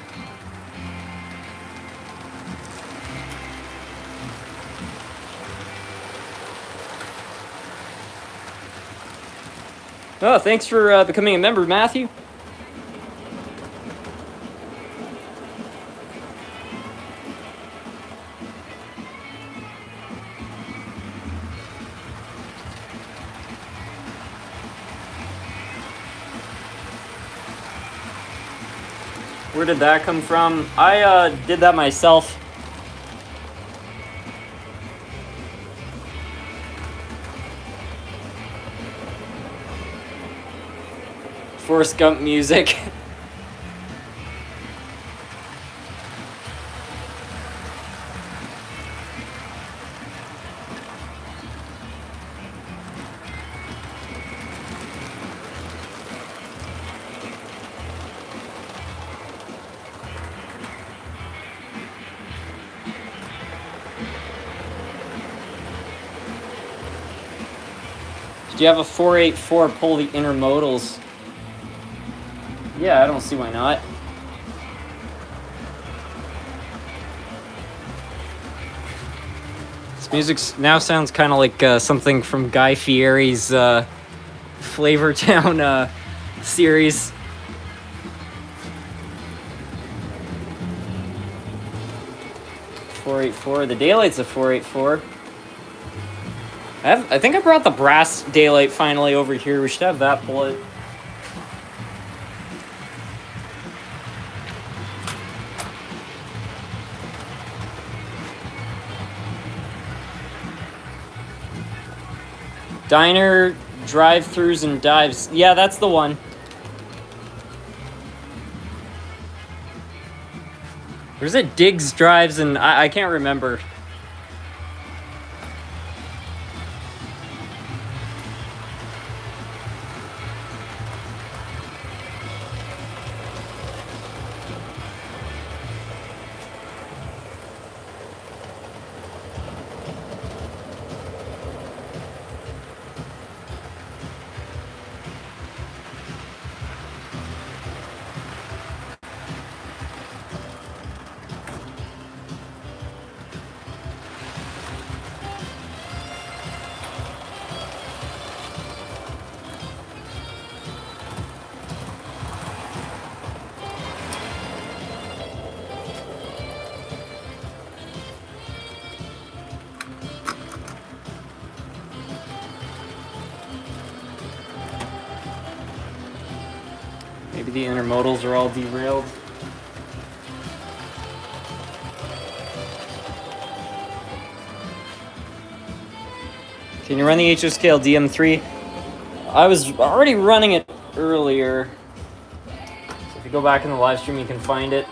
Oh, thanks for becoming a member, Matthew. Where did that come from? I did that myself. Forrest Gump music. Did you have a 484 pull the intermodals? Yeah, I don't see why not. This music now sounds kind of like something from Guy Fieri's Flavortown series. .484. The Daylight's a 484. I think I brought the brass Daylight finally over here. We should have that bullet. Diner, drive-throughs, and dives. Yeah, that's the one. Or is it digs, drives, and I can't remember. Maybe the intermodals are all derailed. Can you run the HSKL DM3? I was already running it earlier. So if you go back in the live stream, you can find it.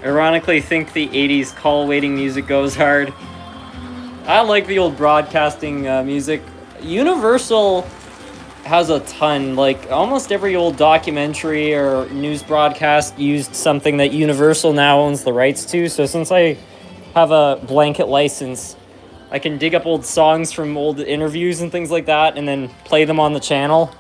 Ironically, think the 80s call waiting music goes hard. I like the old broadcasting music. Universal has a ton. Like, almost every old documentary or news broadcast used something that Universal now owns the rights to. So since I have a blanket license, I can dig up old songs from old interviews and things like that and then play them on the channel.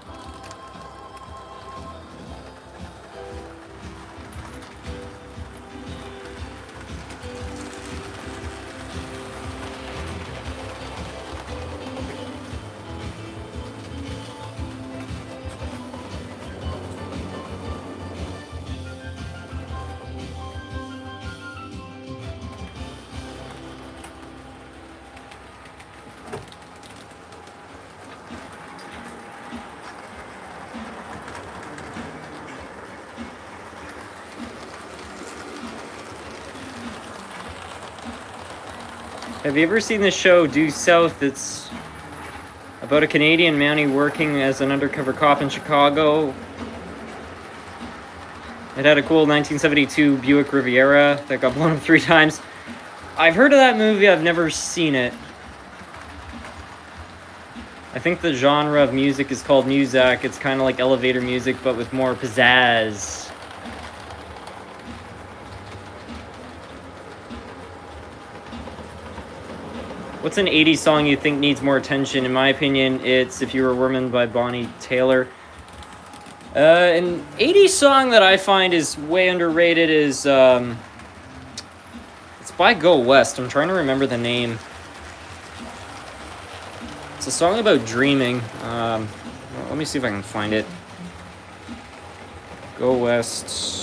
Have you ever seen the show Due South? It's about a Canadian Mountie working as an undercover cop in Chicago. It had a cool 1972 Buick Riviera that got blown up 3 times. I've heard of that movie, I've never seen it. I think the genre of music is called muzak. It's kind of like elevator music, but with more pizzazz. What's an 80s song you think needs more attention? In my opinion, it's If You Were a Woman by Bonnie Taylor. An 80s song that I find is way underrated is, it's by Go West. I'm trying to remember the name. It's a song about dreaming. Let me see if I can find it. Go West.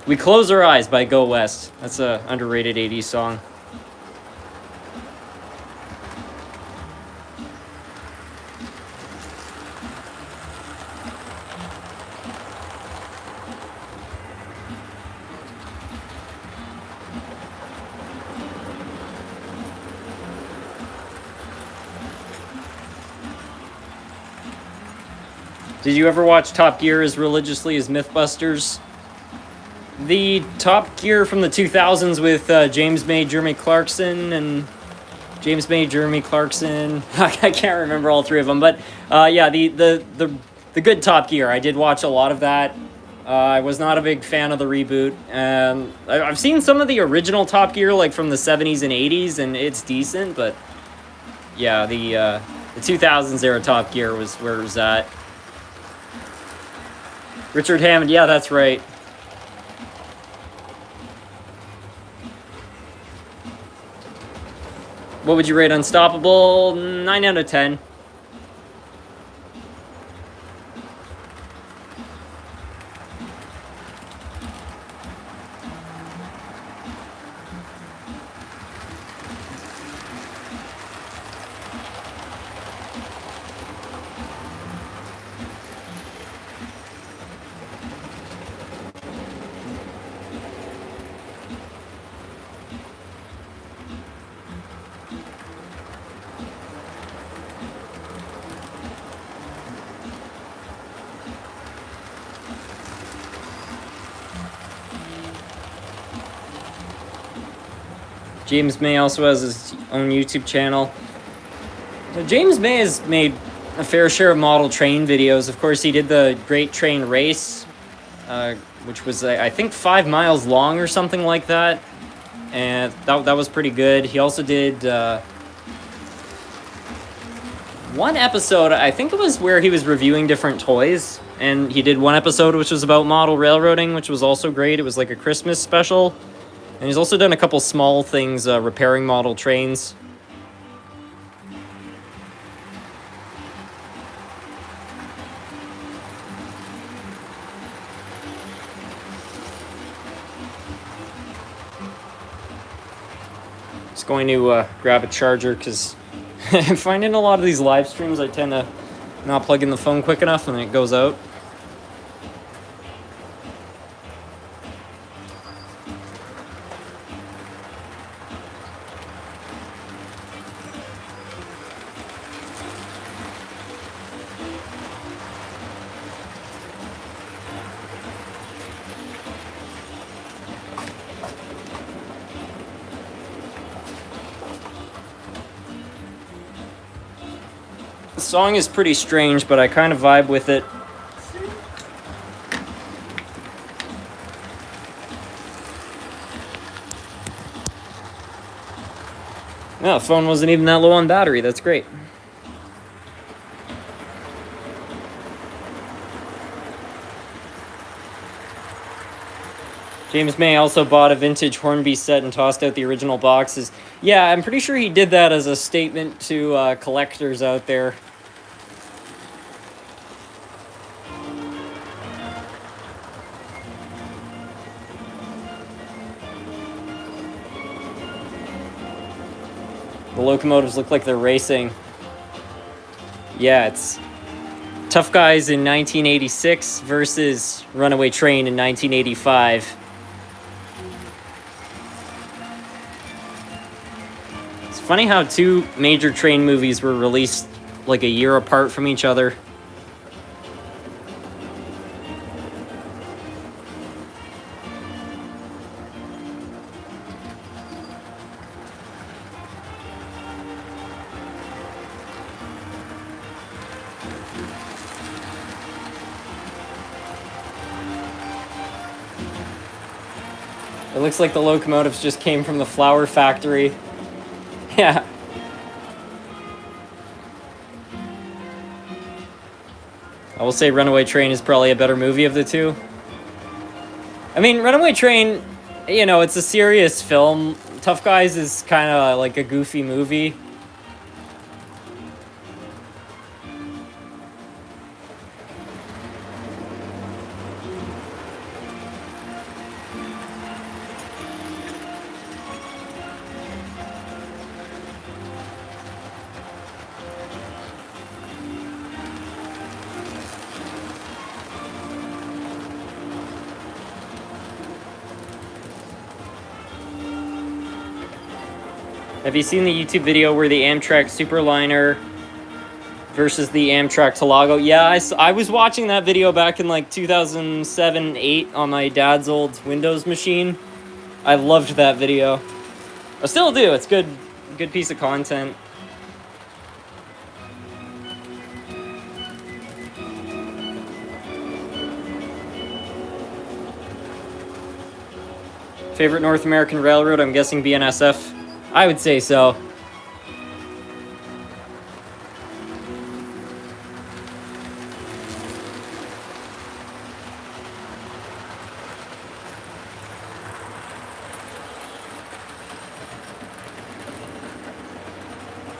We Close Our Eyes by Go West. That's a underrated 80s song. Did you ever watch Top Gear as religiously as Mythbusters? The Top Gear from the 2000s with James May, Jeremy Clarkson, and James May, Jeremy Clarkson. I can't remember all 3 of them, but yeah, the good Top Gear. I did watch a lot of that. I was not a big fan of the reboot. I've seen some of the original Top Gear, like from the 70s and 80s, and it's decent, but yeah, the 2000s era Top Gear was where it was at. Richard Hammond, yeah, that's right. What would you rate Unstoppable? 9 out of 10. James May also has his own YouTube channel. So James May has made a fair share of model train videos. Of course, he did the Great Train Race, which was, I think, 5 miles long or something like that. And that was pretty good. He also did one episode, I think it was where he was reviewing different toys. And he did one episode which was about model railroading, which was also great. It was like a Christmas special. And he's also done a couple small things, repairing model trains. Just going to grab a charger because I'm finding a lot of these live streams I tend to not plug in the phone quick enough and it goes out. song is pretty strange, but I kind of vibe with it. No, the phone wasn't even that low on battery. That's great. James May also bought a vintage Hornby set and tossed out the original boxes. Yeah, I'm pretty sure he did that as a statement to collectors out there. The locomotives look like they're racing. Yeah, it's Tough Guys in 1986 versus Runaway Train in 1985. It's funny how two major train movies were released like a year apart from each other. It looks like the locomotives just came from the flour factory. Yeah. I will say Runaway Train is probably a better movie of the two. I mean, Runaway Train, you know, it's a serious film. Tough Guys is kind of like a goofy movie. Have you seen the YouTube video where the Amtrak Superliner versus the Amtrak Talago? Yeah, I was watching that video back in like 2007-8 on my dad's old Windows machine. I loved that video. I still do. It's good piece of content. Favorite North American railroad? I'm guessing BNSF. I would say so.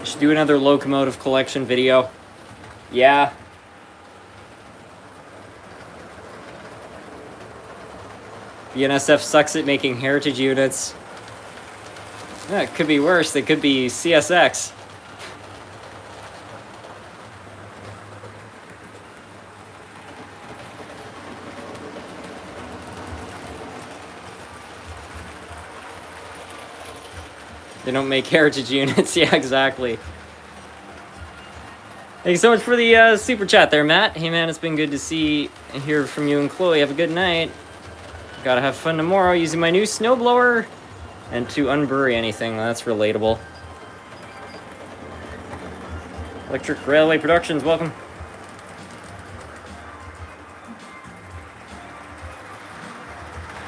I should do another locomotive collection video. Yeah. BNSF sucks at making heritage units. Yeah, it could be worse. They could be CSX. They don't make heritage units. Yeah, exactly. Thank you so much for the super chat there, Matt. Hey, man, it's been good to see and hear from you and Chloe. Have a good night. Gotta have fun tomorrow using my new snowblower and to unbury anything. That's relatable. Electric Railway Productions, welcome.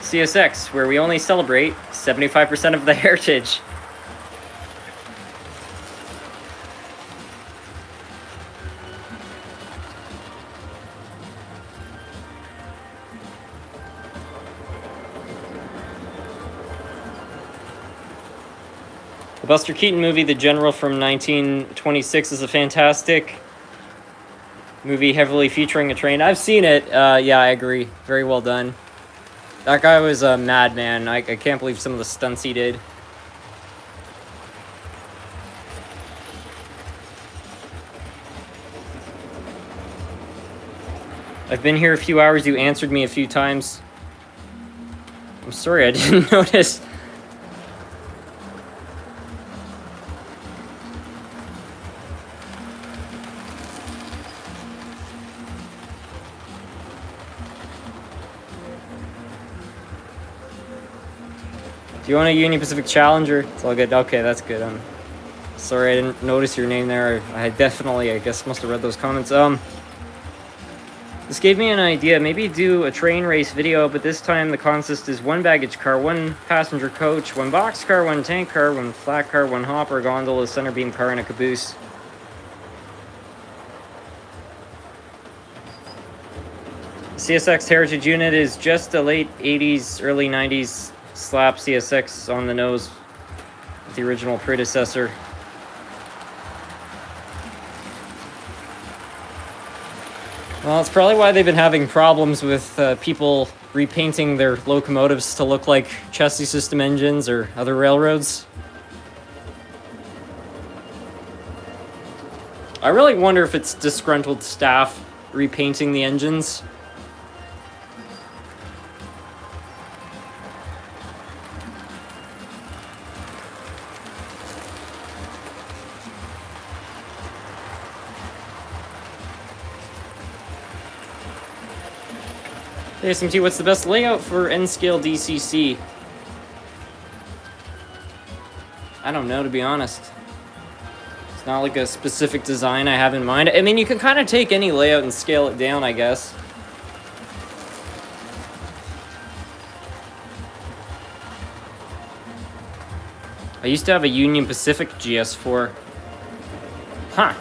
CSX, where we only celebrate 75% of the heritage. The Buster Keaton movie, The General from 1926, is a fantastic movie heavily featuring a train. I've seen it. Yeah, I agree. Very well done. That guy was a madman. I can't believe some of the stunts he did. I've been here a few hours. You answered me a few times. I'm sorry, I didn't notice. Do you want a Union Pacific Challenger? It's all good. Okay, that's good. I'm Sorry, I didn't notice your name there. I definitely, I guess, must have read those comments. This gave me an idea. Maybe do a train race video, but this time the consist is 1 baggage car, 1 passenger coach, 1 box car, 1 tank car, 1 flat car, 1 hopper, gondola, center beam car, and a caboose. CSX Heritage Unit is just a late 80s, early 90s slap CSX on the nose with the original predecessor. Well, it's probably why they've been having problems with people repainting their locomotives to look like chassis system engines or other railroads. I really wonder if it's disgruntled staff repainting the engines. Hey SMT, what's the best layout for N-scale DCC? I don't know, to be honest. It's not like a specific design I have in mind. I mean, you can kind of take any layout and scale it down, I guess. I used to have a Union Pacific GS4. Huh.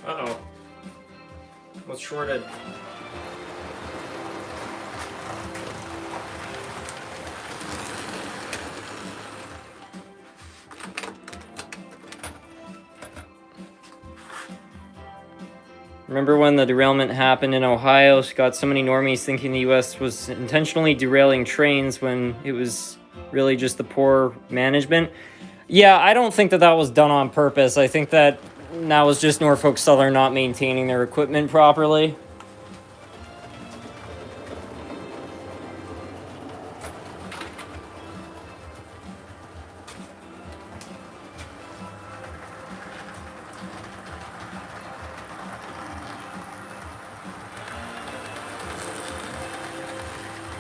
Uh-oh. What's shorted? Remember when the derailment happened in Ohio? Got so many normies thinking the US was intentionally derailing trains when it was really just the poor management. Yeah, I don't think that that was done on purpose. I think that was just Norfolk Southern not maintaining their equipment properly.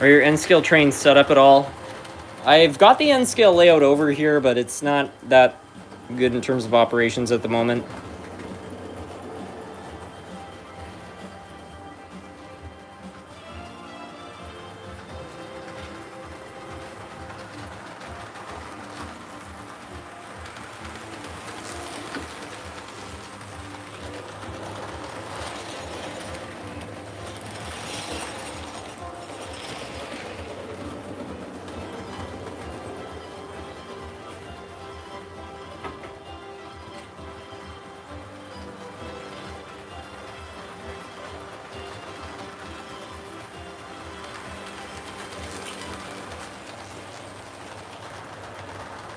Are your N-scale trains set up at all? I've got the N-scale layout over here, but it's not that good in terms of operations at the moment.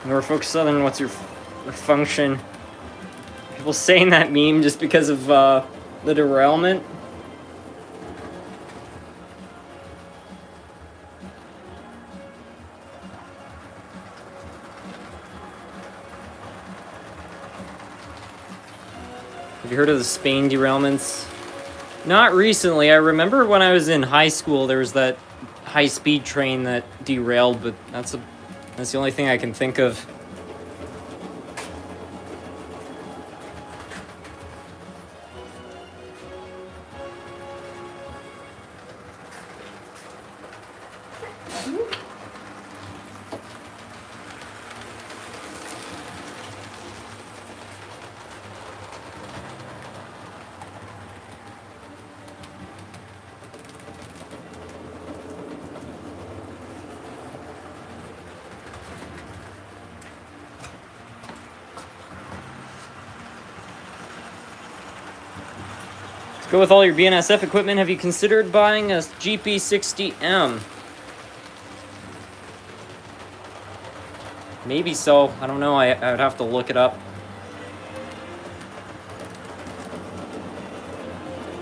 Norfolk Southern, what's your function? People saying that meme just because of the derailment. Have you heard of the Spain derailments? Not recently. I remember when I was in high school, there was that high-speed train that derailed, but that's the only thing I can think of. Go with all your BNSF equipment. Have you considered buying a GP60M? Maybe so. I don't know. I would have to look it up.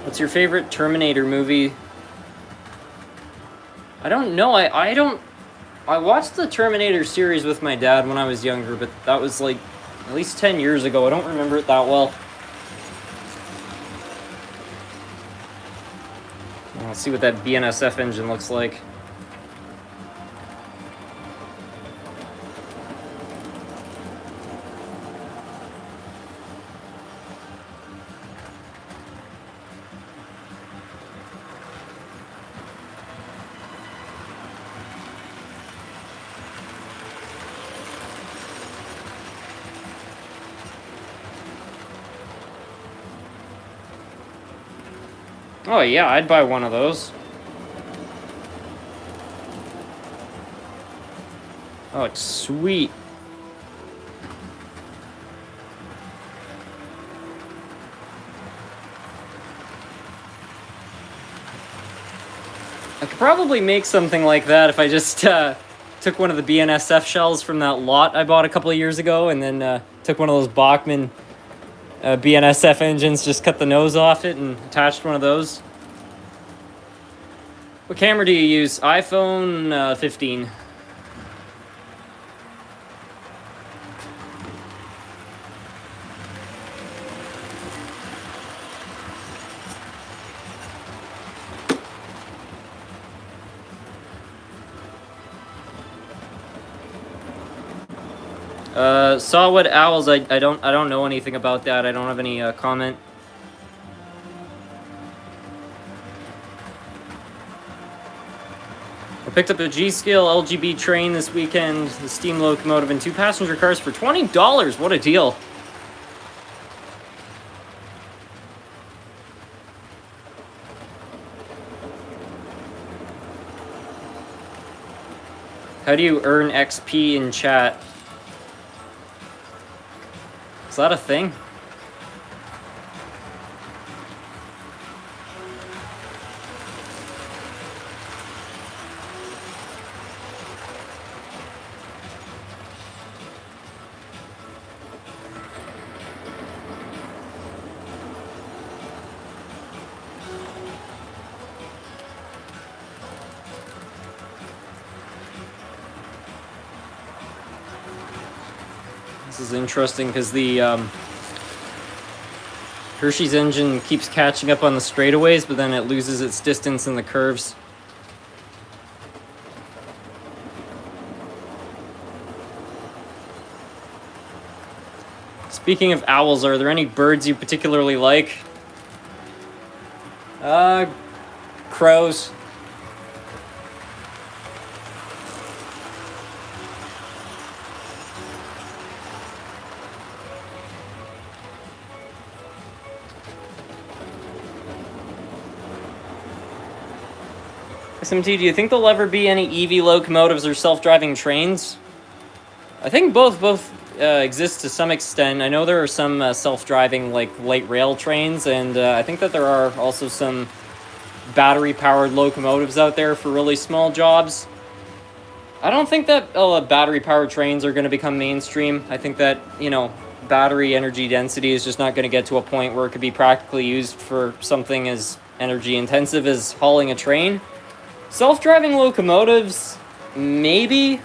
What's your favorite Terminator movie? I don't know. I watched the Terminator series with my dad when I was younger, but that was like at least 10 years ago. I don't remember it that well. Let's see what that BNSF engine looks like. Oh yeah, I'd buy one of those. Oh, it's sweet. I could probably make something like that if I just took one of the BNSF shells from that lot I bought a couple of years ago, and then took one of those Bachmann BNSF engines, just cut the nose off it and attached one of those. What camera do you use? iPhone 15. Sawwood Owls, I don't know anything about that. I don't have any comment. I picked up a G-Scale LGB train this weekend, the steam locomotive, and 2 passenger cars for $20. What a deal. How do you earn XP in chat? Is that a thing? This is interesting because the Hershey's engine keeps catching up on the straightaways, but then it loses its distance in the curves. Speaking of owls, are there any birds you particularly like? Crows. SMT, do you think there'll ever be any EV locomotives or self-driving trains? I think both exist to some extent. I know there are some self-driving, like, light rail trains, and I think that there are also some battery-powered locomotives out there for really small jobs. I don't think that battery-powered trains are going to become mainstream. I think that, you know, battery energy density is just not going to get to a point where it could be practically used for something as energy-intensive as hauling a train. Self-driving locomotives, maybe. It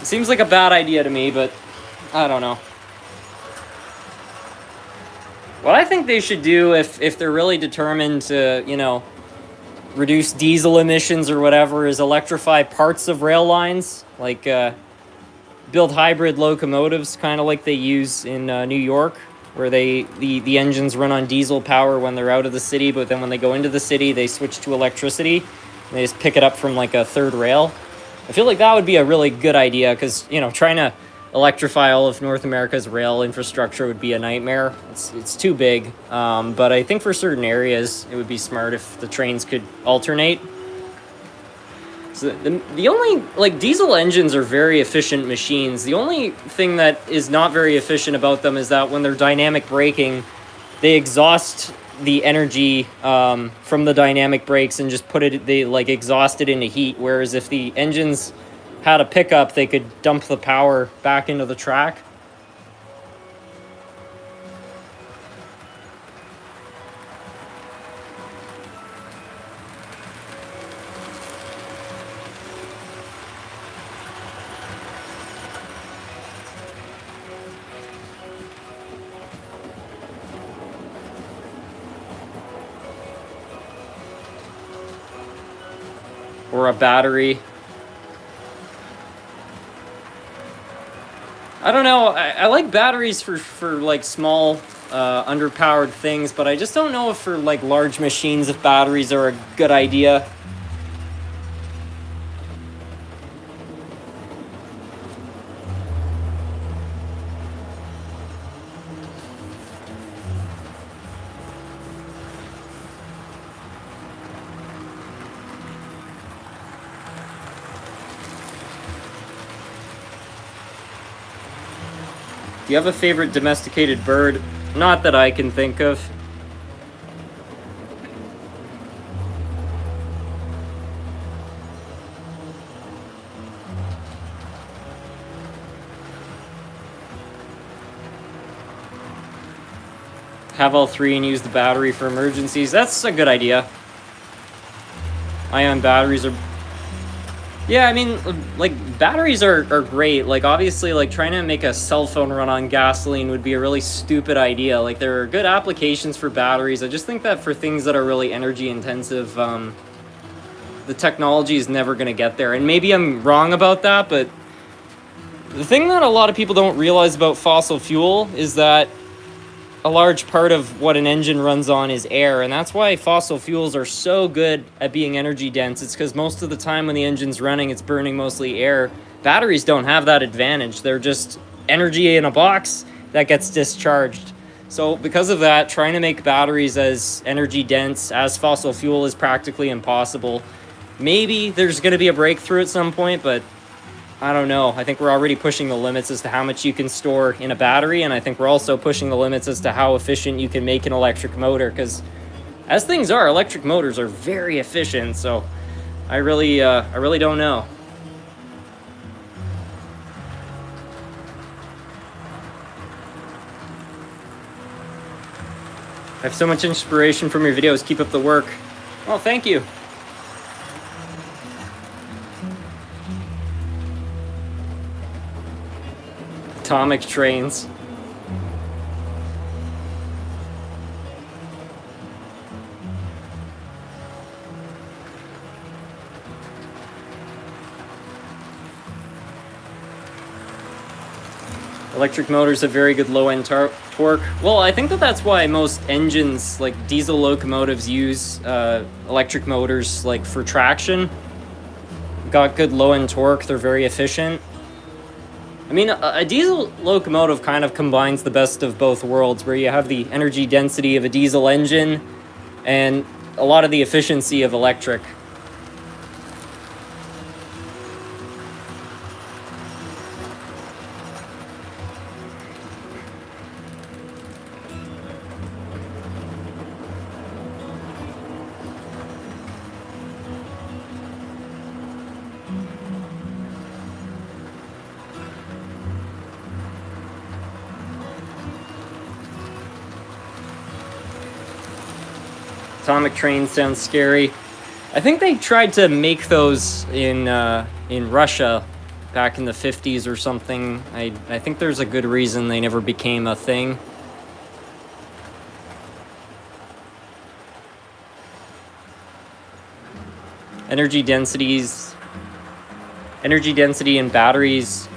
seems like a bad idea to me, but I don't know. What I think they should do, if they're really determined to, you know, reduce diesel emissions or whatever, is electrify parts of rail lines, like build hybrid locomotives, kind of like they use in New York, where the engines run on diesel power when they're out of the city, but then when they go into the city, they switch to electricity, and they just pick it up from like a third rail. I feel like that would be a really good idea, because, you know, trying to electrify all of North America's rail infrastructure would be a nightmare. It's too big, but I think for certain areas, it would be smart if the trains could alternate. So the only, like, diesel engines are very efficient machines. The only thing that is not very efficient about them is that when they're dynamic braking, they exhaust the energy from the dynamic brakes and just they like exhaust it into heat. Whereas if the engines had a pickup, they could dump the power back into the track. Or a battery. I don't know. I like batteries for like small, underpowered things, but I just don't know if for like large machines, if batteries are a good idea. Do you have a favorite domesticated bird? Not that I can think of. Have all three and use the battery for emergencies. That's a good idea. Ion batteries are... Yeah, I mean, like, batteries are great. Like, obviously, like, trying to make a cell phone run on gasoline would be a really stupid idea. Like, there are good applications for batteries. I just think that for things that are really energy intensive, the technology is never going to get there. And maybe I'm wrong about that, but the thing that a lot of people don't realize about fossil fuel is that a large part of what an engine runs on is air, and that's why fossil fuels are so good at being energy dense. It's because most of the time when the engine's running, it's burning mostly air. Batteries don't have that advantage. They're just energy in a box that gets discharged. So because of that, trying to make batteries as energy dense as fossil fuel is practically impossible. Maybe there's going to be a breakthrough at some point, but I don't know. I think we're already pushing the limits as to how much you can store in a battery, and I think we're also pushing the limits as to how efficient you can make an electric motor, because as things are, electric motors are very efficient, so I really don't know. I have so much inspiration from your videos. Keep up the work. Well, thank you. Atomic trains. Electric motors have very good low-end torque. Well, I think that that's why most engines, like diesel locomotives, use electric motors like for traction. Got good low-end torque. They're very efficient. I mean, a diesel locomotive kind of combines the best of both worlds, where you have the energy density of a diesel engine and a lot of the efficiency of electric. Atomic train sounds scary. I think they tried to make those in Russia back in the 50s or something. I think there's a good reason they never became a thing. Energy density in batteries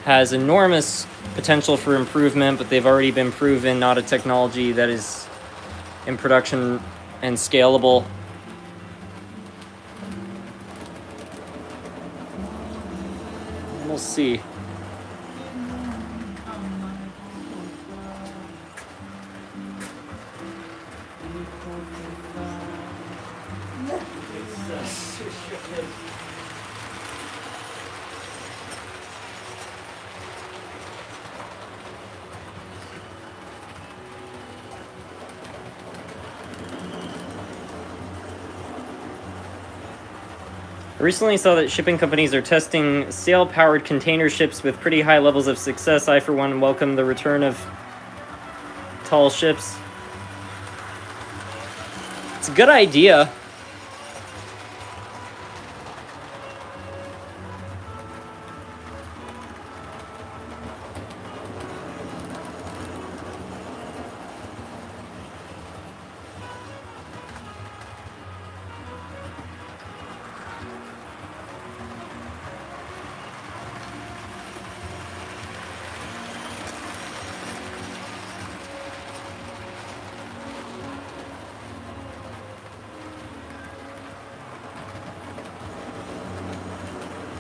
has enormous potential for improvement, but they've already been proven not a technology that is in production and scalable. We'll see. I recently saw that shipping companies are testing sail-powered container ships with pretty high levels of success. I, for one, welcome the return of tall ships. It's a good idea.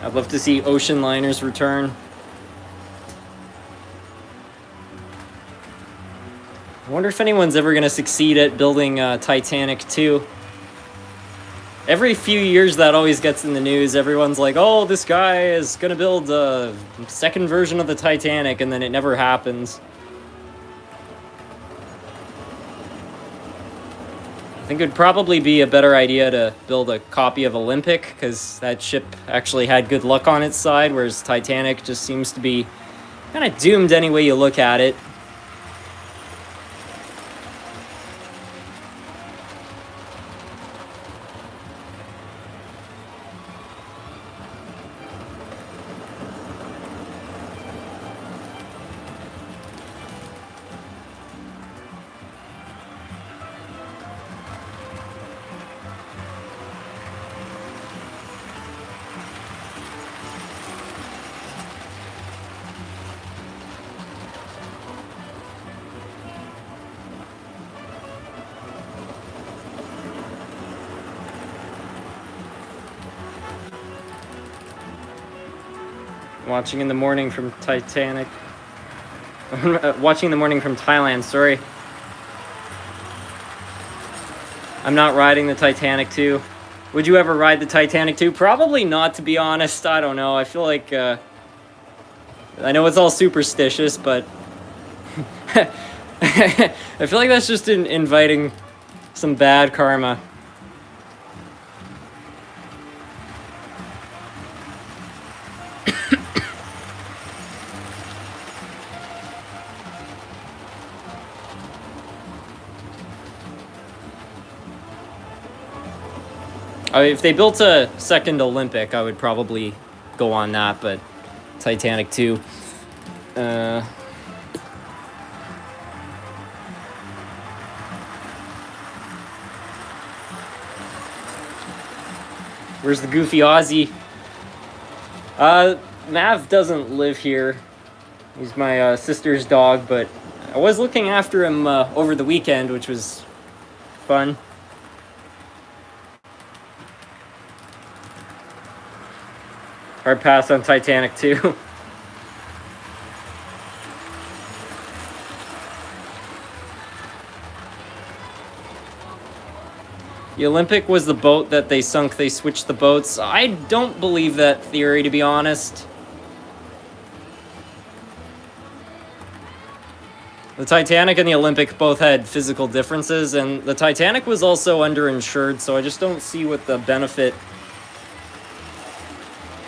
I'd love to see ocean liners return. I wonder if anyone's ever going to succeed at building Titanic 2. Every few years that always gets in the news. Everyone's like, oh, this guy is going to build a second version of the Titanic, and then it never happens. I think it would probably be a better idea to build a copy of Olympic, because that ship actually had good luck on its side, whereas Titanic just seems to be kind of doomed any way you look at it. Watching in the morning from Titanic. Watching in the morning from Thailand, sorry. I'm not riding the Titanic 2. Would you ever ride the Titanic 2? Probably not, to be honest. I don't know. I feel like, I know it's all superstitious, but I feel like that's just inviting some bad karma. If they built a second Olympic, I would probably go on that, but Titanic 2. Where's the goofy Aussie? Mav doesn't live here. He's my sister's dog, but I was looking after him over the weekend, which was fun. Hard pass on Titanic 2. The Olympic was the boat that they sunk. They switched the boats. I don't believe that theory, to be honest. The Titanic and the Olympic both had physical differences, and the Titanic was also underinsured, so I just don't see what the benefit...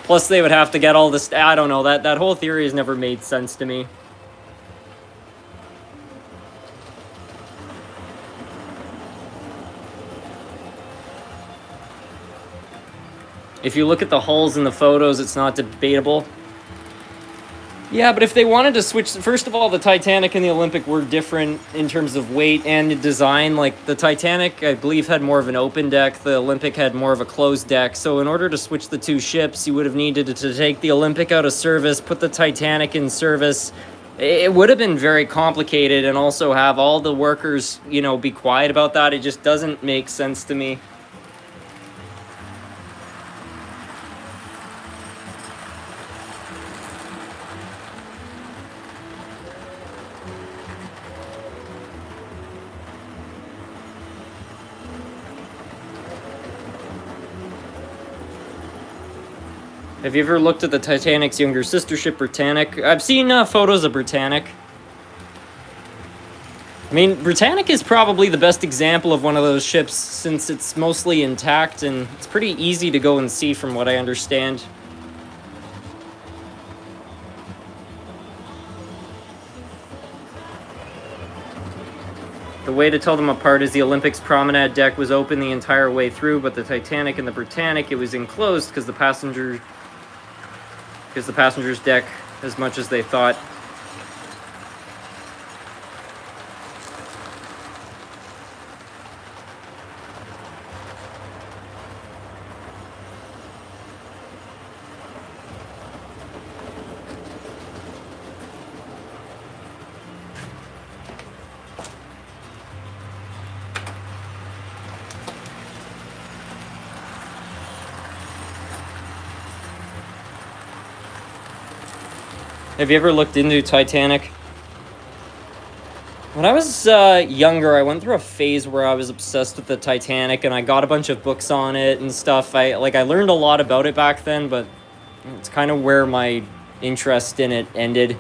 Plus, they would have to get all this... I don't know. That whole theory has never made sense to me. If you look at the hulls in the photos, it's not debatable. Yeah, but if they wanted to switch... First of all, the Titanic and the Olympic were different in terms of weight and design. Like, the Titanic, I believe, had more of an open deck. The Olympic had more of a closed deck. So in order to switch the two ships, you would have needed to take the Olympic out of service, put the Titanic in service. It would have been very complicated, and also have all the workers, you know, be quiet about that. It just doesn't make sense to me. Have you ever looked at the Titanic's younger sister ship, Britannic? I've seen photos of Britannic. I mean, Britannic is probably the best example of one of those ships since it's mostly intact and it's pretty easy to go and see from what I understand. The way to tell them apart is the Olympic's promenade deck was open the entire way through, but the Titanic and the Britannic, it was enclosed because the passengers deck as much as they thought. Have you ever looked into Titanic? When I was younger, I went through a phase where I was obsessed with the Titanic, and I got a bunch of books on it and stuff. I learned a lot about it back then, but it's kind of where my interest in it ended.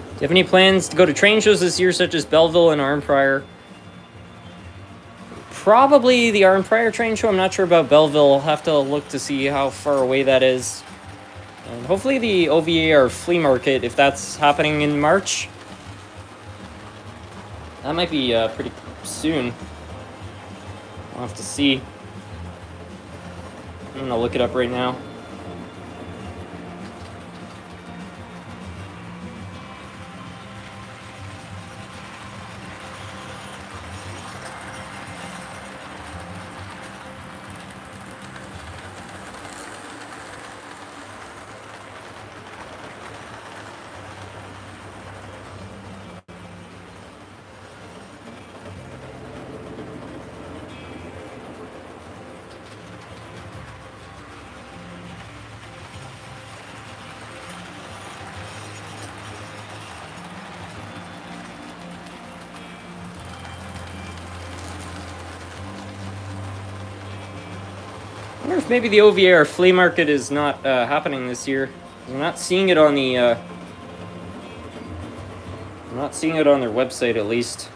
Do you have any plans to go to train shows this year, such as Belleville and Arnprior? Probably the Arnprior train show. I'm not sure about Belleville. I'll have to look to see how far away that is. And hopefully the OVAR flea market, if that's happening in March. That might be pretty soon. I'll have to see. I'm gonna look it up right now. I wonder if maybe the OVAR flea market is not happening this year. I'm not seeing it on the. I'm not seeing it on their website, at least.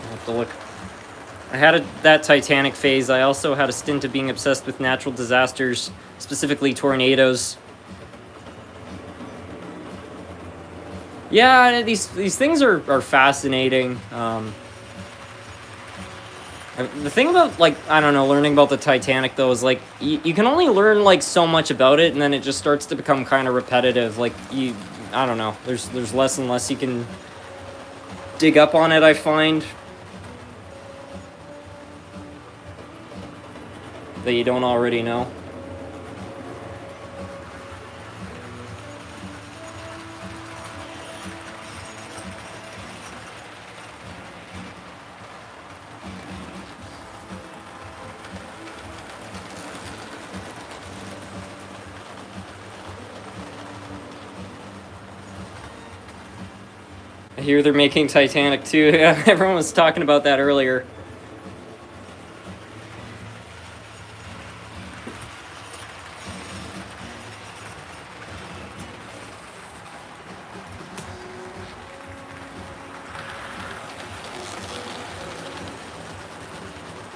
I'll have to look. I had that Titanic phase. I also had a stint of being obsessed with natural disasters, specifically tornadoes. Yeah, these things are fascinating. The thing about, like, I don't know, learning about the Titanic, though, is, like, you can only learn, like, so much about it, and then it just starts to become kind of repetitive. Like, I don't know, there's less and less you can dig up on it, I find, that you don't already know. I hear they're making Titanic too. Yeah, everyone was talking about that earlier.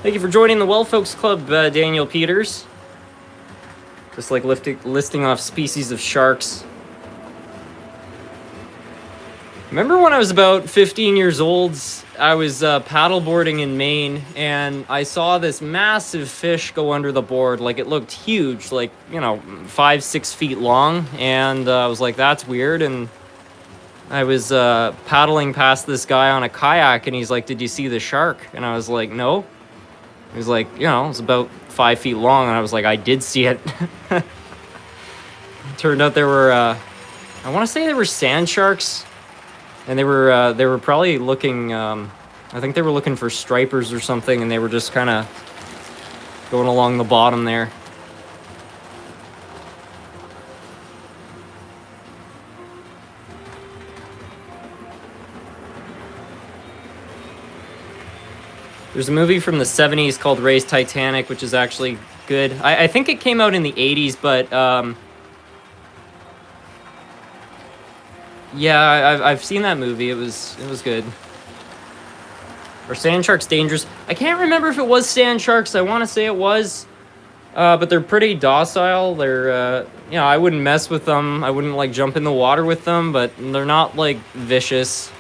Thank you for joining the Well Folks Club, Daniel Peters. Just like listing off species of sharks. Remember when I was about 15 years old, I was paddleboarding in Maine, and I saw this massive fish go under the board. Like, it looked huge, like, 5-6 feet long, and I was like, that's weird. And I was paddling past this guy on a kayak, and he's like, did you see the shark? And I was like, no. He was like, it was about 5 feet long, and I was like, I did see it. Turned out there were, I want to say there were sand sharks. And they were probably looking. I think they were looking for stripers or something, and they were just kind of going along the bottom there. There's a movie from the 70s called Ray's Titanic, which is actually good. I think it came out in the 80s, but yeah, I've seen that movie. It was good. Or Sand Sharks Dangerous. I can't remember if it was Sand Sharks. I want to say it was. But they're pretty docile. They're, you know, I wouldn't mess with them. I wouldn't, like, jump in the water with them, but they're not, like, vicious.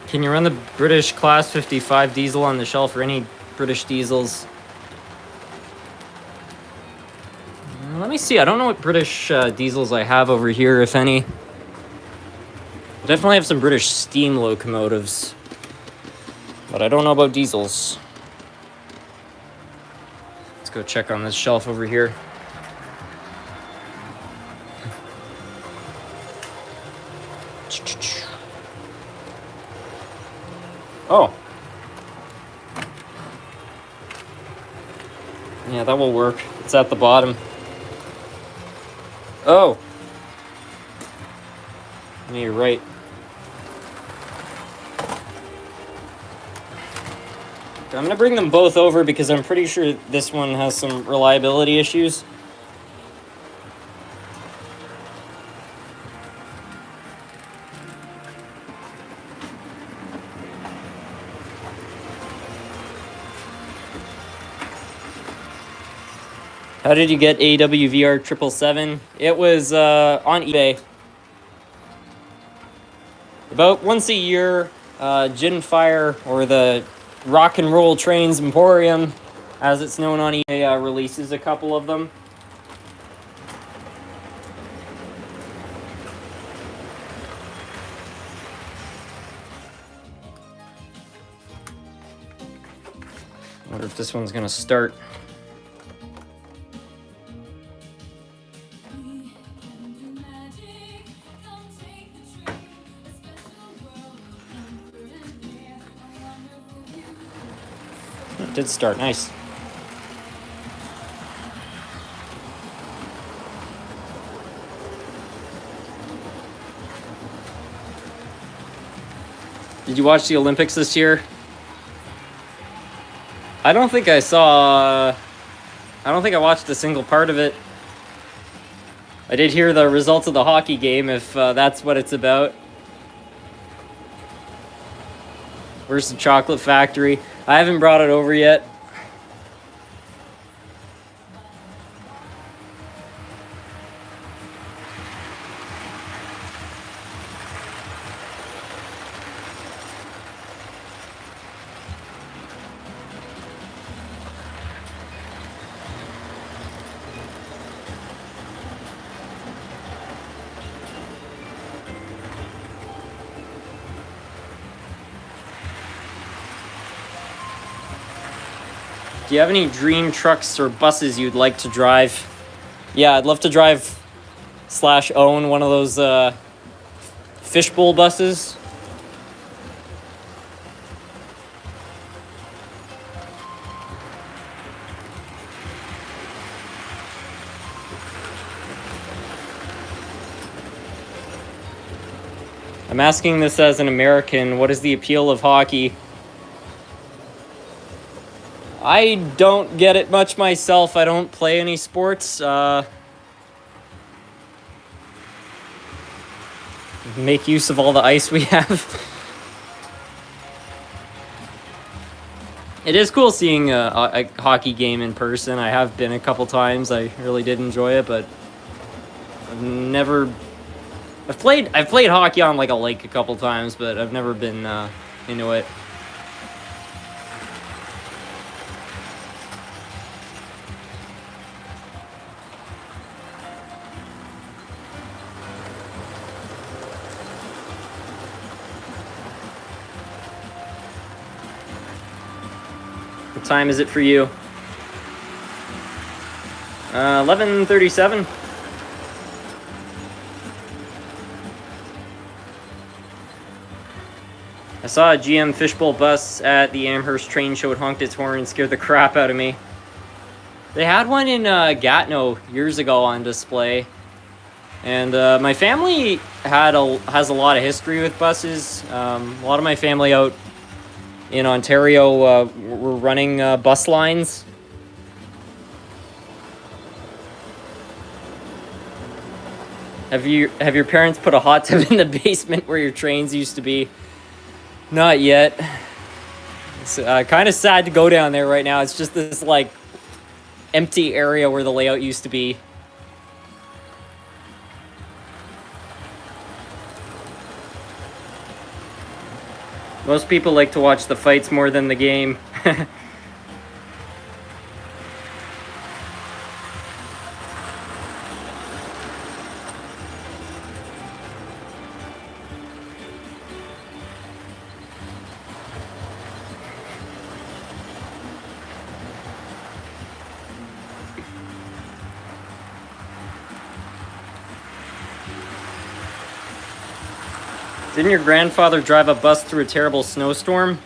Can you run the British Class 55 diesel on the shelf or any British diesels? Let me see. I don't know what British diesels I have over here, if any. I definitely have some British steam locomotives, but I don't know about diesels. Let's go check on this shelf over here. Oh. Yeah, that will work. It's at the bottom. Oh. Yeah, you're right. I'm gonna bring them both over because I'm pretty sure this one has some reliability issues. How did you get AWVR 777? It was on eBay. About once a year, Gin Fire, or the Rock and Roll Trains Emporium, as it's known on eBay, releases a couple of them. I wonder if this one's gonna start. It did start, nice. Did you watch the Olympics this year? I don't think I watched a single part of it. I did hear the results of the hockey game, if that's what it's about. Where's the chocolate factory? I haven't brought it over yet. Do you have any dream trucks or buses you'd like to drive? Yeah, I'd love to drive / own one of those fishbowl buses. I'm asking this as an American. What is the appeal of hockey? I don't get it much myself. I don't play any sports. Make use of all the ice we have. It is cool seeing a hockey game in person. I have been a couple times. I really did enjoy it, but I've played hockey on like a lake a couple times, but I've never been into it. What time is it for you? 11:37. I saw a GM fishbowl bus at the Amherst train show. It honked its horn and scared the crap out of me. They had one in Gatineau years ago on display. And my family has a lot of history with buses. A lot of my family out in Ontario were running bus lines. Have your parents put a hot tub in the basement where your trains used to be? Not yet. It's kind of sad to go down there right now. It's just this like empty area where the layout used to be. Most people like to watch the fights more than the game. Didn't your grandfather drive a bus through a terrible snowstorm?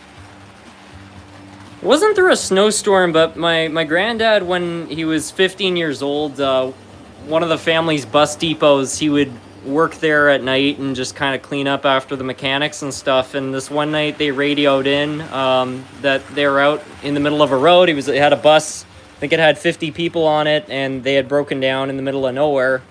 It wasn't through a snowstorm, but my granddad, when he was 15 years old, one of the family's bus depots, he would work there at night and just kind of clean up after the mechanics and stuff. And this one night they radioed in that they were out in the middle of a road. It had a bus, I think it had 50 people on it, and they had broken down in the middle of nowhere.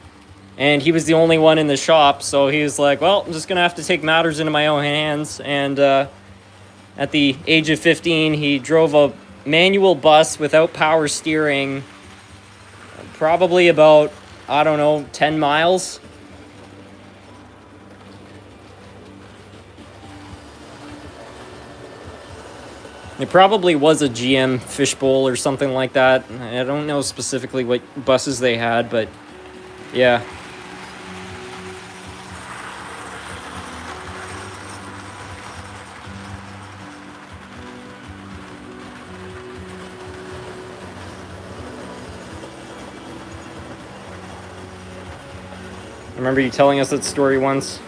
And he was the only one in the shop, so he was like, well, I'm just going to have to take matters into my own hands. And at the age of 15, he drove a manual bus without power steering, probably about, 10 miles. It probably was a GM fishbowl or something like that. I don't know specifically what buses they had, but yeah. I remember you telling us that story once.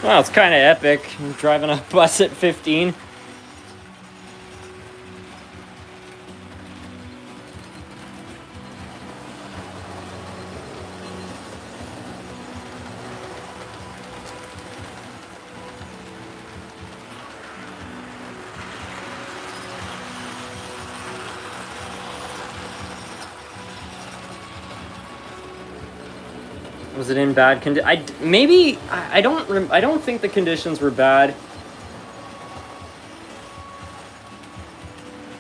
Well, it's kind of epic, driving a bus at 15. Was it in bad condition? I don't think the conditions were bad.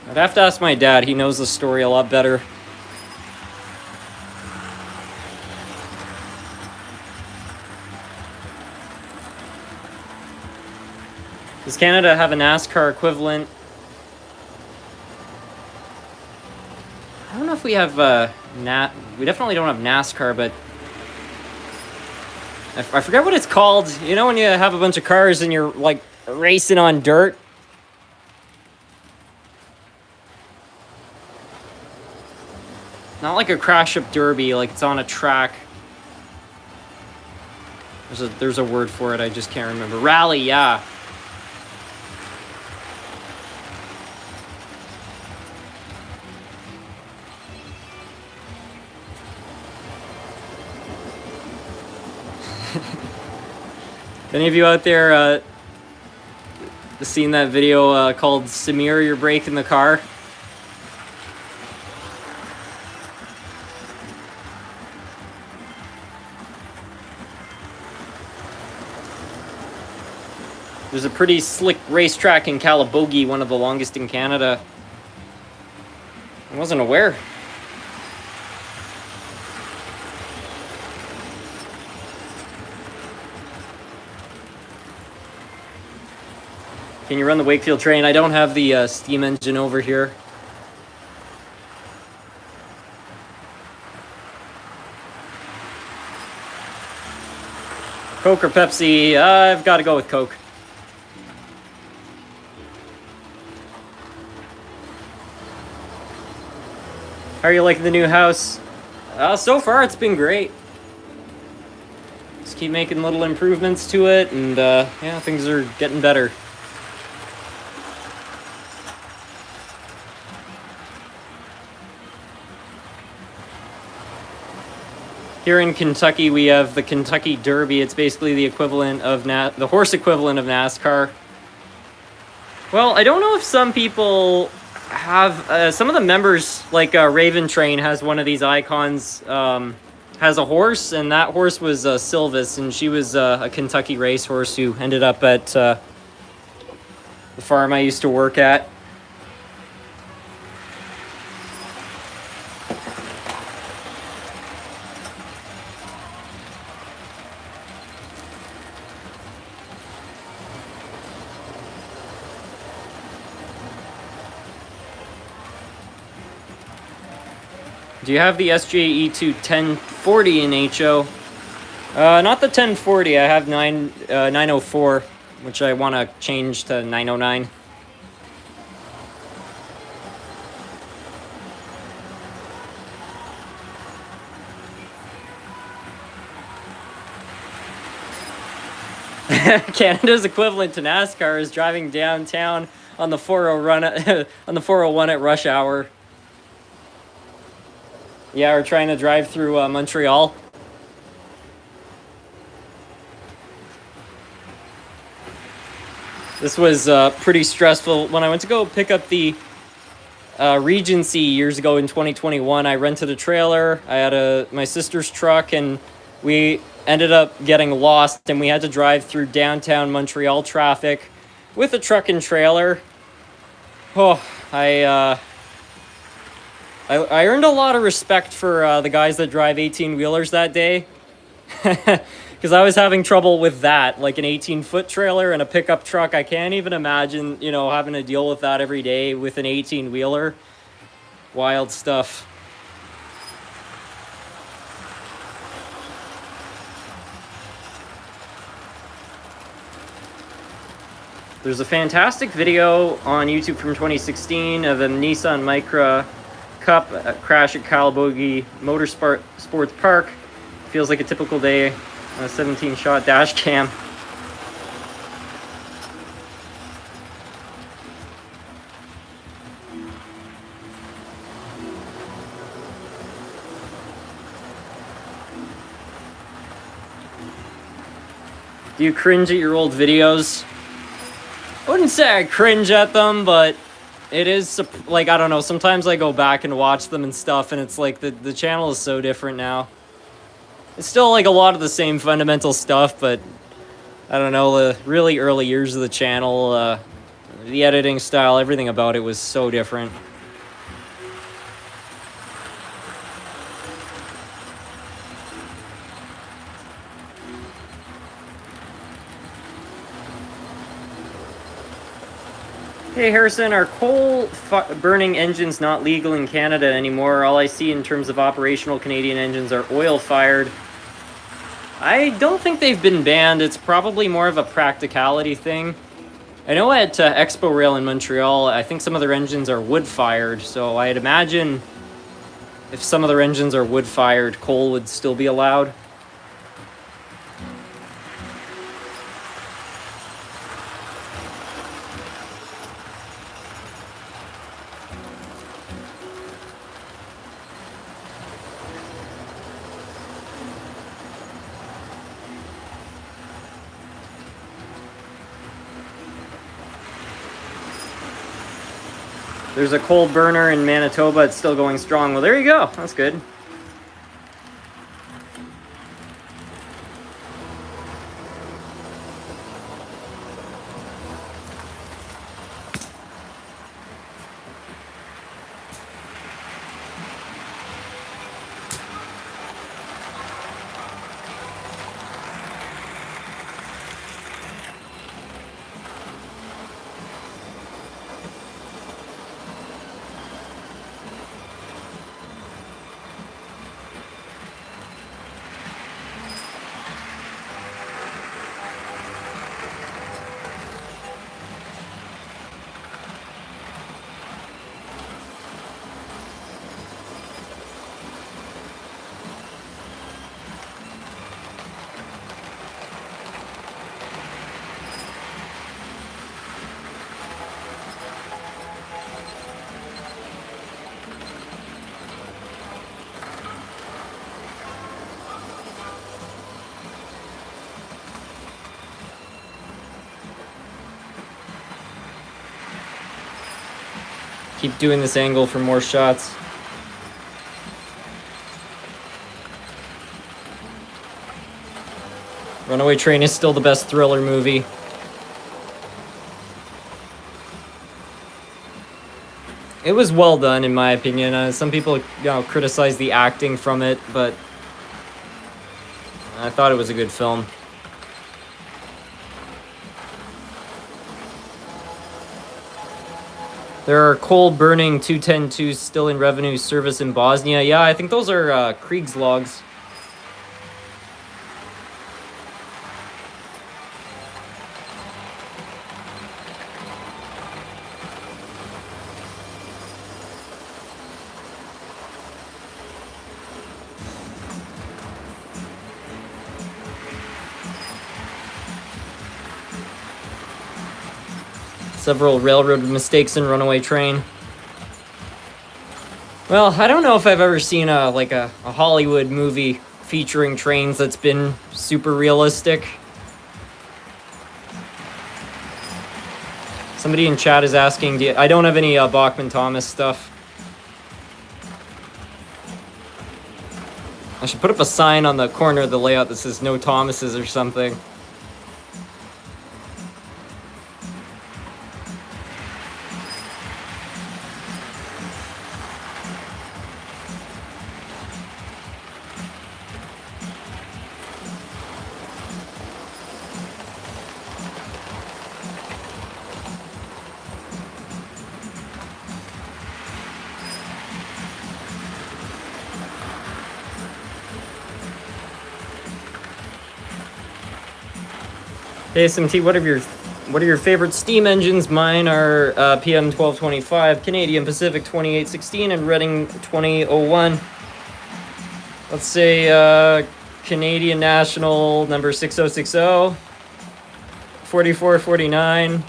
I'd have to ask my dad. He knows the story a lot better. Does Canada have a NASCAR equivalent? I don't know if we have we definitely don't have NASCAR, but I forget what it's called. You know when you have a bunch of cars and you're like racing on dirt? Not like a crash-up derby, like it's on a track. There's a word for it, I just can't remember. Rally, yeah. Any of you out there seen that video called "Samir, You're Breaking the Car"? There's a pretty slick racetrack in Calabogie, one of the longest in Canada. I wasn't aware. Can you run the Wakefield train? I don't have the steam engine over here. Coke or Pepsi? I've got to go with Coke. How are you liking the new house? So far, it's been great. Just keep making little improvements to it, and yeah, things are getting better. Here in Kentucky, we have the Kentucky Derby. It's basically the equivalent of the horse equivalent of NASCAR. Well, I don't know if some people have some of the members, like Raven Train has one of these icons, has a horse, and that horse was Silvis, and she was a Kentucky racehorse who ended up at the farm I used to work at. Do you have the SJE2 1040 in HO? Not the 1040. I have 904, which I want to change to 909. Canada's equivalent to NASCAR is driving downtown on the 401 at rush hour. Yeah, we're trying to drive through Montreal. This was pretty stressful. When I went to go pick up the Regency years ago in 2021, I rented a trailer. I had my sister's truck, and we ended up getting lost, and we had to drive through downtown Montreal traffic with a truck and trailer. Oh, I earned a lot of respect for the guys that drive 18-wheelers that day. Because I was having trouble with that, like an 18-foot trailer and a pickup truck. I can't even imagine, having to deal with that every day with an 18-wheeler. Wild stuff. There's a fantastic video on YouTube from 2016 of a Nissan Micra Cup crash at Calabogie Sports Park. Feels like a typical day on a 17-shot dash cam. Do you cringe at your old videos? I wouldn't say I cringe at them, but it is, like, I don't know, sometimes I go back and watch them and stuff, and it's like the channel is so different now. It's still like a lot of the same fundamental stuff, but I don't know, the really early years of the channel, the editing style, everything about it was so different. Hey Harrison, are coal-burning engines not legal in Canada anymore? All I see in terms of operational Canadian engines are oil-fired. I don't think they've been banned. It's probably more of a practicality thing. I know at Expo Rail in Montreal, I think some of their engines are wood-fired, so I'd imagine if some of their engines are wood-fired, coal would still be allowed. There's a cold burner in Manitoba. It's still going strong. Well, there you go. That's good. Keep doing this angle for more shots. Runaway Train is still the best thriller movie. It was well done, in my opinion. Some people, criticize the acting from it, but I thought it was a good film. There are coal-burning 210-2s still in revenue service in Bosnia. Yeah, I think those are Krieg's logs. Several railroad mistakes in Runaway Train. Well, I don't know if I've ever seen a Hollywood movie featuring trains that's been super realistic. Somebody in chat is asking, I don't have any Bachman Thomas stuff. I should put up a sign on the corner of the layout that says no Thomases or something. Hey SMT, what are your favorite steam engines? Mine are PM 1225, Canadian Pacific 2816, and Reading 2001. Let's say Canadian National number 6060, 4449.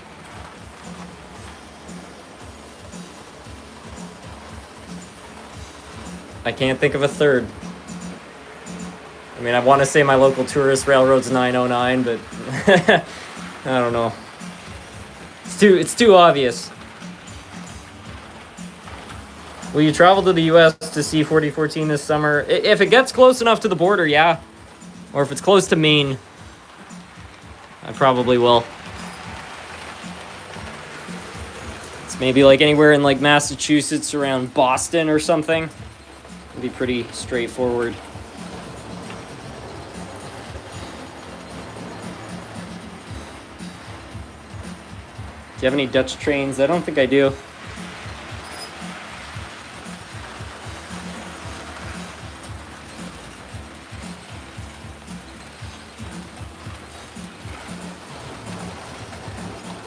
I can't think of a third. I mean, I want to say my local tourist railroad's 909, but I don't know. It's too obvious. Will you travel to the U.S. to see 4014 this summer? If it gets close enough to the border, yeah. Or if it's close to Maine, I probably will. It's maybe like anywhere in like Massachusetts around Boston or something. It'd be pretty straightforward. Do you have any Dutch trains? I don't think I do.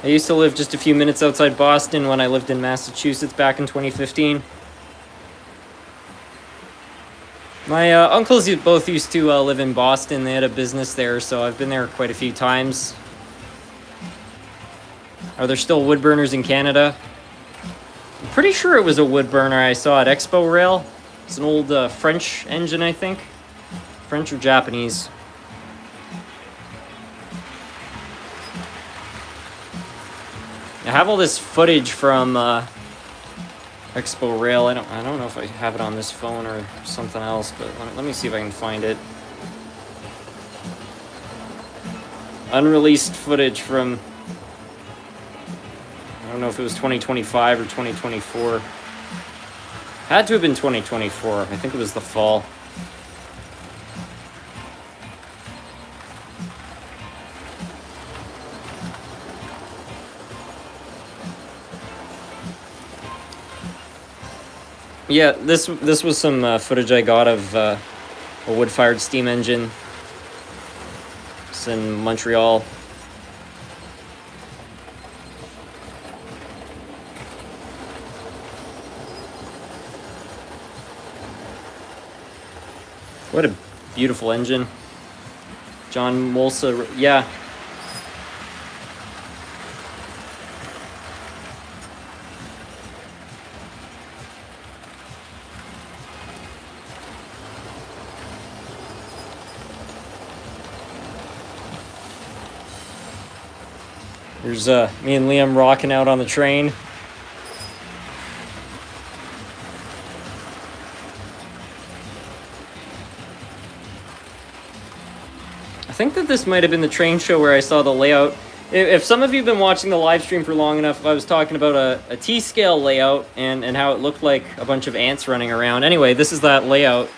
I used to live just a few minutes outside Boston when I lived in Massachusetts back in 2015. My uncles both used to live in Boston. They had a business there, so I've been there quite a few times. Are there still wood burners in Canada? I'm pretty sure it was a wood burner I saw at Expo Rail. It's an old French engine, I think. French or Japanese. I have all this footage from Expo Rail. I don't know if I have it on this phone or something else, but let me see if I can find it. Unreleased footage from, I don't know if it was 2025 or 2024. Had to have been 2024. I think it was the fall. Yeah, this was some footage I got of a wood-fired steam engine. It's in Montreal. What a beautiful engine. John Molsa, yeah. There's me and Liam rocking out on the train. I think that this might have been the train show where I saw the layout. If some of you have been watching the live stream for long enough, I was talking about a T-scale layout and how it looked like a bunch of ants running around. Anyway, this is that layout.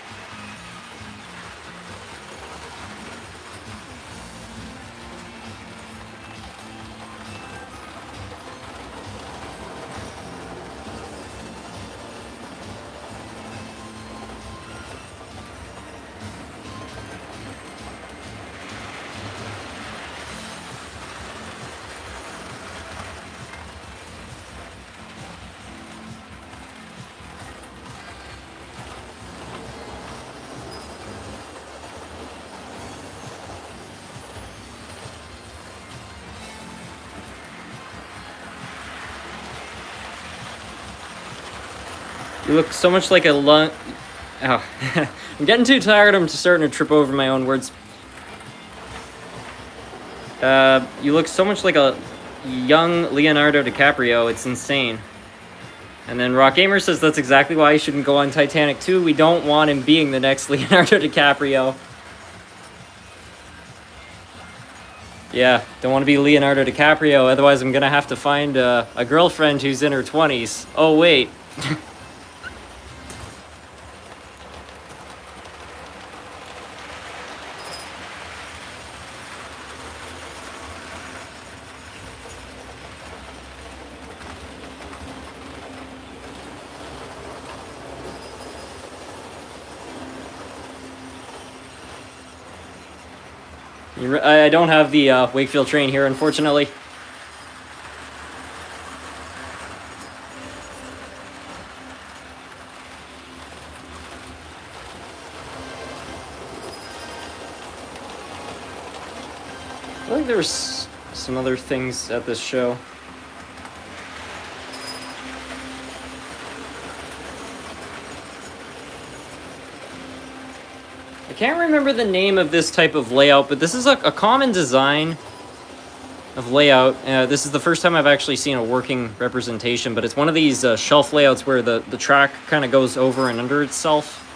You look so much like a Oh, I'm getting too tired. I'm starting to trip over my own words. You look so much like a young Leonardo DiCaprio. It's insane. And then Rock Gamer says that's exactly why he shouldn't go on Titanic 2. We don't want him being the next Leonardo DiCaprio. Yeah, don't want to be Leonardo DiCaprio. Otherwise, I'm going to have to find a girlfriend who's in her 20s. Oh, wait. I don't have the Wakefield train here, unfortunately. I feel like there's some other things at this show. I can't remember the name of this type of layout, but this is a common design of layout. This is the first time I've actually seen a working representation, but it's one of these shelf layouts where the track kind of goes over and under itself.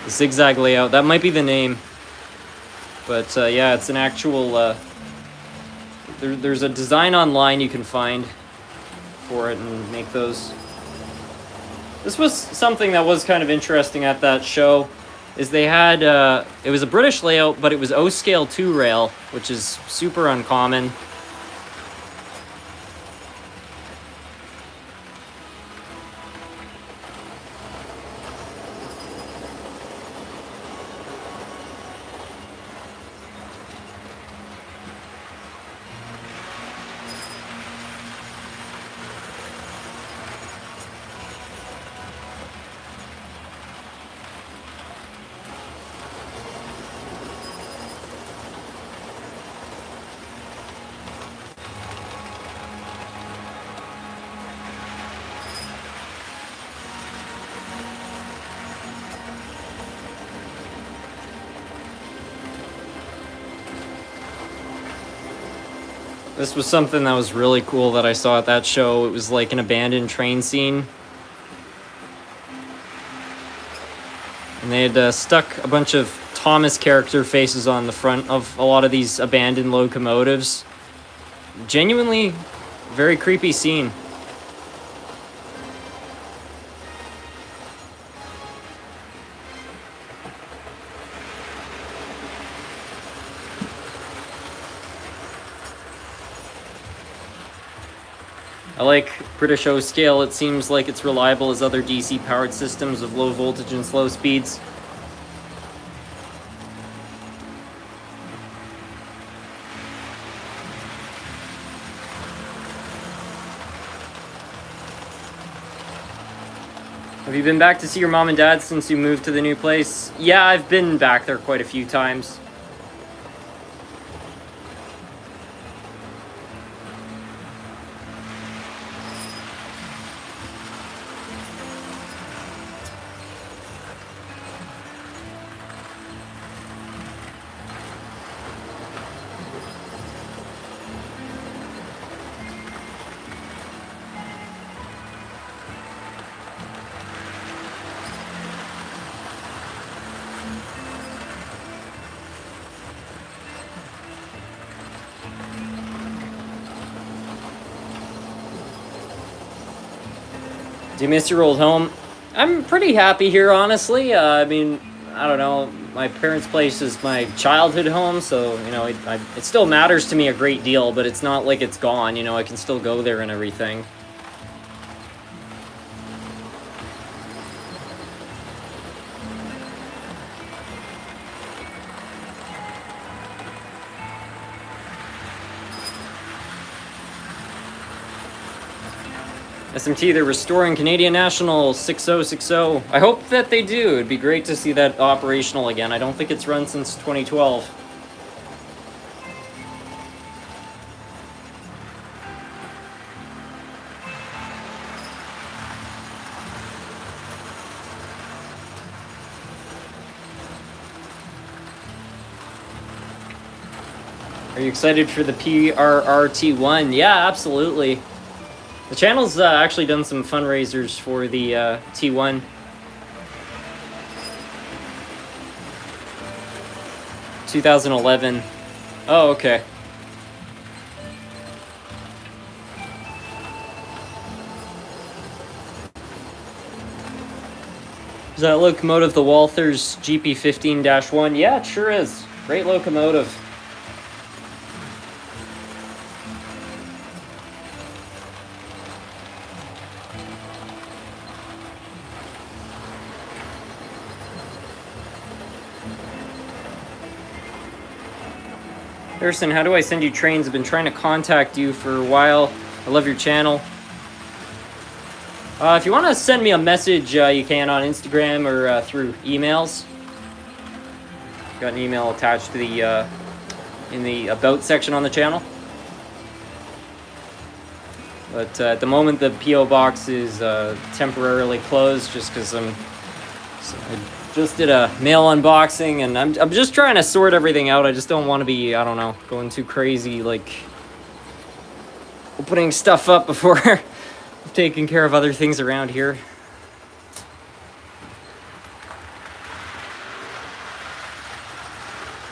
Zigzag layout, that might be the name, but yeah, it's an actual there's a design online you can find for it and make those. This was something that was kind of interesting at that show, is they had it was a British layout, but it was O-scale 2 rail, which is super uncommon. This was something that was really cool that I saw at that show. It was like an abandoned train scene. And they had stuck a bunch of Thomas character faces on the front of a lot of these abandoned locomotives. Genuinely very creepy scene. I like British O scale. It seems like it's reliable as other DC powered systems of low voltage and slow speeds. Have you been back to see your mom and dad since you moved to the new place? Yeah, I've been back there quite a few times. Do you miss your old home? I'm pretty happy here, honestly. I mean, I don't know. My parents' place is my childhood home, so, you know, it still matters to me a great deal, but it's not like it's gone, you know, I can still go there and everything. SMT, they're restoring Canadian National 6060. I hope that they do. It'd be great to see that operational again. I don't think it's run since 2012. Are you excited for the PRRT1? Yeah, absolutely. The channel's actually done some fundraisers for the T1. $2011. Oh, okay. Is that locomotive the Walthers GP15-1? Yeah, it sure is. Great locomotive. Harrison, how do I send you trains? I've been trying to contact you for a while. I love your channel. If you want to send me a message, you can on Instagram or through emails. Got an email attached to the in the About section on the channel. But at the moment, the P.O. box is temporarily closed just because I just did a mail unboxing, and I'm just trying to sort everything out. I just don't want to be, I don't know, going too crazy, like opening stuff up before taking care of other things around here.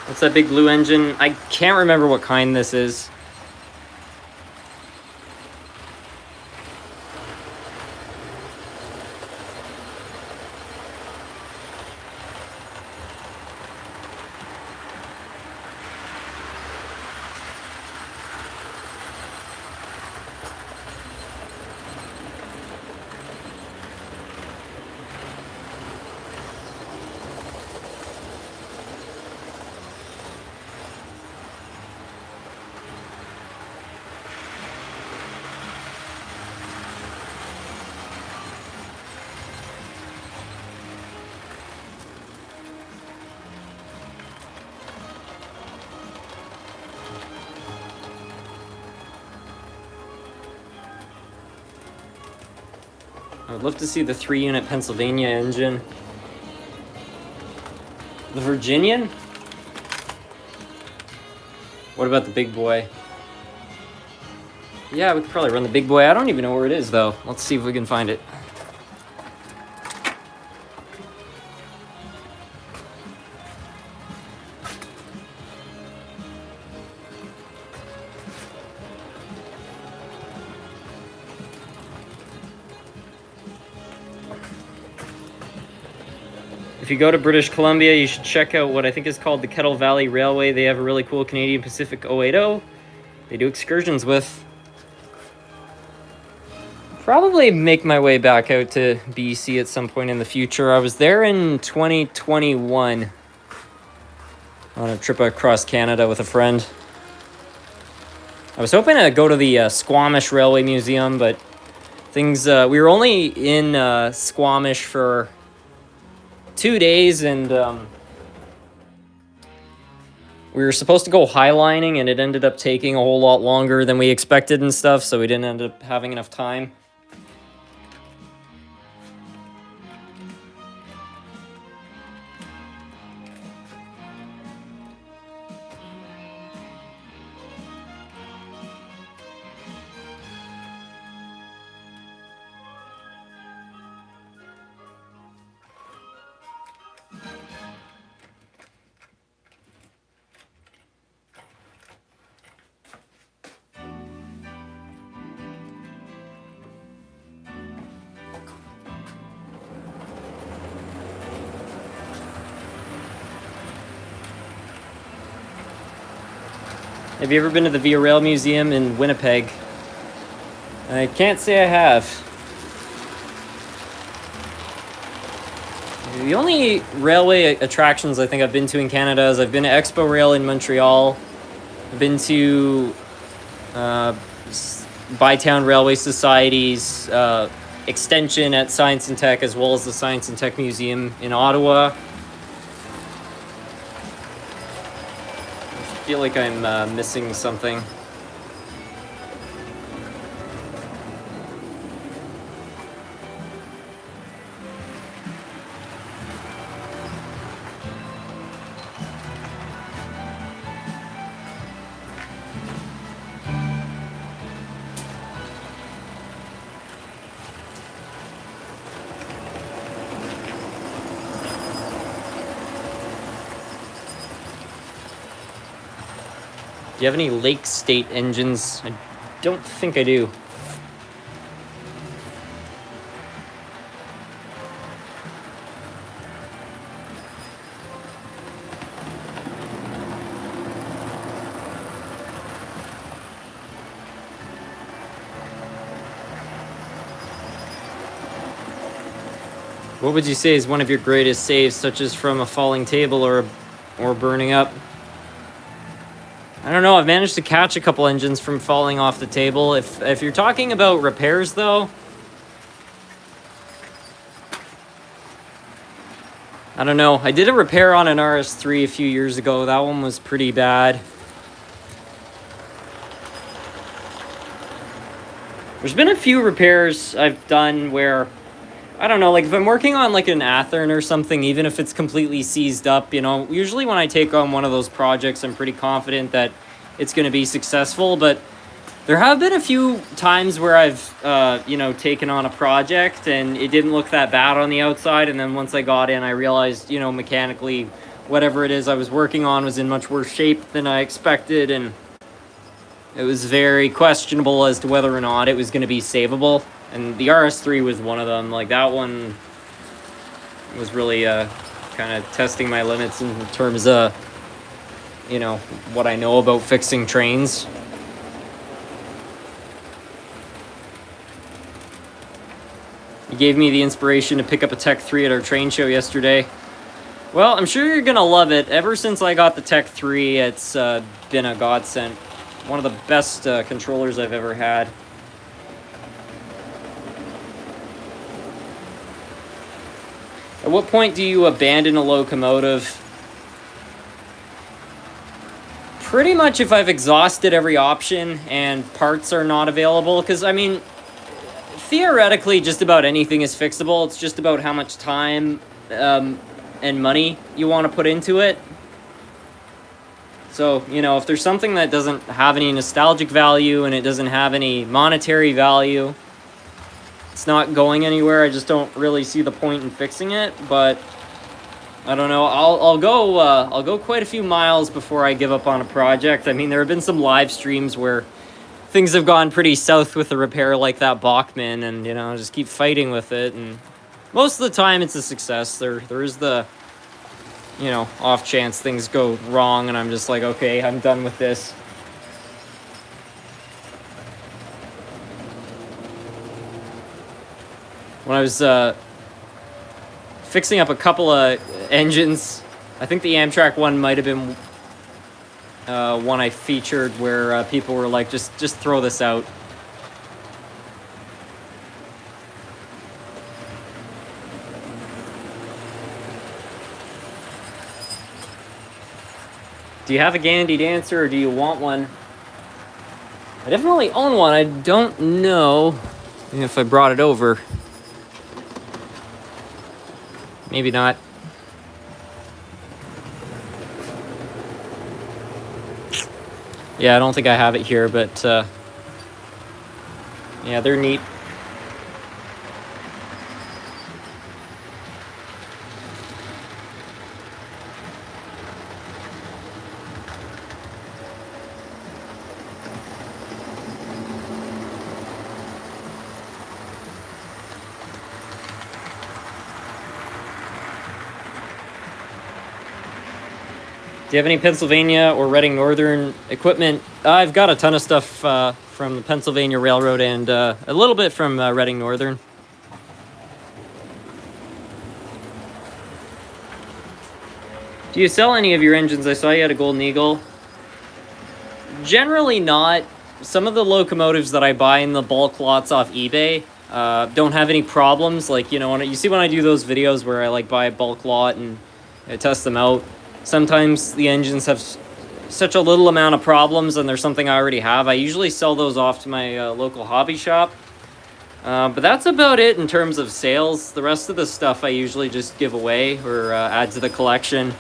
What's that big blue engine? I can't remember what kind this is. I would love to see the 3-unit Pennsylvania engine. The Virginian? What about the big boy? Yeah, we could probably run the big boy. I don't even know where it is, though. Let's see if we can find it. If you go to British Columbia, you should check out what I think is called the Kettle Valley Railway. They have a really cool Canadian Pacific 080 they do excursions with. Probably make my way back out to BC at some point in the future. I was there in 2021 on a trip across Canada with a friend. I was hoping to go to the Squamish Railway Museum, but things we were only in Squamish for 2 days, and we were supposed to go highlining, and it ended up taking a whole lot longer than we expected and stuff, so we didn't end up having enough time. Have you ever been to the Via Rail Museum in Winnipeg? I can't say I have. The only railway attractions I think I've been to in Canada is I've been to Expo Rail in Montreal. I've been to Bytown Railway Society's extension at Science and Tech, as well as the Science and Tech Museum in Ottawa. I feel like I'm missing something. Do you have any Lake State engines? I don't think I do. What would you say is one of your greatest saves, such as from a falling table or burning up? I don't know. I've managed to catch a couple engines from falling off the table. If you're talking about repairs, though, I don't know. I did a repair on an RS3 a few years ago. That one was pretty bad. There's been a few repairs I've done where, I don't know, like if I'm working on like an Athearn or something, even if it's completely seized up, usually when I take on one of those projects, I'm pretty confident that it's going to be successful. But there have been a few times where I've, taken on a project and it didn't look that bad on the outside. And then once I got in, I realized, mechanically, whatever it is I was working on was in much worse shape than I expected. And it was very questionable as to whether or not it was going to be savable. And the RS3 was one of them. Like, that one was really kind of testing my limits in terms of, what I know about fixing trains. You gave me the inspiration to pick up a Tech 3 at our train show yesterday. Well, I'm sure you're going to love it. Ever since I got the Tech 3, it's been a godsend. One of the best controllers I've ever had. At what point do you abandon a locomotive? Pretty much if I've exhausted every option and parts are not available. Because, theoretically, just about anything is fixable. It's just about how much time and money you want to put into it. So, you know, if there's something that doesn't have any nostalgic value and it doesn't have any monetary value, it's not going anywhere. I just don't really see the point in fixing it. But I don't know. I'll go quite a few miles before I give up on a project. I mean, there have been some live streams where things have gone pretty south with the repair, like that Bachman, and you know, just keep fighting with it. And most of the time, it's a success. There is the, you know, off chance things go wrong, and I'm just like, okay, I'm done with this. When I was fixing up a couple of engines, I think the Amtrak one might have been one I featured where people were like, just throw this out. Do you have a Gandy Dancer or do you want one? I definitely own one. I don't know if I brought it over. Maybe not. Yeah, I don't think I have it here, but yeah, they're neat. Do you have any Pennsylvania or Reading Northern equipment? I've got a ton of stuff from the Pennsylvania Railroad and a little bit from Reading Northern. Do you sell any of your engines? I saw you had a Golden Eagle. Generally not. Some of the locomotives that I buy in the bulk lots off eBay don't have any problems. Like, you know, you see when I do those videos where I like buy a bulk lot and I test them out. Sometimes the engines have such a little amount of problems and there's something I already have. I usually sell those off to my local hobby shop. But that's about it in terms of sales. The rest of the stuff I usually just give away or add to the collection.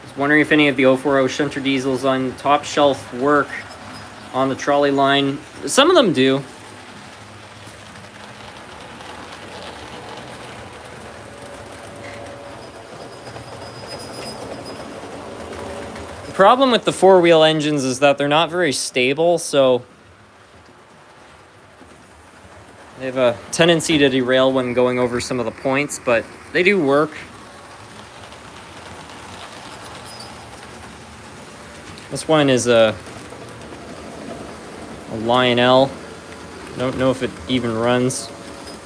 I was wondering if any of the 040 shunter diesels on top shelf work on the trolley line. Some of them do. The problem with the four-wheel engines is that they're not very stable, so they have a tendency to derail when going over some of the points, but they do work. This one is a Lionel. Don't know if it even runs.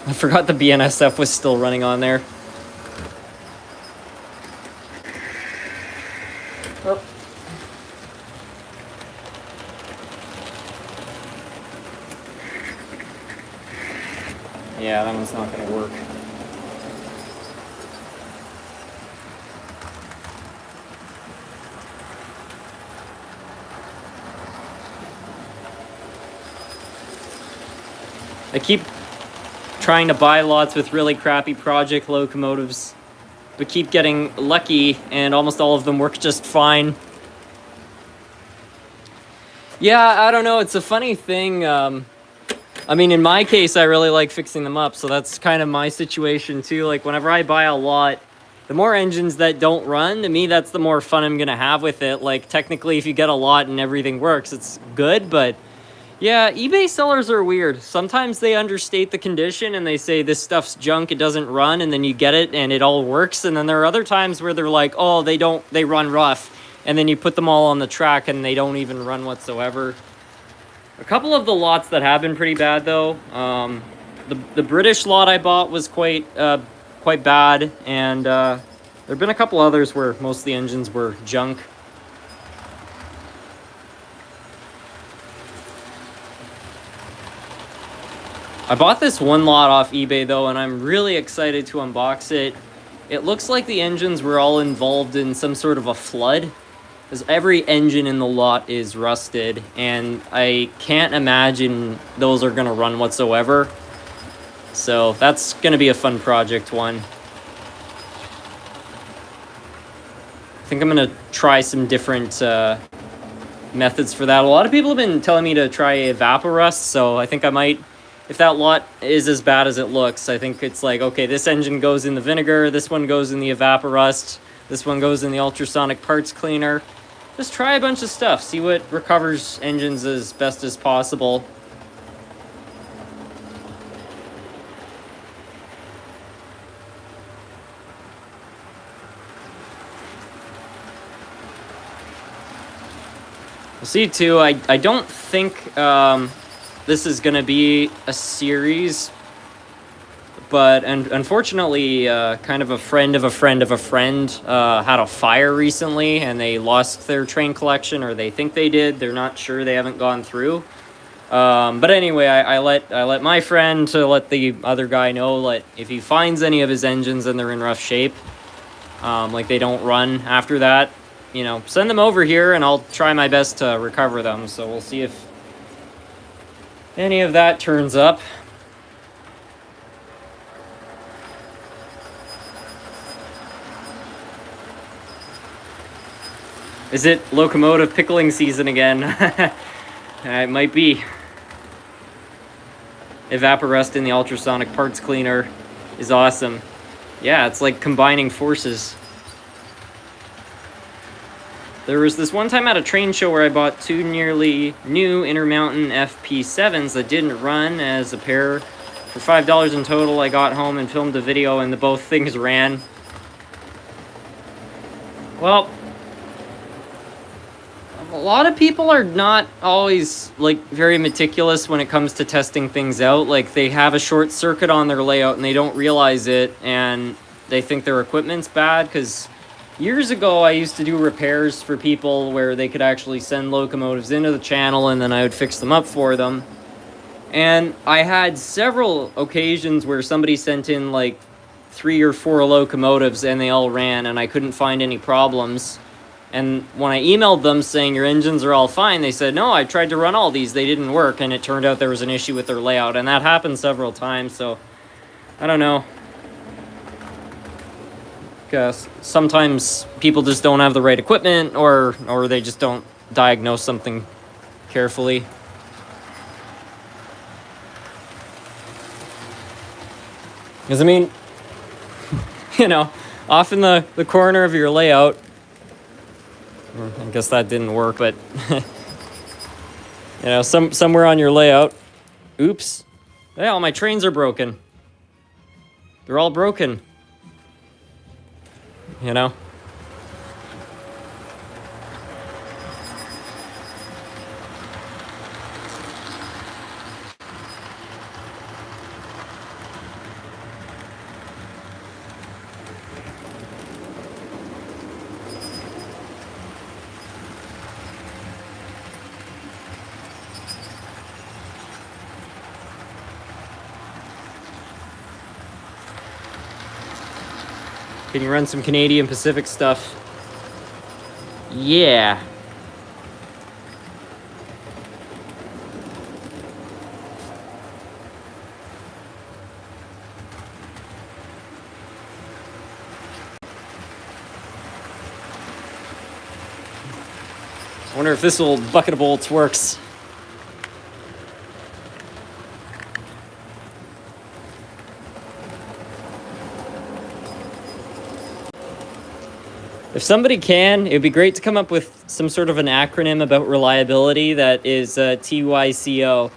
I forgot the BNSF was still running on there. Oh. Yeah, that one's not going to work. I keep trying to buy lots with really crappy project locomotives, but keep getting lucky, and almost all of them work just fine. Yeah, I don't know. It's a funny thing. I mean, in my case, I really like fixing them up, so that's kind of my situation too. Like, whenever I buy a lot, the more engines that don't run, to me, that's the more fun I'm going to have with it. Like, technically, if you get a lot and everything works, it's good, but yeah, eBay sellers are weird. Sometimes they understate the condition and they say this stuff's junk, it doesn't run, and then you get it and it all works. And then there are other times where they're like, oh, they run rough. And then you put them all on the track and they don't even run whatsoever. A couple of the lots that have been pretty bad though. The British lot I bought was quite bad, and there have been a couple others where most of the engines were junk. I bought this one lot off eBay though, and I'm really excited to unbox it. It looks like the engines were all involved in some sort of a flood. Because every engine in the lot is rusted, and I can't imagine those are going to run whatsoever. So that's going to be a fun project one. I think I'm going to try some different methods for that. A lot of people have been telling me to try evaporust, so I think I might, if that lot is as bad as it looks, I think it's like, okay, this engine goes in the vinegar, this one goes in the evaporust, this one goes in the ultrasonic parts cleaner. Just try a bunch of stuff, see what recovers engines as best as possible. We'll see too. I don't think this is going to be a series, but unfortunately, kind of a friend of a friend of a friend had a fire recently, and they lost their train collection, or they think they did. They're not sure. They haven't gone through. But anyway, I let my friend to let the other guy know that if he finds any of his engines and they're in rough shape, like they don't run after that, you know, send them over here and I'll try my best to recover them. So we'll see if any of that turns up. Is it locomotive pickling season again? It might be. Evaporust in the ultrasonic parts cleaner is awesome. Yeah, it's like combining forces. There was this one time at a train show where I bought 2 nearly new Intermountain FP7s that didn't run as a pair. For $5 in total, I got home and filmed a video and both things ran. Well, a lot of people are not always like very meticulous when it comes to testing things out. Like they have a short circuit on their layout and they don't realize it, and they think their equipment's bad. Because years ago I used to do repairs for people where they could actually send locomotives into the channel and then I would fix them up for them. And I had several occasions where somebody sent in like 3 or 4 locomotives and they all ran and I couldn't find any problems. And when I emailed them saying your engines are all fine, they said, no, I tried to run all these, they didn't work. And it turned out there was an issue with their layout. And that happened several times, so I don't know. Because sometimes people just don't have the right equipment, or they just don't diagnose something carefully. Because, I mean, you know, off in the corner of your layout, I guess that didn't work, but, you know, somewhere on your layout, oops, yeah, all my trains are broken. They're all broken. You know? Can you run some Canadian Pacific stuff? Yeah. I wonder if this old bucket of bolts works. If somebody can, it would be great to come up with some sort of an acronym about reliability that is TYCO.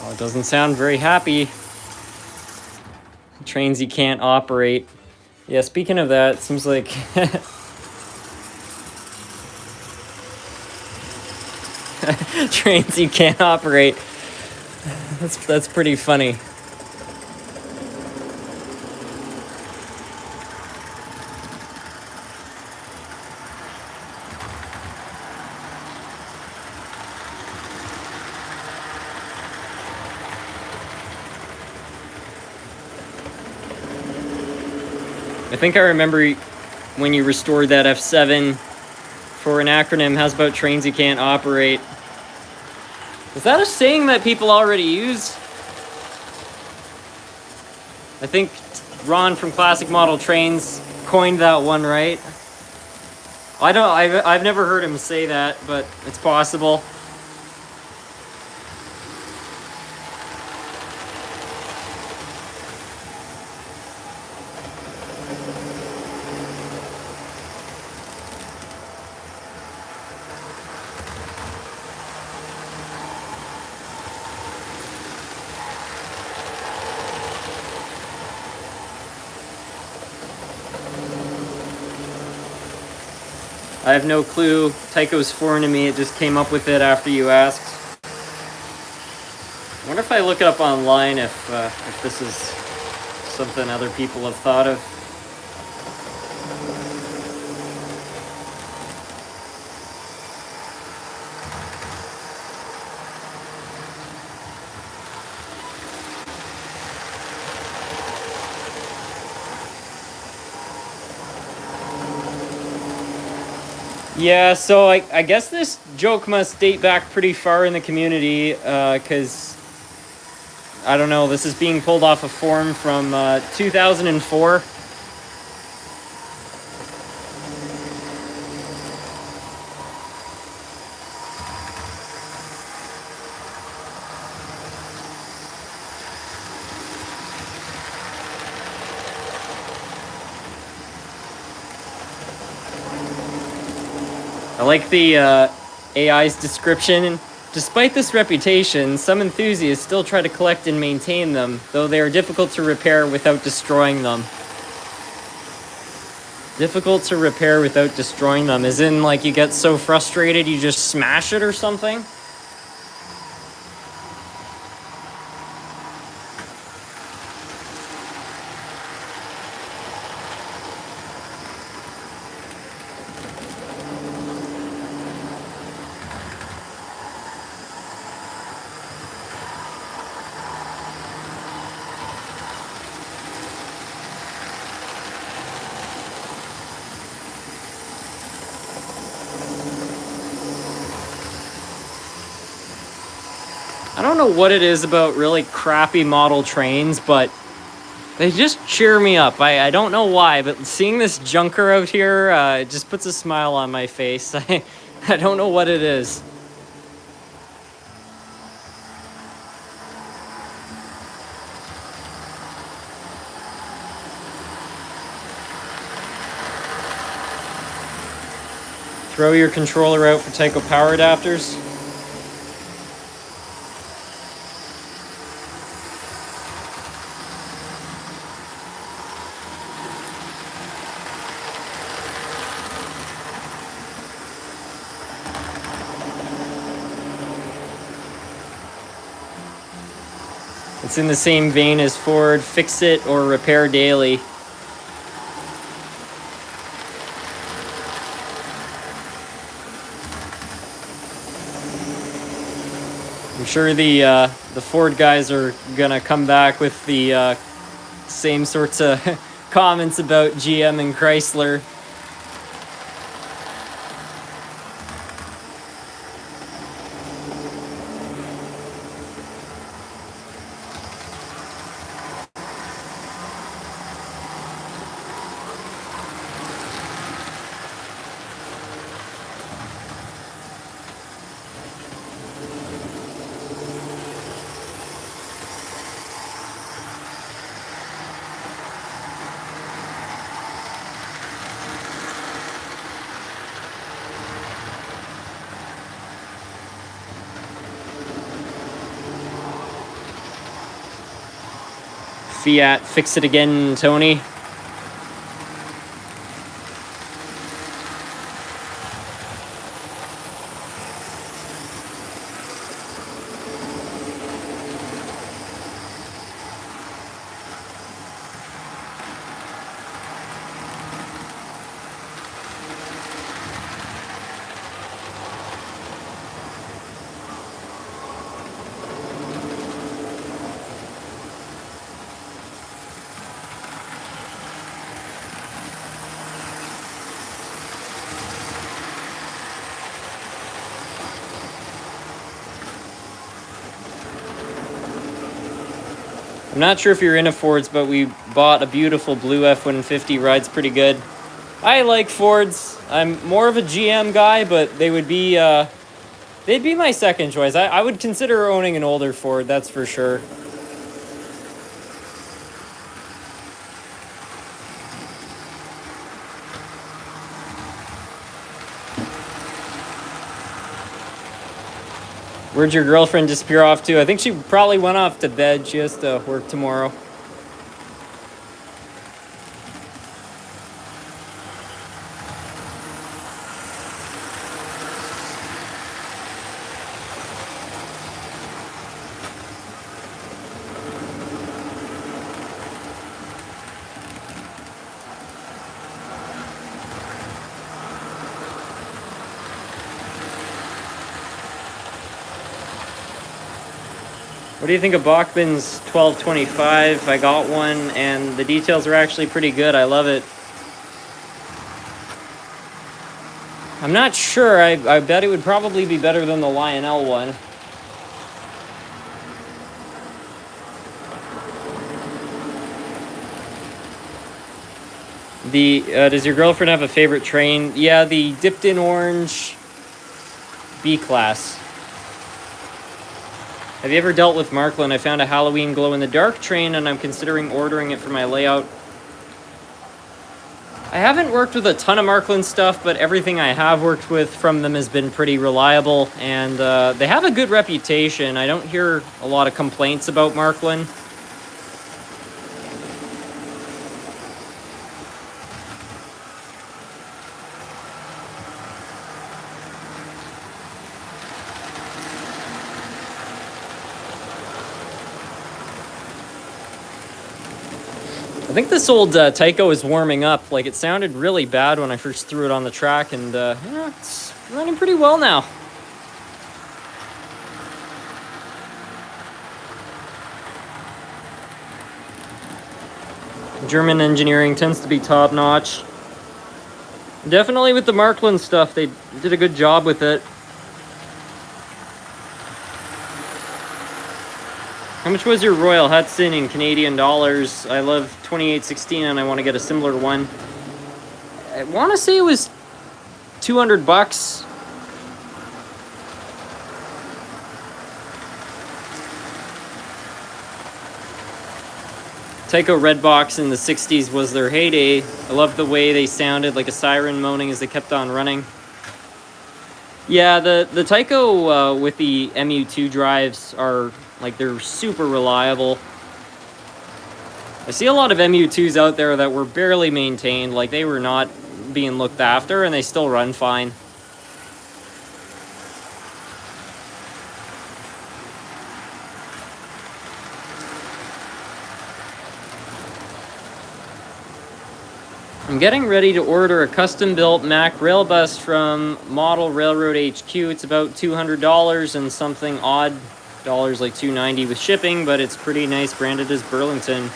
It doesn't sound very happy. Trains you can't operate. Yeah, speaking of that, it seems like trains you can't operate. That's pretty funny. I think I remember when you restored that F7 for an acronym, how's about trains you can't operate? Is that a saying that people already use? I think Ron from Classic Model Trains coined that one, right? I've never heard him say that, but it's possible. I have no clue. Tycho's foreign to me. It just came up with it after you asked. I wonder if I look it up online if this is something other people have thought of. Yeah, so I guess this joke must date back pretty far in the community, because, I don't know, this is being pulled off a forum from 2004. I like the AI's description. Despite this reputation, some enthusiasts still try to collect and maintain them, though they are difficult to repair without destroying them. Difficult to repair without destroying them, as in, like, you get so frustrated you just smash it or something? I don't know what it is about really crappy model trains, but they just cheer me up. I don't know why, but seeing this junker out here it just puts a smile on my face. I don't know what it is. Throw your controller out for Tyco power adapters. It's in the same vein as Ford, fix it or repair daily. I'm sure the Ford guys are gonna come back with the same sorts of comments about GM and Chrysler. Fiat, fix it again, Tony. I'm not sure if you're into Fords, but we bought a beautiful blue F-150. Rides pretty good. I like Fords. I'm more of a GM guy, but they would be they'd be my second choice. I would consider owning an older Ford, that's for sure. Where'd your girlfriend disappear off to? I think she probably went off to bed. She has to work tomorrow. What do you think of Bachman's 1225? I got one, and the details are actually pretty good. I love it. I'm not sure. I bet it would probably be better than the Lionel one. Does your girlfriend have a favorite train? Yeah, the dipped in orange B-Class. Have you ever dealt with Markland? I found a Halloween glow-in-the-dark train, and I'm considering ordering it for my layout. I haven't worked with a ton of Markland stuff, but everything I have worked with from them has been pretty reliable, and they have a good reputation. I don't hear a lot of complaints about Markland. I think this old Tyco is warming up. Like, it sounded really bad when I first threw it on the track, and yeah, it's running pretty well now. German engineering tends to be top-notch. Definitely with the Markland stuff, they did a good job with it. How much was your Royal Hudson in Canadian dollars? I love 2816 and I want to get a similar one. I want to say it was $200. Tyco Red Box in the 60s was their heyday. I loved the way they sounded, like a siren moaning as they kept on running. Yeah, the Tyco with the MU2 drives are, like, they're super reliable. I see a lot of MU2s out there that were barely maintained, like they were not being looked after, and they still run fine. I'm getting ready to order a custom-built Mack rail bus from Model Railroad HQ. It's about $200 and something odd dollars, like $290 with shipping, but it's pretty nice, branded as Burlington.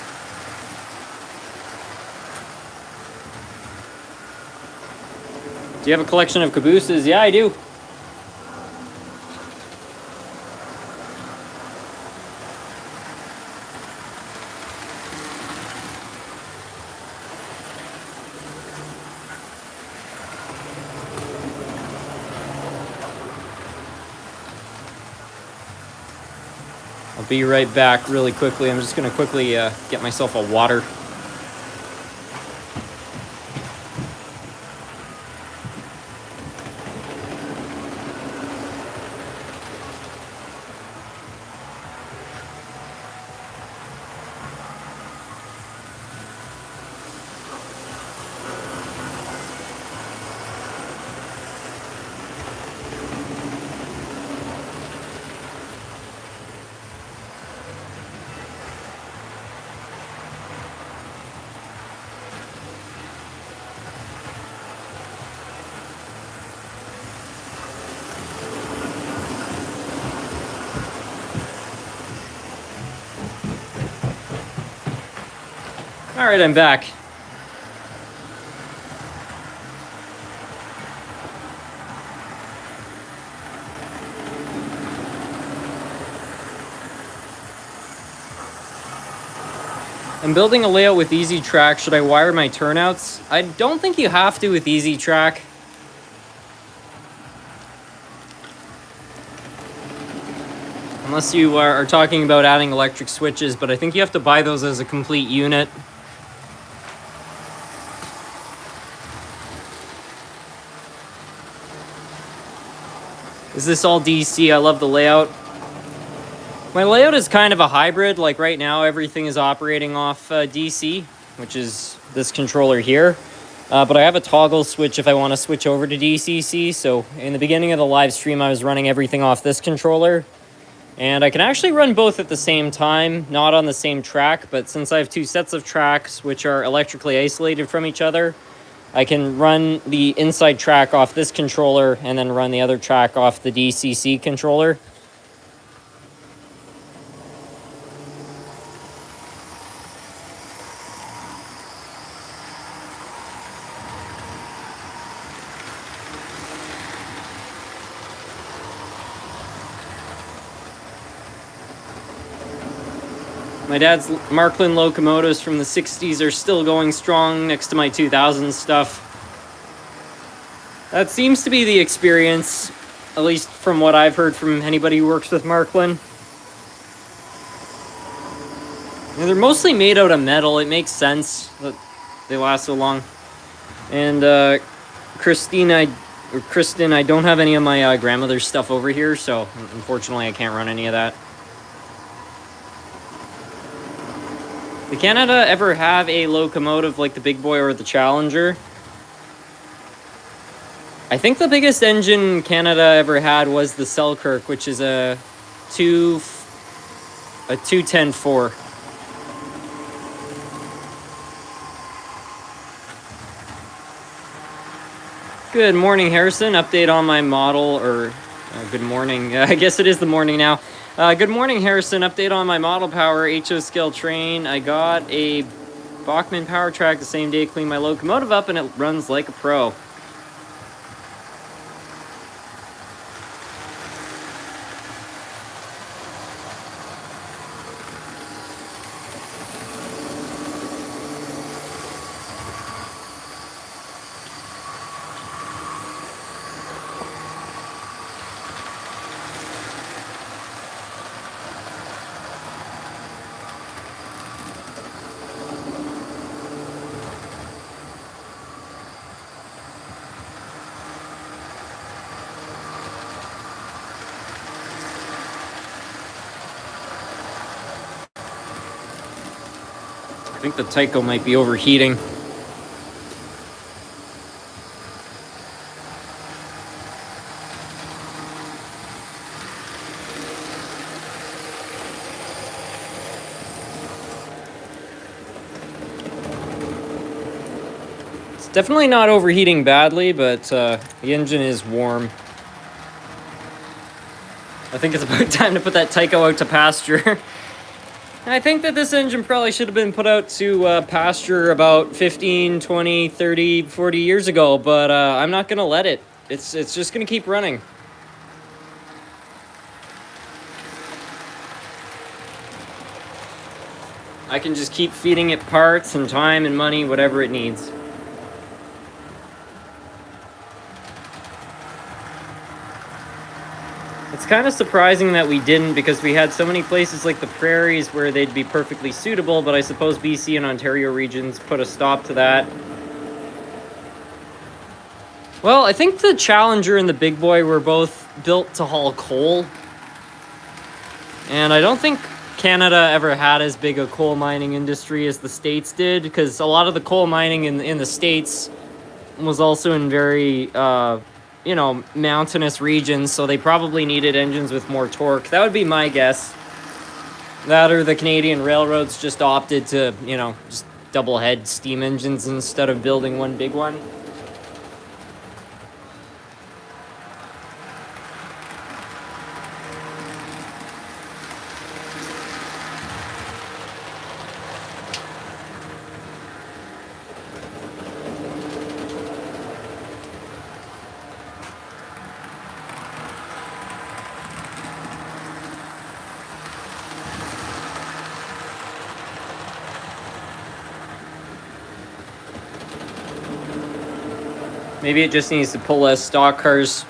Do you have a collection of cabooses? Yeah, I do. I'll be right back really quickly. I'm just going to quickly get myself a water. Alright, I'm back. I'm building a layout with Easy Track. Should I wire my turnouts? I don't think you have to with Easy Track. Unless you are talking about adding electric switches, but I think you have to buy those as a complete unit. Is this all DC? I love the layout. My layout is kind of a hybrid. Like right now, everything is operating off DC, which is this controller here. But I have a toggle switch if I want to switch over to DCC. So in the beginning of the live stream, I was running everything off this controller. And I can actually run both at the same time, not on the same track. But since I have two sets of tracks, which are electrically isolated from each other, I can run the inside track off this controller and then run the other track off the DCC controller. My dad's Markland locomotives from the 60s are still going strong next to my 2000s stuff. That seems to be the experience, at least from what I've heard from anybody who works with Markland. They're mostly made out of metal. It makes sense that they last so long. And Kristen, I don't have any of my grandmother's stuff over here, so unfortunately I can't run any of that. Did Canada ever have a locomotive like the Big Boy or the Challenger? I think the biggest engine Canada ever had was the Selkirk, which is a 210-4. Good morning, Harrison. Update on my model, or good morning. I guess it is the morning now. Good morning, Harrison. Update on my model power HO scale train. I got a Bachmann power track the same day, cleaned my locomotive up, and it runs like a pro. I think the Tyco might be overheating. It's definitely not overheating badly, but the engine is warm. I think it's about time to put that Tyco out to pasture. I think that this engine probably should have been put out to pasture about 15, 20, 30, 40 years ago, but I'm not going to let it. It's just going to keep running. I can just keep feeding it parts and time and money, whatever it needs. It's kind of surprising that we didn't, because we had so many places like the prairies where they'd be perfectly suitable, but I suppose BC and Ontario regions put a stop to that. Well, I think the Challenger and the Big Boy were both built to haul coal. And I don't think Canada ever had as big a coal mining industry as the States did, because a lot of the coal mining in the States was also in very mountainous regions, so they probably needed engines with more torque. That would be my guess. That, or the Canadian railroads just opted to, just double head steam engines instead of building one big one. Maybe it just needs to pull less stock cars.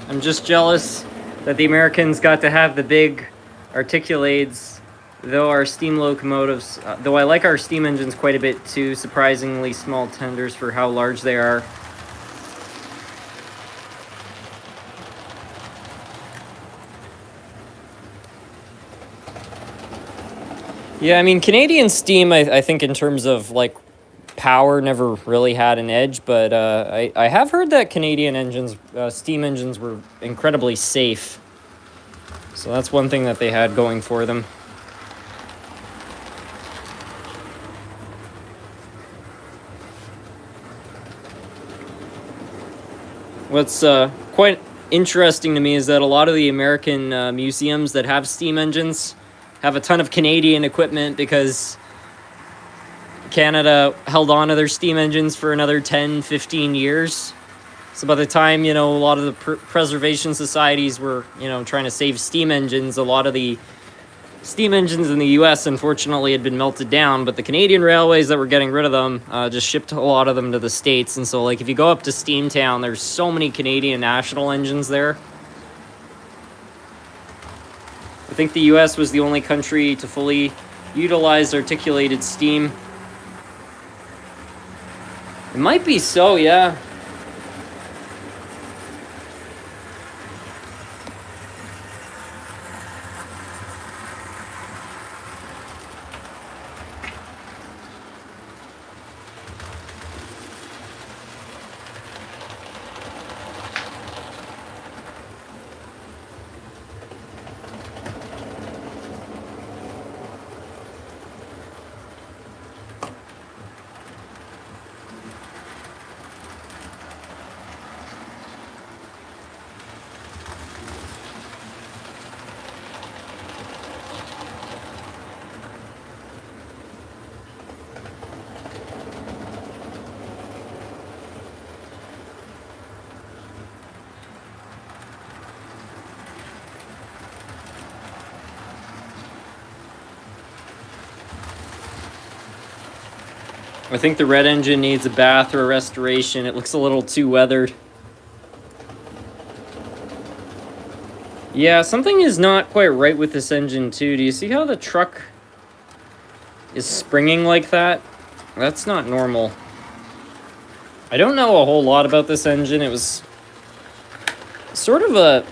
I'm just jealous that the Americans got to have the big articulades, though our steam locomotives, though I like our steam engines quite a bit too, surprisingly small tenders for how large they are. Yeah, I mean, Canadian steam, I think in terms of like power never really had an edge, but I have heard that Canadian engines, steam engines, were incredibly safe. So that's one thing that they had going for them. What's quite interesting to me is that a lot of the American museums that have steam engines have a ton of Canadian equipment because Canada held on to their steam engines for another 10, 15 years. So by the time, a lot of the preservation societies were, trying to save steam engines, a lot of the steam engines in the US, unfortunately, had been melted down, but the Canadian railways that were getting rid of them just shipped a lot of them to the States. And so, like, if you go up to Steamtown, there's so many Canadian national engines there. I think the US was the only country to fully utilize articulated steam. It might be so, yeah. I think the red engine needs a bath or a restoration. It looks a little too weathered. Yeah, something is not quite right with this engine too. Do you see how the truck is springing like that? That's not normal. I don't know a whole lot about this engine. It was sort of a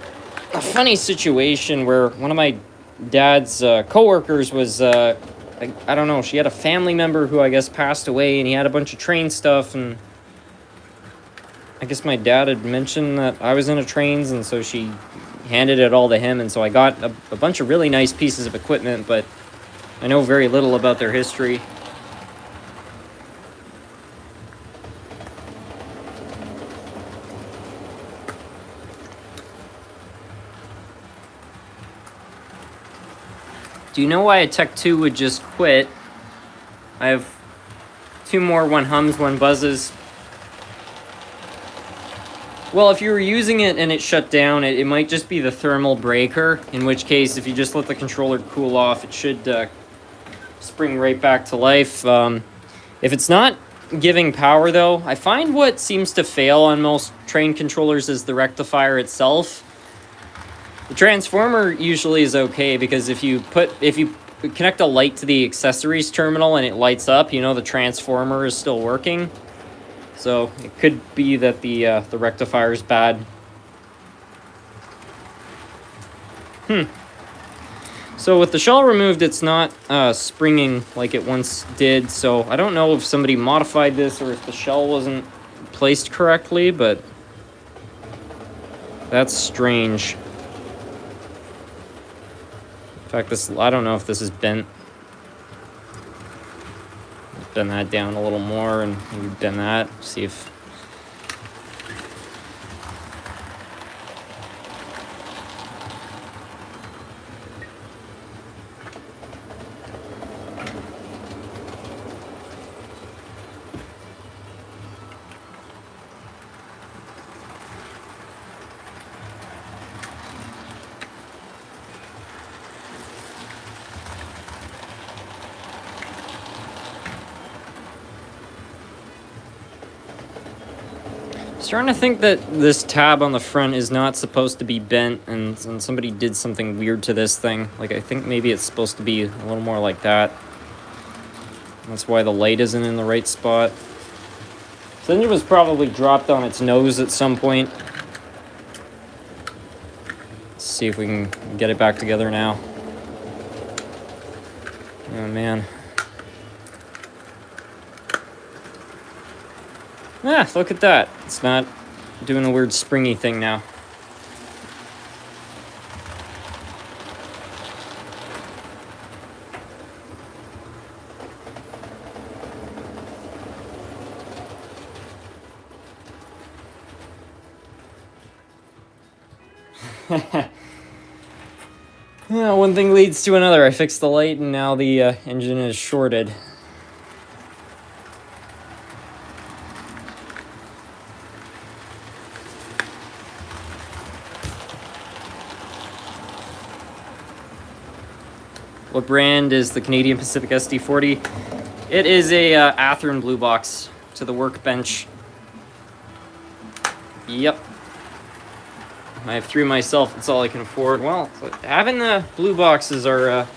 funny situation where one of my dad's coworkers was... I don't know, she had a family member who I guess passed away, and he had a bunch of train stuff, and I guess my dad had mentioned that I was into trains, and so she handed it all to him, and so I got a bunch of really nice pieces of equipment, but I know very little about their history. Do you know why a Tech 2 would just quit? I have two more, one hums, one buzzes. Well, if you were using it and it shut down, it might just be the thermal breaker, in which case, if you just let the controller cool off, it should spring right back to life. If it's not giving power, though, I find what seems to fail on most train controllers is the rectifier itself. The transformer usually is okay because if you connect a light to the accessories terminal and it lights up, the transformer is still working. So it could be that the rectifier is bad. So with the shell removed, it's not springing like it once did. So I don't know if somebody modified this or if the shell wasn't placed correctly, but that's strange. In fact, I don't know if this is bent. bend that down a little more and maybe bend that. See if... Starting to think that this tab on the front is not supposed to be bent, and somebody did something weird to this thing. Like, I think maybe it's supposed to be a little more like that. That's why the light isn't in the right spot. This engine was probably dropped on its nose at some point. Let's see if we can get it back together now. Oh, man. Ah, look at that. It's not doing a weird springy thing now. Yeah, one thing leads to another. I fixed the light and now the engine is shorted. What brand is the Canadian Pacific SD40? It is a Athearn blue box to the workbench. Yep. I have 3 myself. That's all I can afford. Well, having the blue boxes are a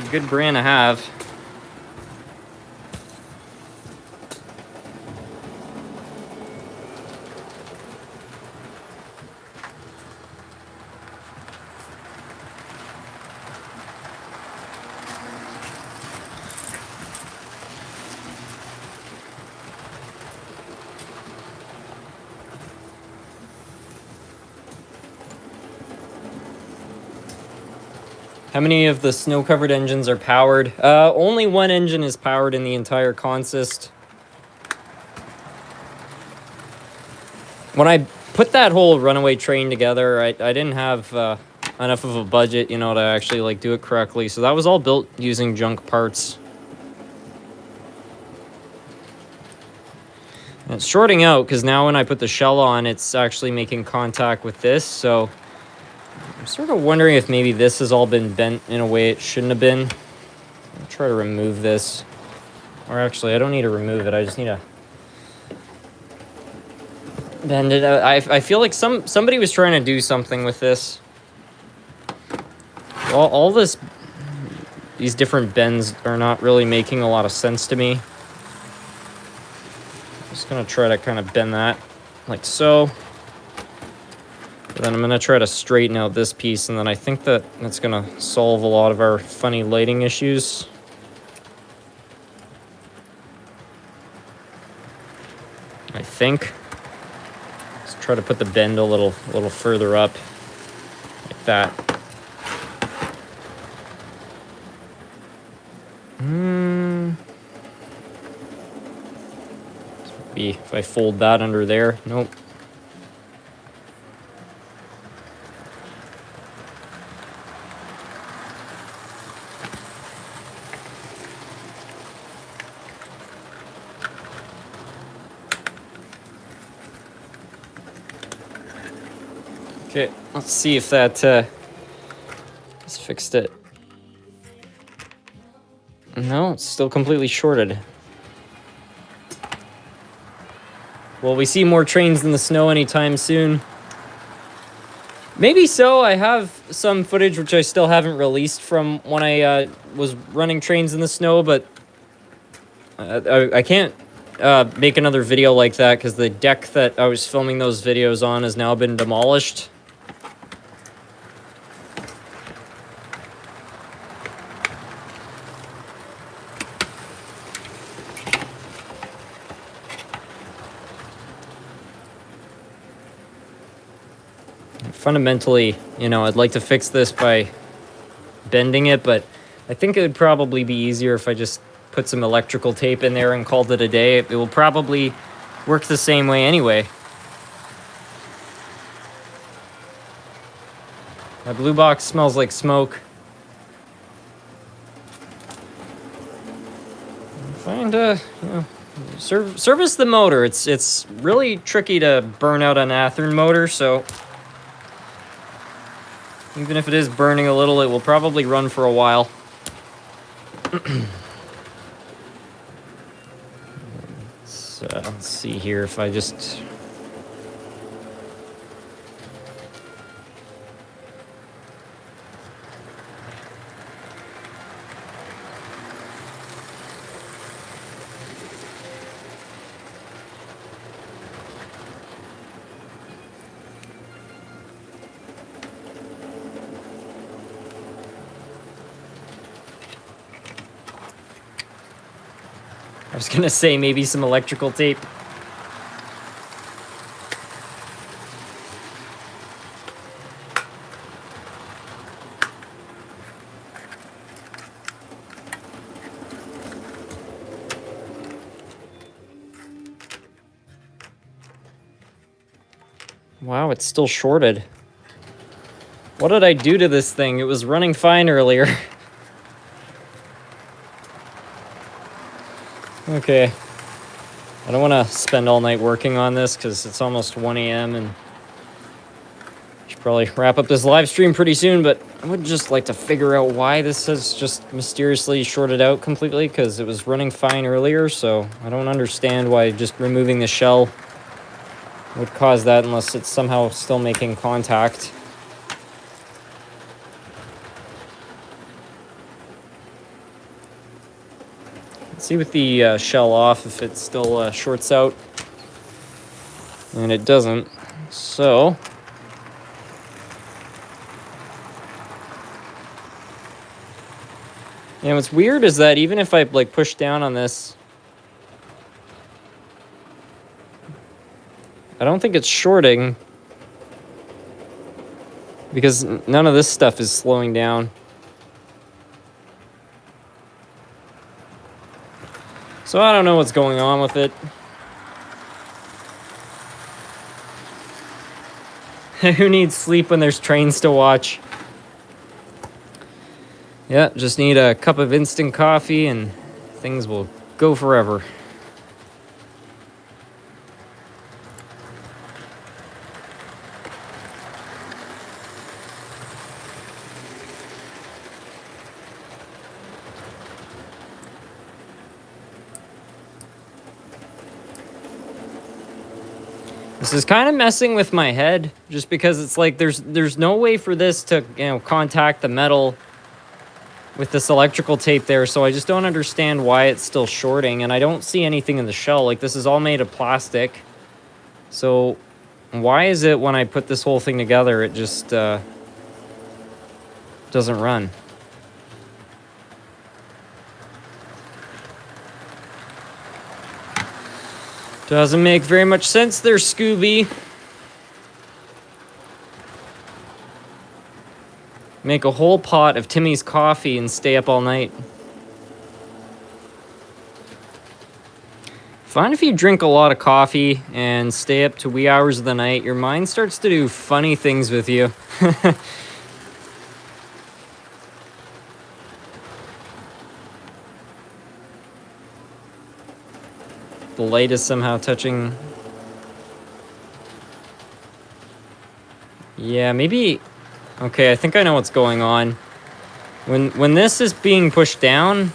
good brand to have. How many of the snow-covered engines are powered? Only one engine is powered in the entire consist. When I put that whole runaway train together, I didn't have enough of a budget, you know, to actually like do it correctly. So that was all built using junk parts. And it's shorting out because now when I put the shell on, it's actually making contact with this. So I'm sort of wondering if maybe this has all been bent in a way it shouldn't have been. I'll try to remove this. Or actually, I don't need to remove it. I just need to bend it out. I feel like somebody was trying to do something with this. All these different bends are not really making a lot of sense to me. I'm just gonna try to kind of bend that like so. But then I'm gonna try to straighten out this piece, and then I think that's gonna solve a lot of our funny lighting issues. I think. Let's try to put the bend a little further up, like that. Maybe if I fold that under there. Nope. Okay, let's see if that has fixed it. No, it's still completely shorted. Will we see more trains in the snow anytime soon? Maybe so. I have some footage which I still haven't released from when I was running trains in the snow, but I can't make another video like that because the deck that I was filming those videos on has now been demolished. Fundamentally, you know, I'd like to fix this by bending it, but I think it would probably be easier if I just put some electrical tape in there and called it a day. It will probably work the same way anyway. My blue box smells like smoke. Find service the motor. It's really tricky to burn out an Athearn motor, so even if it is burning a little, it will probably run for a while. So let's see here if I just... I was gonna say maybe some electrical tape. Wow, it's still shorted. What did I do to this thing? It was running fine earlier. Okay. I don't want to spend all night working on this because it's almost 1 a.m. and I should probably wrap up this live stream pretty soon, but I would just like to figure out why this has just mysteriously shorted out completely because it was running fine earlier, so I don't understand why just removing the shell would cause that unless it's somehow still making contact. Let's see with the shell off if it still shorts out. And it doesn't. So and what's weird is that even if I like push down on this, I don't think it's shorting because none of this stuff is slowing down. So I don't know what's going on with it. Who needs sleep when there's trains to watch? Yeah, just need a cup of instant coffee and things will go forever. This is kind of messing with my head, just because it's like there's no way for this to, contact the metal with this electrical tape there, so I just don't understand why it's still shorting, and I don't see anything in the shell. Like, this is all made of plastic, so why is it when I put this whole thing together, it just doesn't run? Doesn't make very much sense there, Scooby. Make a whole pot of Timmy's coffee and stay up all night. Find if you drink a lot of coffee and stay up to wee hours of the night, your mind starts to do funny things with you. The light is somehow touching. Yeah, maybe. Okay, I think I know what's going on. When this is being pushed down,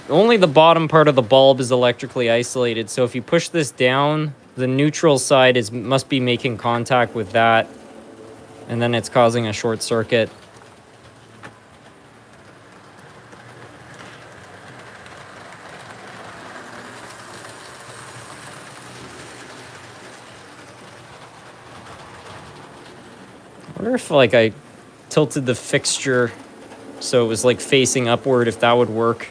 only the bottom part of the bulb is electrically isolated. So if you push this down, the neutral side must be making contact with that, and then it's causing a short circuit. I wonder if like I tilted the fixture so it was like facing upward, if that would work.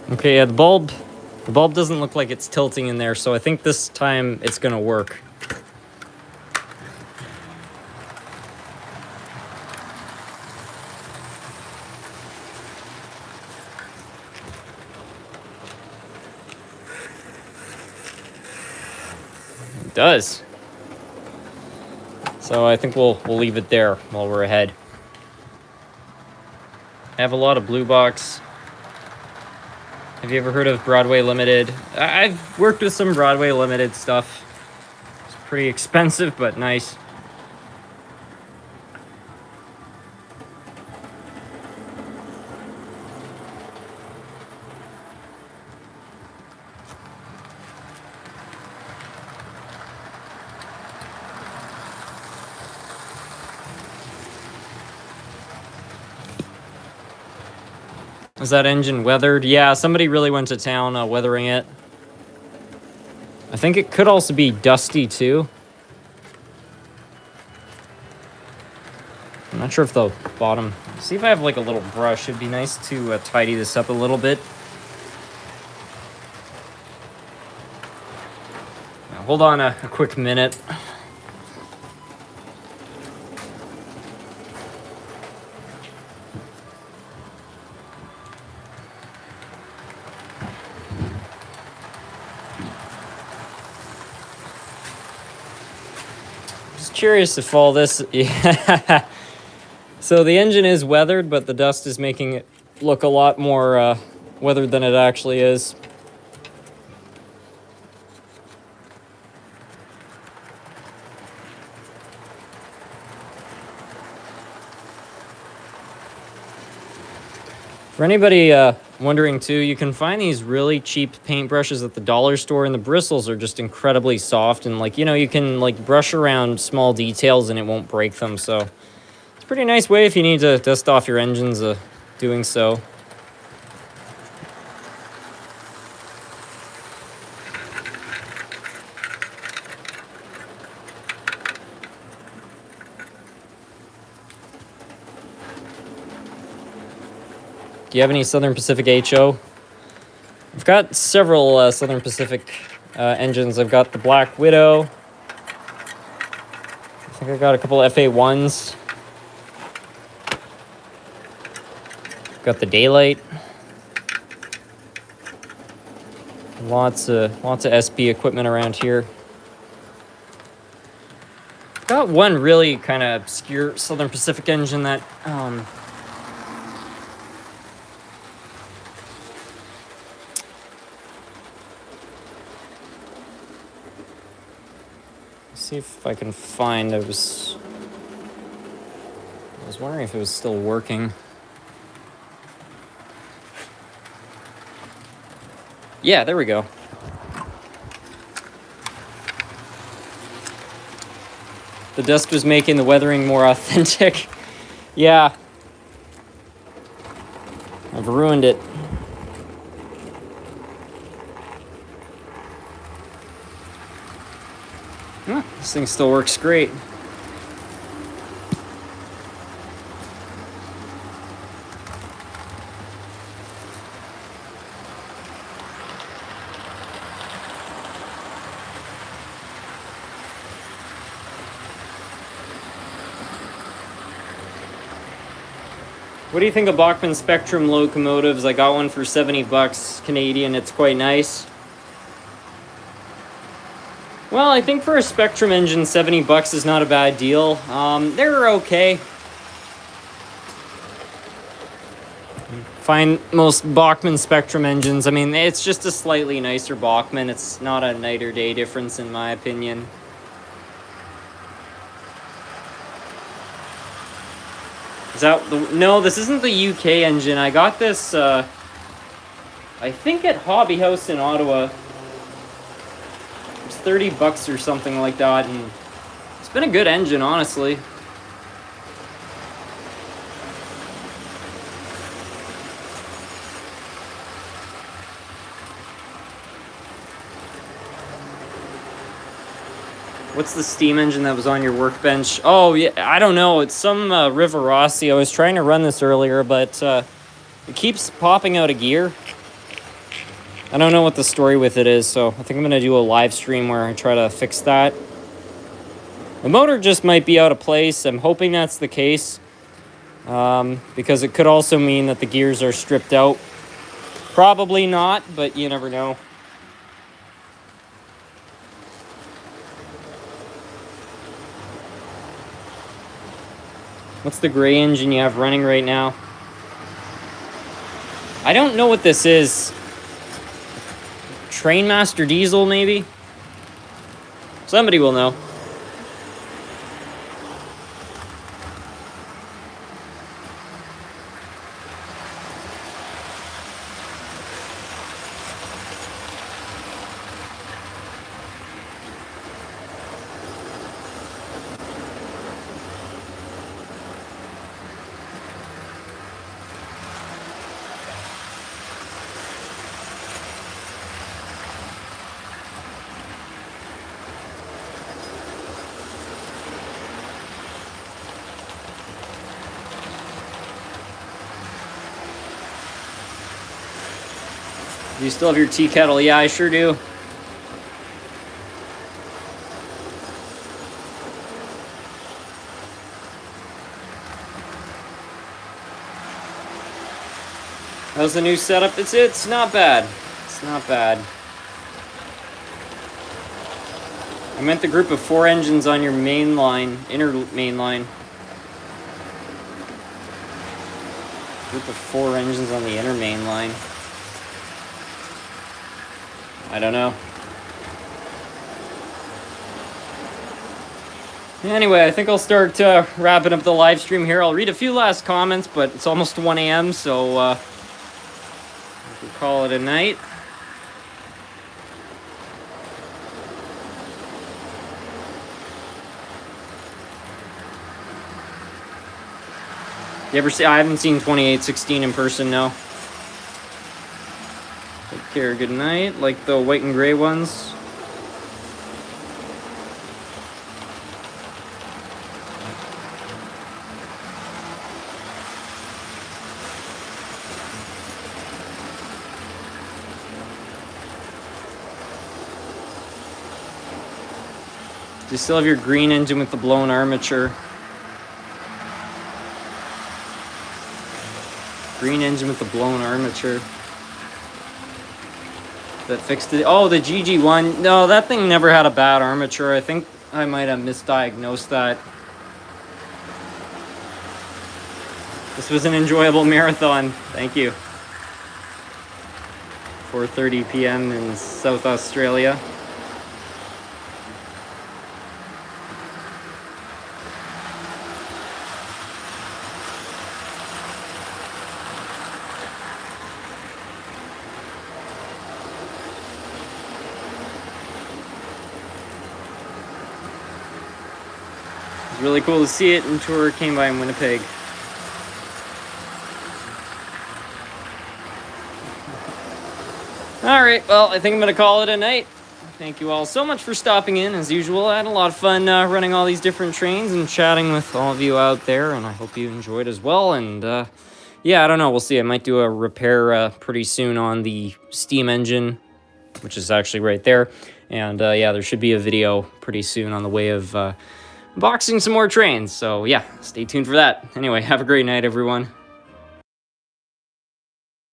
Okay, yeah, the bulb doesn't look like it's tilting in there, so I think this time it's gonna work. It does. So I think we'll leave it there while we're ahead. I have a lot of blue box. Have you ever heard of Broadway Limited? I've worked with some Broadway Limited stuff. It's pretty expensive, but nice. Is that engine weathered? Yeah, somebody really went to town weathering it. I think it could also be dusty too. I'm not sure if the bottom... See if I have like a little brush. It'd be nice to tidy this up a little bit. Now, hold on a quick minute. Just curious if all this... Yeah. So the engine is weathered, but the dust is making it look a lot more weathered than it actually is. For anybody wondering too, you can find these really cheap paintbrushes at the dollar store, and the bristles are just incredibly soft, and like, you know, you can like brush around small details and it won't break them. So it's a pretty nice way if you need to dust off your engines doing so. Do you have any Southern Pacific HO? I've got several Southern Pacific engines. I've got the Black Widow. I think I got a couple FA1s. Got the Daylight. Lots of SP equipment around here. I've got one really kind of obscure Southern Pacific engine that see if I can find. I was wondering if it was still working. Yeah, there we go. The dust was making the weathering more authentic. Yeah. I've ruined it. This thing still works great. What do you think of Bachmann Spectrum locomotives? I got one for 70 bucks Canadian. It's quite nice. Well, I think for a Spectrum engine, 70 bucks is not a bad deal. They're okay. Find most Bachmann Spectrum engines. I mean, it's just a slightly nicer Bachmann. It's not a night or day difference in my opinion. Is that the... No, this isn't the UK engine. I got this, I think at Hobby House in Ottawa. It's 30 bucks or something like that, and it's been a good engine, honestly. What's the steam engine that was on your workbench? Oh, yeah, I don't know. It's some River Rossi. I was trying to run this earlier, but it keeps popping out of gear. I don't know what the story with it is, so I think I'm going to do a live stream where I try to fix that. The motor just might be out of place. I'm hoping that's the case, because it could also mean that the gears are stripped out. Probably not, but you never know. What's the gray engine you have running right now? I don't know what this is. Trainmaster diesel, maybe? Somebody will know. Do you still have your tea kettle? Yeah, I sure do. How's the new setup? It's not bad. It's not bad. I meant the group of 4 engines on your main line, inner main line. Group of 4 engines on the inner main line. I don't know. Anyway, I think I'll start wrapping up the live stream here. I'll read a few last comments, but it's almost 1 a.m., so we'll call it a night. You ever see? I haven't seen 2816 in person, no. Take care, good night. Like the white and gray ones. Do you still have your green engine with the blown armature? Green engine with the blown armature. That fixed it. Oh, the GG1. No, that thing never had a bad armature. I think I might have misdiagnosed that. This was an enjoyable marathon. Thank you. 4:30 p.m. in South Australia. It's really cool to see it, and tour came by in Winnipeg. Alright, well, I think I'm going to call it a night. Thank you all so much for stopping in, as usual. I had a lot of fun running all these different trains and chatting with all of you out there, and I hope you enjoyed as well. And yeah, I don't know, we'll see. I might do a repair pretty soon on the steam engine, which is actually right there. And yeah, there should be a video pretty soon on the way of unboxing some more trains. So yeah, stay tuned for that. Anyway, have a great night, everyone.